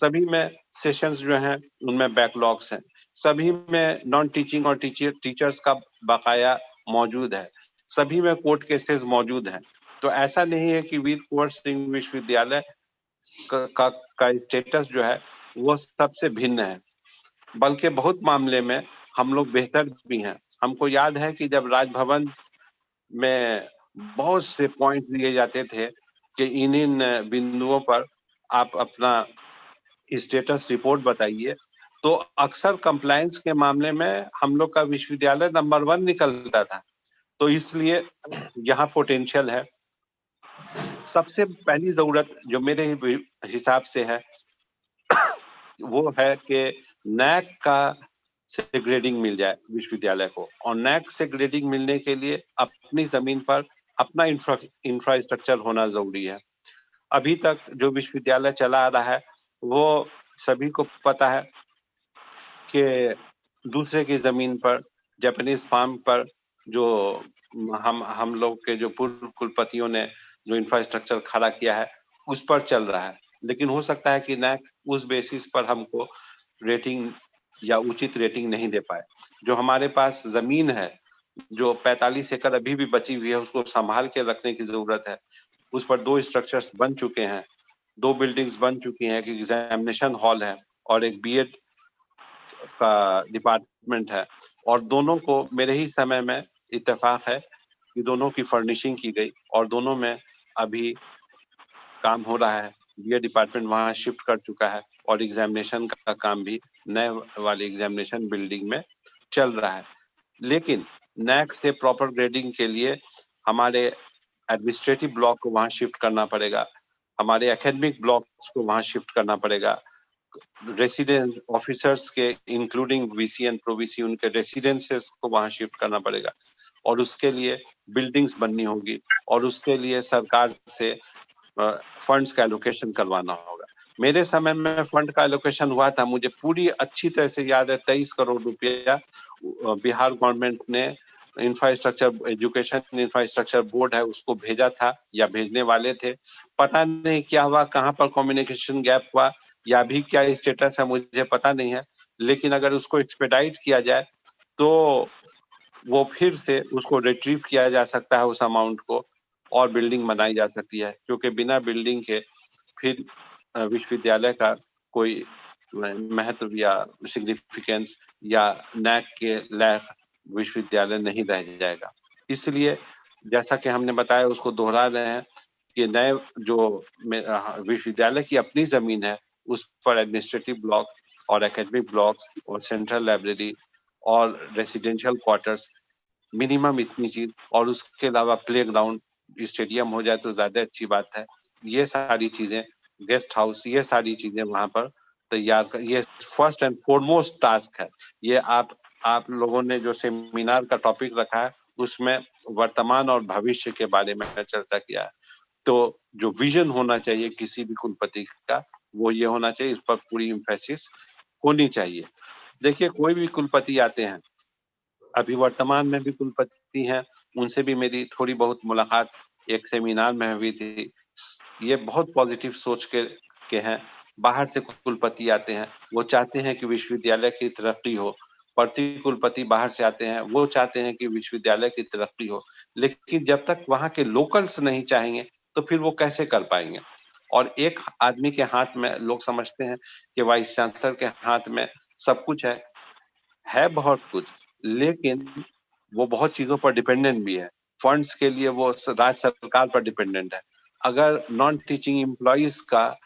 सभी में सेशंस जो हैं उनमें बैकलॉग्स हैं, सभी में नॉन टीचिंग और टीचर्स का बकाया मौजूद है, सभी में कोर्ट केसेस मौजूद हैं। तो ऐसा नहीं है कि वीर कुंवर सिंह विश्वविद्यालय का स्टेटस जो है वो सबसे भिन्न है, बल्कि बहुत मामले में हम लोग बेहतर भी हैं। हमको याद है कि जब राजभवन में बहुत से पॉइंट दिए जाते थे कि इन बिंदुओं पर आप अपना स्टेटस रिपोर्ट बताइए, तो अक्सर कंप्लायंस के मामले में हम लोग का विश्वविद्यालय नंबर 1 निकलता था। तो इसलिए यहाँ पोटेंशियल है। सबसे पहली जरूरत जो मेरे हिसाब से है वो है कि नैक का से ग्रेडिंग मिल जाए विश्वविद्यालय को, और नैक से ग्रेडिंग मिलने के लिए अपनी जमीन पर अपना इंफ्रास्ट्रक्चर होना जरूरी है। अभी तक जो विश्वविद्यालय चला आ रहा है वो सभी को पता है कि दूसरे की जमीन पर, जापानीज फार्म पर, जो हम लोग के जो पूर्व कुलपतियों ने जो इंफ्रास्ट्रक्चर खड़ा किया है उस पर चल रहा है। लेकिन हो सकता है कि नैक उस बेसिस पर हमको रेटिंग या उचित रेटिंग नहीं दे पाए। जो हमारे पास जमीन है जो 45 एकड़ अभी भी बची हुई है उसको संभाल के रखने की जरूरत है। उस पर 2 स्ट्रक्चर्स बन चुके हैं, 2 बिल्डिंग्स बन चुकी हैं, एक एग्जामिनेशन हॉल है और एक बीएड का डिपार्टमेंट है, और दोनों को मेरे ही समय में इत्तेफाक है कि दोनों की फर्निशिंग की गई और दोनों में अभी काम हो रहा है। बीएड डिपार्टमेंट वहां शिफ्ट कर चुका है और एग्जामिनेशन का काम भी नए वाले एग्जामिनेशन बिल्डिंग में चल रहा है। लेकिन नैक से प्रॉपर ग्रेडिंग के लिए हमारे एडमिनिस्ट्रेटिव ब्लॉक को वहां शिफ्ट करना पड़ेगा, हमारे एकेडमिक ब्लॉक को वहां शिफ्ट करना पड़ेगा, रेसिडेंट ऑफिसर्स के इंक्लूडिंग वीसी एंड प्रोवीसी उनके रेसिडेंसेस को वहां शिफ्ट करना पड़ेगा, और उसके लिए बिल्डिंग्स बननी होगी और उसके लिए सरकार से फंड्स का एलोकेशन करवाना होगा। मेरे समय में फंड का एलोकेशन हुआ था, मुझे पूरी अच्छी तरह से याद है, 23 करोड़ रुपया बिहार गवर्नमेंट ने इंफ्रास्ट्रक्चर एजुकेशन इंफ्रास्ट्रक्चर बोर्ड है उसको भेजा था या भेजने वाले थे। पता नहीं क्या हुआ, कहाँ पर कम्युनिकेशन गैप हुआ या भी क्या स्टेटस है मुझे पता नहीं है, लेकिन अगर उसको एक्सपेडाइट किया जाए तो वो फिर से उसको रिट्रीव किया जा सकता है उस अमाउंट को, और बिल्डिंग बनाई जा सकती है, क्योंकि बिना बिल्डिंग के फिर विश्वविद्यालय का कोई महत्व या सिग्निफिकेंस या नैक के लायक विश्वविद्यालय नहीं रह जाएगा। इसलिए जैसा कि हमने बताया उसको दोहरा रहे हैं कि नए जो विश्वविद्यालय की अपनी जमीन है उस पर एडमिनिस्ट्रेटिव ब्लॉक और एकेडमिक ब्लॉक्स और सेंट्रल लाइब्रेरी और रेसिडेंशियल क्वार्टर्स, मिनिमम इतनी चीज, और उसके अलावा प्ले ग्राउंड स्टेडियम हो जाए तो ज्यादा अच्छी बात है। ये सारी चीजें, गेस्ट हाउस, ये सारी चीजें वहां पर तैयार कर, ये फर्स्ट एंड फॉरमोस्ट टास्क है। ये आप लोगों ने जो सेमिनार का टॉपिक रखा है उसमें वर्तमान और भविष्य के बारे में चर्चा किया है। तो जो विजन होना चाहिए किसी भी कुलपति का वो ये होना चाहिए, इस पर पूरी एम्फेसिस होनी चाहिए। देखिए कोई भी कुलपति आते हैं, अभी वर्तमान में भी कुलपति हैं, उनसे भी मेरी थोड़ी बहुत मुलाकात एक सेमिनार में हुई थी। ये बहुत पॉजिटिव सोच के हैं। बाहर से कुलपति आते हैं, वो चाहते हैं कि विश्वविद्यालय की तरक्की हो। प्रति कुलपति बाहर से आते हैं, वो चाहते हैं कि विश्वविद्यालय की तरक्की हो, लेकिन जब तक वहाँ के लोकल्स नहीं चाहेंगे तो फिर वो कैसे कर पाएंगे। और एक आदमी के हाथ में, लोग समझते हैं कि वाइस चांसलर के हाथ में सब कुछ है बहुत कुछ, लेकिन वो बहुत चीजों पर डिपेंडेंट भी है। फंड्स के लिए वो राज्य सरकार पर डिपेंडेंट है। अगर नॉन टीचिंग एम्प्लॉइज का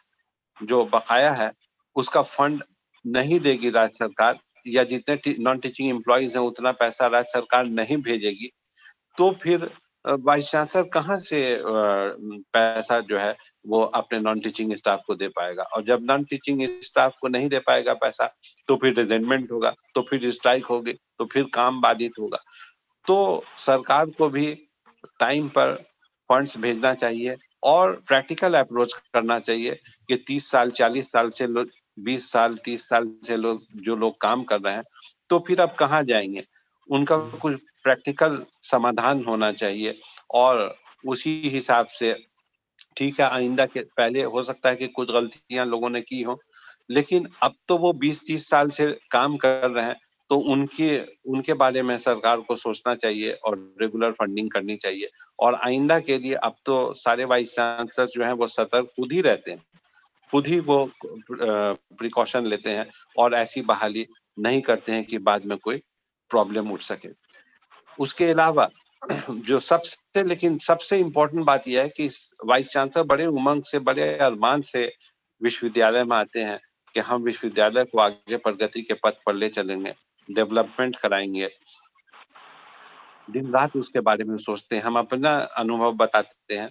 जो बकाया है उसका फंड नहीं देगी राज्य सरकार, या जितने नॉन टीचिंग एम्प्लॉइज हैं उतना पैसा राज्य सरकार नहीं भेजेगी, तो फिर वाइस चांसलर कहाँ से पैसा जो है वो अपने नॉन टीचिंग स्टाफ को दे पाएगा। और जब नॉन टीचिंग स्टाफ को नहीं दे पाएगा पैसा तो फिर रिजेंटमेंट होगा, तो फिर स्ट्राइक होगी, तो फिर काम बाधित होगा। तो सरकार को भी टाइम पर फंड्स भेजना चाहिए और प्रैक्टिकल अप्रोच करना चाहिए कि 30 साल 40 साल से लोग, 20 साल 30 साल से लोग जो लोग काम कर रहे हैं तो फिर अब कहाँ जाएंगे, उनका कुछ प्रैक्टिकल समाधान होना चाहिए। और उसी हिसाब से ठीक है, आइंदा के पहले हो सकता है कि कुछ गलतियां लोगों ने की हो, लेकिन अब तो वो 20-30 साल से काम कर रहे हैं, तो उनके बारे में सरकार को सोचना चाहिए और रेगुलर फंडिंग करनी चाहिए। और आइंदा के लिए अब तो सारे वाइस चांसलर जो हैं वो सतर्क खुद ही रहते हैं, खुद ही वो प्रिकॉशन लेते हैं और ऐसी बहाली नहीं करते हैं कि बाद में कोई प्रॉब्लम उठ सके। उसके अलावा जो सबसे इम्पोर्टेंट बात यह है कि वाइस चांसलर बड़े उमंग से, बड़े अरमान से विश्वविद्यालय में आते हैं कि हम विश्वविद्यालय को आगे प्रगति के पथ पर ले चलेंगे, डेवलपमेंट कराएंगे, दिन रात उसके बारे में सोचते हैं। हम अपना अनुभव बताते हैं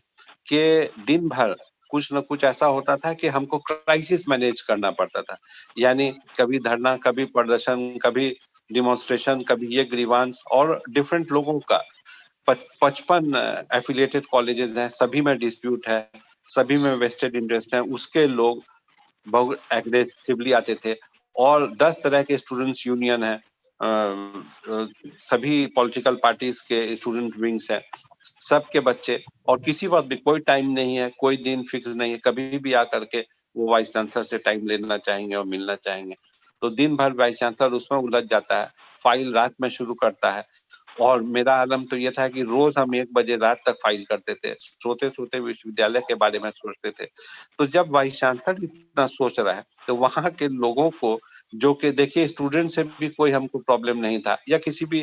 कि दिन भर कुछ न कुछ ऐसा होता था कि हमको क्राइसिस मैनेज करना पड़ता था, यानी कभी धरना, कभी प्रदर्शन, कभी डिमॉन्स्ट्रेशन, कभी ये ग्रीवांस, और डिफरेंट लोगों का 55 एफिलिएटेड कॉलेजेस हैं, सभी में डिस्प्यूट है, सभी में वेस्टेड इंटरेस्ट है, उसके लोग बहुत एग्रेसिवली आते थे। और 10 तरह के स्टूडेंट्स यूनियन है, सभी पॉलिटिकल पार्टीज के स्टूडेंट विंग्स है, सबके बच्चे, और किसी वक्त भी कोई टाइम नहीं है, कोई दिन फिक्स नहीं है, कभी भी आकर के वो वाइस चांसलर से टाइम लेना चाहेंगे और मिलना चाहेंगे। तो दिन भर वाइस चांसलर उसमें उलझ जाता है, फाइल रात में शुरू करता है, और मेरा आलम तो ये था कि रोज हम 1 बजे रात तक फाइल करते थे, सोते सोते विश्वविद्यालय के बारे में सोचते थे। तो जब वाइस चांसलर इतना सोच रहा है तो वहां के लोगों को, जो कि देखिए स्टूडेंट से भी कोई हमको प्रॉब्लम नहीं था, या किसी भी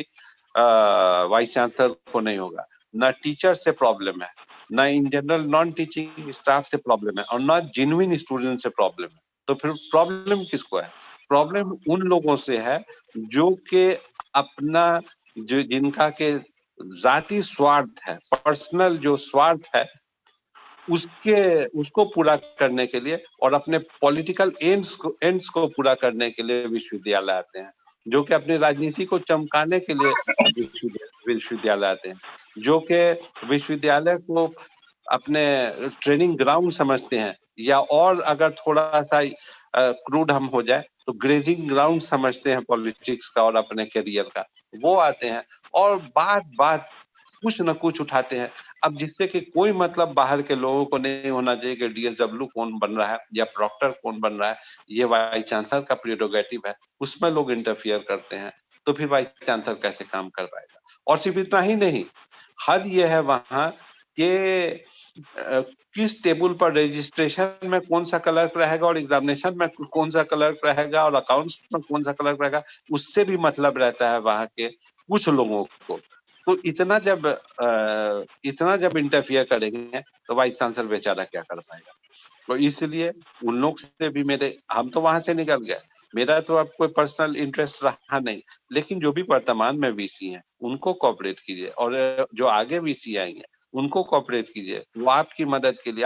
वाइस चांसलर को नहीं होगा, ना टीचर से प्रॉब्लम है, ना in general non teaching staff से प्रॉब्लम है, और ना जेन्युइन स्टूडेंट से प्रॉब्लम है। तो फिर प्रॉब्लम किसको है? प्रॉब्लम उन लोगों से है जो कि अपना, जो जिनका के जाति स्वार्थ है, पर्सनल जो स्वार्थ है, उसको पूरा करने के लिए और अपने पॉलिटिकल एंड्स को पूरा करने के लिए विश्वविद्यालय आते हैं, जो कि अपनी राजनीति को चमकाने के लिए विश्वविद्यालय आते हैं, जो कि विश्वविद्यालय को अपने ट्रेनिंग ग्राउंड समझते हैं, या और अगर थोड़ा सा क्रूड हम हो जाए तो ग्रेजिंग ग्राउंड समझते हैं पॉलिटिक्स का और अपने करियर का। वो आते हैं और बात कुछ न कुछ उठाते हैं। अब जिससे कि कोई मतलब बाहर के लोगों को नहीं होना चाहिए कि डीएसडब्ल्यू कौन बन रहा है या प्रॉक्टर कौन बन रहा है, ये वाइस चांसलर का प्रेरोगेटिव है, उसमें लोग इंटरफियर करते हैं, तो फिर वाइस चांसलर कैसे काम कर पाएगा? और सिर्फ इतना ही नहीं, हद ये है वहां के किस टेबल पर रजिस्ट्रेशन में कौन सा क्लर्क रहेगा और एग्जामिनेशन में कौन सा क्लर्क रहेगा और अकाउंट्स में कौन सा क्लर्क रहेगा, उससे भी मतलब रहता है वहां के कुछ लोगों को। तो इतना जब इंटरफियर करेंगे तो वाइस चांसलर बेचारा क्या कर पाएगा? तो इसलिए उन लोग से भी हम तो वहां से निकल गए, मेरा तो अब कोई पर्सनल इंटरेस्ट रहा नहीं, लेकिन जो भी वर्तमान में वीसी हैं उनको कोऑपरेट कीजिए, और जो आगे वीसी आएंगे उनको कोऑपरेट कीजिए। वो आपकी मदद के लिए,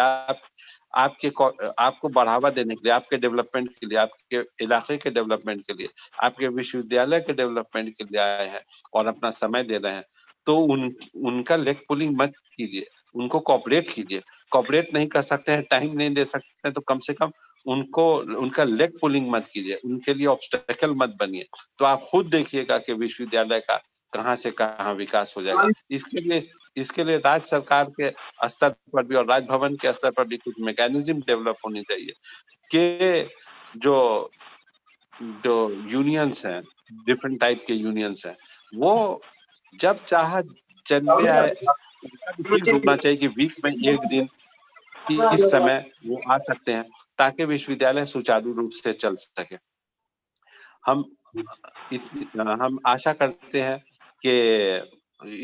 आपको बढ़ावा देने के लिए, आपके डेवलपमेंट के लिए, आपके इलाके के डेवलपमेंट के लिए, आपके विश्वविद्यालय के डेवलपमेंट के लिए आए हैं और अपना समय दे रहे हैं। तो उनका लेग पुलिंग मत कीजिए, उनको कोऑपरेट कीजिए। कोऑपरेट नहीं कर सकते हैं, टाइम नहीं दे सकते हैं, तो कम से कम उनका लेग पुलिंग मत कीजिए, उनके लिए ऑब्स्टेकल मत बनिए। तो आप खुद देखिएगा कि विश्वविद्यालय का कहां से कहां विकास हो जाएगा। इसके लिए राज्य सरकार के स्तर पर भी और राजभवन के स्तर पर भी कुछ मैकेनिज्म डेवलप होनी चाहिए कि जो यूनियंस हैं, डिफरेंट टाइप के यूनियंस हैं, वो जब चाह चलने आए, होना चाहिए कि वीक में 1 दिन इस समय वो आ सकते हैं, ताकि विश्वविद्यालय सुचारू रूप से चल सके। हम आशा करते हैं कि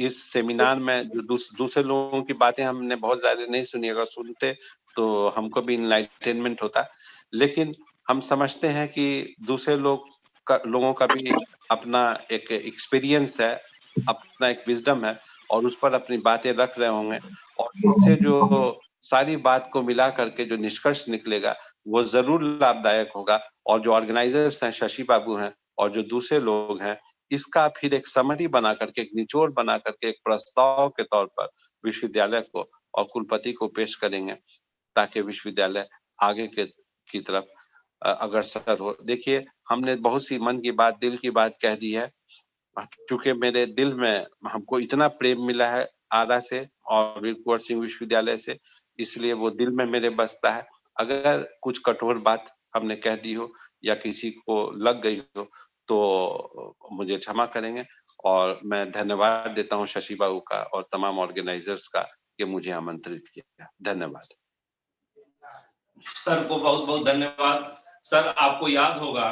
इस सेमिनार में जो दूसरे लोगों की बातें हमने बहुत ज्यादा नहीं सुनी, अगर सुनते तो हमको भी इनलाइटनमेंट होता, लेकिन हम समझते हैं कि दूसरे लोगों का भी अपना एक एक्सपीरियंस है, अपना एक विजडम है, और उस पर अपनी बातें रख रहे होंगे, और इससे जो सारी बात को मिला करके जो निष्कर्ष निकलेगा वो जरूर लाभदायक होगा। और जो ऑर्गेनाइजर्स हैं, शशि बाबू हैं और जो दूसरे लोग हैं, इसका फिर एक समरी बना करके, एक निचोड़ बना करके, एक प्रस्ताव के तौर पर विश्वविद्यालय को और कुलपति को पेश करेंगे, ताकि विश्वविद्यालय आगे की तरफ अग्रसर हो। देखिए, हमने बहुत सी मन की बात, दिल की बात कह दी है, क्योंकि मेरे दिल में हमको इतना प्रेम मिला है आरा से और वीर कुंवर सिंह विश्वविद्यालय से, इसलिए वो दिल में मेरे बसता है। अगर कुछ कठोर बात हमने कह दी हो या किसी को लग गई हो तो मुझे क्षमा करेंगे, और मैं धन्यवाद देता हूं शशि बाबू का और तमाम ऑर्गेनाइजर्स का कि मुझे आमंत्रित किया। धन्यवाद। सर को बहुत बहुत धन्यवाद। सर, आपको याद होगा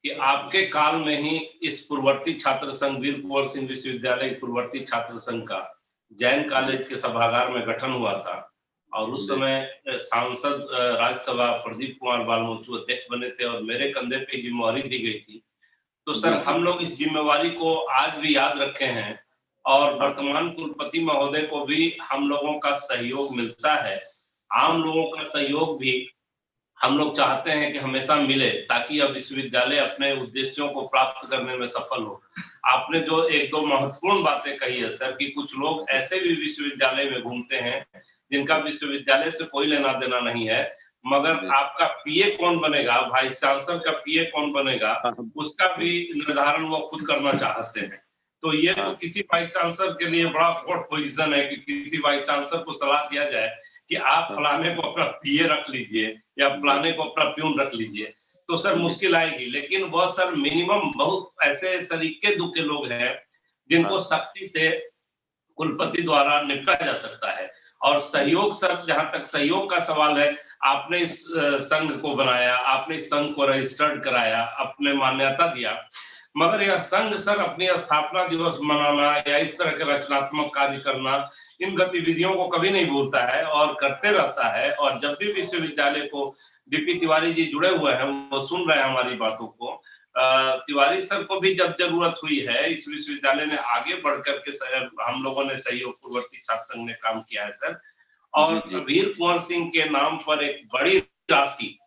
कि आपके काल में ही इस पूर्ववर्ती छात्र संघ, वीर कुंवर सिंह विश्वविद्यालय पूर्ववर्ती छात्र संघ का जैन कॉलेज के सभागार में गठन हुआ था, और उस समय सांसद राज्यसभा प्रदीप कुमार बालमोचू अध्यक्ष बने थे और मेरे कंधे पे जिम्मेवारी दी गई थी। तो सर, हम लोग इस जिम्मेवारी को आज भी याद रखे हैं, और वर्तमान कुलपति महोदय को भी हम लोगों का सहयोग मिलता है। आम लोगों का सहयोग भी हम लोग चाहते हैं कि हमेशा मिले, ताकि अब विश्वविद्यालय अपने उद्देश्यों को प्राप्त करने में सफल हो। आपने जो 1-2 महत्वपूर्ण बातें कही है सर, कि कुछ लोग ऐसे भी विश्वविद्यालय में घूमते हैं जिनका विश्वविद्यालय से कोई लेना देना नहीं है, मगर आपका पीए कौन बनेगा, वाइस चांसलर का पीए कौन बनेगा, उसका भी निर्धारण वो खुद करना चाहते हैं। तो ये तो किसी वाइस चांसलर के लिए बड़ा गुड पोजीशन है कि किसी वाइस चांसलर को सलाह दिया जाए कि आप फलाने को अपना पीए रख लीजिए या फलाने को अपना प्यून रख लीजिए। तो सर मुश्किल आएगी, लेकिन वह सर मिनिमम बहुत ऐसे सलीके दुखे लोग हैं जिनको सख्ती से कुलपति द्वारा निपटा जा सकता है। और सहयोग सर, जहां तक सहयोग का सवाल है, आपने इस संघ को बनाया, आपने इस संघ को रजिस्टर्ड कराया, आपने मान्यता दिया, मगर यह संघ सर अपनी स्थापना दिवस मनाना या इस तरह के रचनात्मक कार्य करना, इन गतिविधियों को कभी नहीं भूलता है और करते रहता है। और जब भी विश्वविद्यालय को डीपी तिवारी जी जुड़े हुए हैं, वो सुन रहे हैं हमारी बातों को, तिवारी सर को भी जब जरूरत हुई है, इस विश्वविद्यालय ने आगे बढ़ करके हम लोगों ने सहयोग पूर्ववर्ती छात्र संघ ने काम किया है सर। और वीर कुंवर सिंह के नाम पर एक बड़ी राशि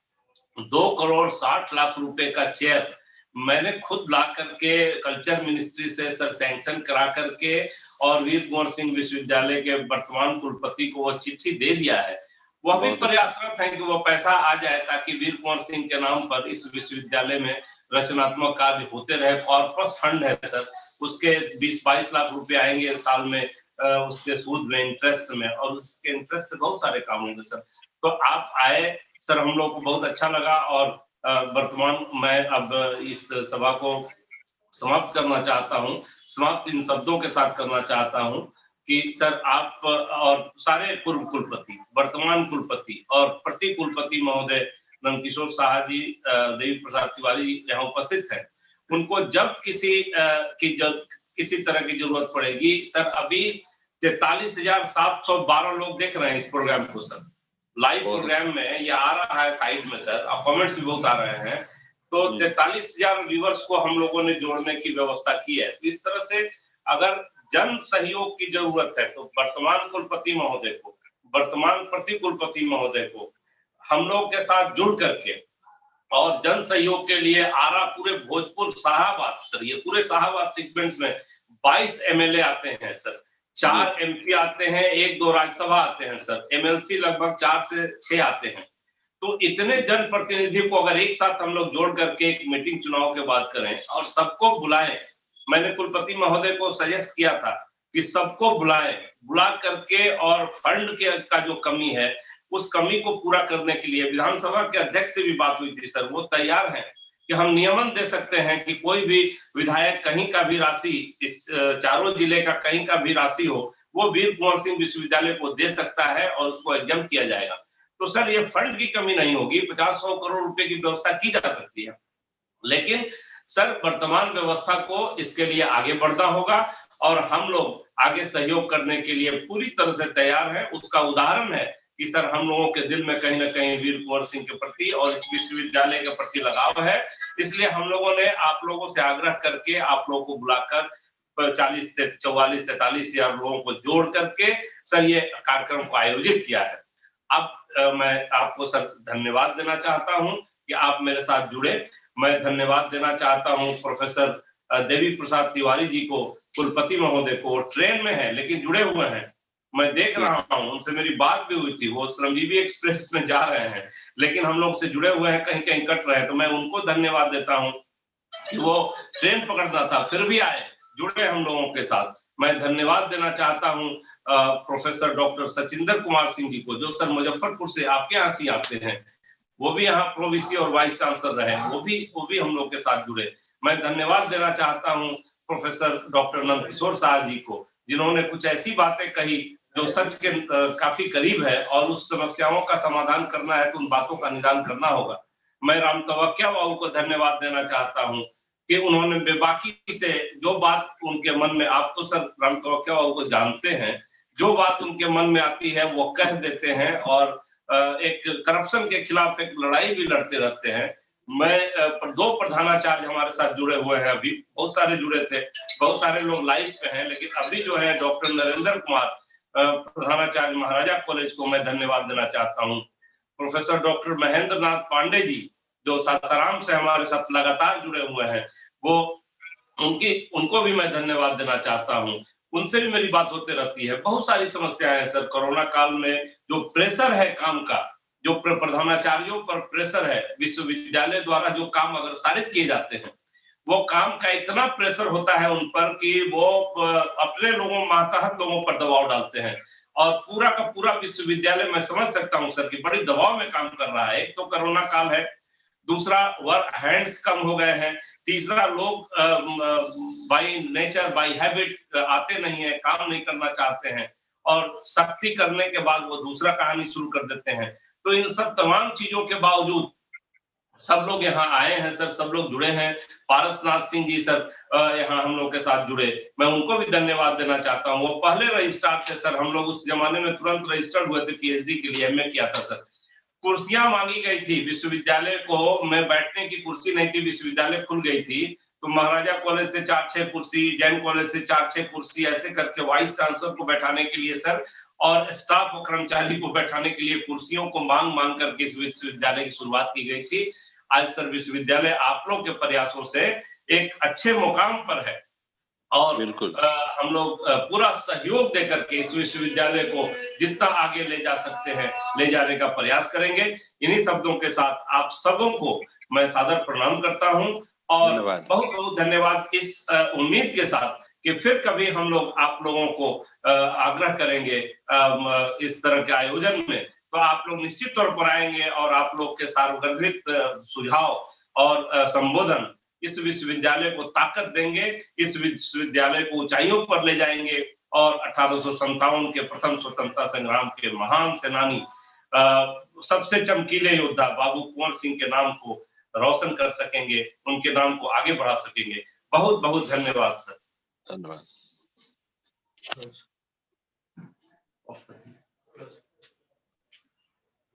2,60,00,000 रुपए का चेयर मैंने खुद ला करके कल्चर मिनिस्ट्री से सर सैंक्शन करा करके और वीर कुंवर सिंह विश्वविद्यालय के वर्तमान कुलपति को वो चिट्ठी दे दिया है। वह भी प्रयासरत है कि वो पैसा आ जाए ताकि वीर कुंवर सिंह के नाम पर इस विश्वविद्यालय में रचनात्मक कार्य होते रहे। कॉर्पस फंड है सर, उसके 20-22 लाख रुपए आएंगे साल में, उसके सूद में, इंटरेस्ट में, और उसके इंटरेस्ट से बहुत सारे काम होंगे सर। तो आप आए सर, हम लोग को बहुत अच्छा लगा। और वर्तमान मैं अब इस सभा को समाप्त करना चाहता हूँ, समाप्त इन शब्दों के साथ करना चाहता हूँ कि सर आप और सारे पूर्व कुलपति, वर्तमान कुलपति और प्रति कुलपति महोदय नंदकिशोर साहा जी, देवी प्रसाद तिवारी यहाँ उपस्थित हैं, उनको जब किसी तरह की जरूरत पड़ेगी सर, अभी 43,712 लोग देख रहे हैं इस प्रोग्राम को सर, लाइव प्रोग्राम में ये आ रहा है साइड में सर, अब कमेंट्स भी बहुत आ रहे हैं। तो 43,000 व्यूवर्स को हम लोगों ने जोड़ने की व्यवस्था की है। इस तरह से अगर जन सहयोग की जरूरत है तो वर्तमान कुलपति महोदय को, वर्तमान प्रति कुलपति महोदय को हम लोग के साथ जुड़ करके, और जन सहयोग के लिए आरा पूरे भोजपुर शाहाबाद सर, ये पूरे शाहाबाद सीक्वेंस में 22 एमएलए आते हैं सर, 4 एमपी आते हैं, 1-2 राज्यसभा आते हैं सर, एमएलसी लगभग 4 से 6 आते हैं। तो इतने जनप्रतिनिधि को अगर एक साथ हम लोग जोड़ करके एक मीटिंग चुनाव के बाद करें और सबको बुलाएं, मैंने कुलपति महोदय को सजेस्ट किया था कि सबको बुलाएं, बुला करके और फंड का जो कमी है उस कमी को पूरा करने के लिए विधानसभा के अध्यक्ष से भी बात हुई थी सर, वो तैयार हैं कि हम नियमन दे सकते हैं कि कोई भी विधायक कहीं का भी राशि, इस चारों जिले का कहीं का भी राशि हो, वो वीर कुंवर सिंह विश्वविद्यालय को दे सकता है और उसको एग्जाम किया जाएगा। तो सर ये फंड की कमी नहीं होगी, 50-100 करोड़ रुपए की व्यवस्था की जा सकती है। लेकिन सर वर्तमान व्यवस्था को इसके लिए आगे बढ़ना होगा और हम लोग आगे सहयोग करने के लिए पूरी तरह से तैयार हैं। उसका उदाहरण है कि सर हम लोगों के दिल में कहीं ना कहीं वीर कुंवर सिंह के प्रति और इस विश्वविद्यालय के प्रति लगाव है। इसलिए हम लोगों ने आप लोगों से आग्रह करके आप लोगों को बुलाकर 44-43 लोगों को जोड़ करके सर ये कार्यक्रम को आयोजित किया है। अब मैं आपको सर धन्यवाद देना चाहता हूं कि आप मेरे साथ जुड़े। मैं धन्यवाद देना चाहता हूं प्रोफेसर देवी प्रसाद तिवारी जी को, कुलपति महोदय को। वो ट्रेन में है लेकिन जुड़े हुए हैं, मैं देख रहा हूं, उनसे मेरी बात भी हुई थी, वो श्रमजीवी एक्सप्रेस में जा रहे हैं लेकिन हम लोग से जुड़े हुए हैं, कहीं कहीं कट रहे हैं। तो मैं उनको धन्यवाद देता हूं कि वो ट्रेन पकड़ना था फिर भी आए, जुड़े हम लोगों के साथ। मैं धन्यवाद देना चाहता हूं प्रोफेसर डॉक्टर सचिंदर कुमार सिंह जी को, जो सर मुजफ्फरपुर से आपके यहाँ से आते हैं, वो भी यहाँ प्रोविसी और वाइस चांसलर रहे, वो भी हम लोग के साथ जुड़े। मैं धन्यवाद देना चाहता हूँ प्रोफेसर डॉक्टर नंदकिशोर साहा जी को, जिन्होंने कुछ ऐसी बातें कही जो सच के काफी करीब है और उस समस्याओं का समाधान करना है तो उन बातों का निदान करना होगा। मैं राम तवक्किया बाबू को धन्यवाद देना चाहता हूँ कि उन्होंने बेबाकी से जो बात उनके मन में, आप तो सर राम तवक्किया बाबू को जानते हैं, जो बात उनके मन में आती है वो कह देते हैं और एक करप्शन के खिलाफ एक लड़ाई भी लड़ते रहते हैं। मैं 2 प्रधानाचार्य हमारे साथ जुड़े हुए हैं, अभी बहुत सारे जुड़े थे, बहुत सारे लोग लाइव पे हैं, लेकिन अभी जो है डॉक्टर नरेंद्र कुमार प्रधानाचार्य महाराजा कॉलेज को मैं धन्यवाद देना चाहता हूँ। प्रोफेसर डॉक्टर महेंद्र नाथ पांडे जी जो सासाराम से हमारे साथ लगातार जुड़े हुए हैं, वो उनको भी मैं धन्यवाद देना चाहता हूँ। उनसे भी मेरी बात होती रहती है। बहुत सारी समस्याएं हैं सर, कोरोना काल में जो प्रेशर है काम का, जो प्रधानाचार्यों पर प्रेशर है, विश्वविद्यालय द्वारा जो काम अग्रसारित किए जाते हैं, वो काम का इतना प्रेशर होता है उन पर कि वो अपने लोगों, मातहत लोगों पर दबाव डालते हैं और पूरा का पूरा विश्वविद्यालय, मैं समझ सकता हूँ सर कि बड़ी दबाव में काम कर रहा है। एक तो कोरोना काल है, दूसरा वर्क हैंड्स कम हो गए हैं, तीसरा लोग बाय नेचर बाय हैबिट आते नहीं है, काम नहीं करना चाहते हैं और सख्ती करने के बाद वो दूसरा कहानी शुरू कर देते हैं। तो इन सब तमाम चीजों के बावजूद सब लोग यहाँ आए हैं सर, सब लोग जुड़े हैं। पारसनाथ सिंह जी सर यहाँ हम लोग के साथ जुड़े, मैं उनको भी धन्यवाद देना चाहता हूँ। वो पहले रजिस्ट्रार थे सर, हम लोग उस जमाने में तुरंत रजिस्टर्ड हुए थे पीएचडी के लिए, एमए किया था सर। कुर्सियां मांगी गई थी विश्वविद्यालय को, मैं बैठने की कुर्सी नहीं थी, विश्वविद्यालय खुल गई थी तो महाराजा कॉलेज से 4-6 कुर्सी, जैन कॉलेज से 4-6 कुर्सी, ऐसे करके वाइस चांसलर को बैठाने के लिए सर और स्टाफ और कर्मचारी को बैठाने के लिए कुर्सियों को मांग मांग करके इस विश्वविद्यालय की शुरुआत की गई थी। आज सर विश्वविद्यालय आप लोग के प्रयासों से एक अच्छे मुकाम पर है और हम लोग पूरा सहयोग देकर के इस विश्वविद्यालय को जितना आगे ले जा सकते हैं ले जाने का प्रयास करेंगे। इन्हीं शब्दों के साथ आप सबों को मैं सादर प्रणाम करता हूं और बहुत बहुत धन्यवाद। इस उम्मीद के साथ कि फिर कभी हम लोग आप लोगों को आग्रह करेंगे इस तरह के आयोजन में, तो आप लोग निश्चित तौर पर आएंगे और आप लोग के सार्वगर्भित सुझाव और संबोधन इस विश्वविद्यालय को ताकत देंगे, इस विश्वविद्यालय को ऊंचाइयों पर ले जाएंगे और 1857 के प्रथम स्वतंत्रता संग्राम के महान सेनानी सबसे चमकीले योद्धा बाबू कुंवर सिंह के नाम को रोशन कर सकेंगे, उनके नाम को आगे बढ़ा सकेंगे। बहुत बहुत धन्यवाद सर। धन्यवाद।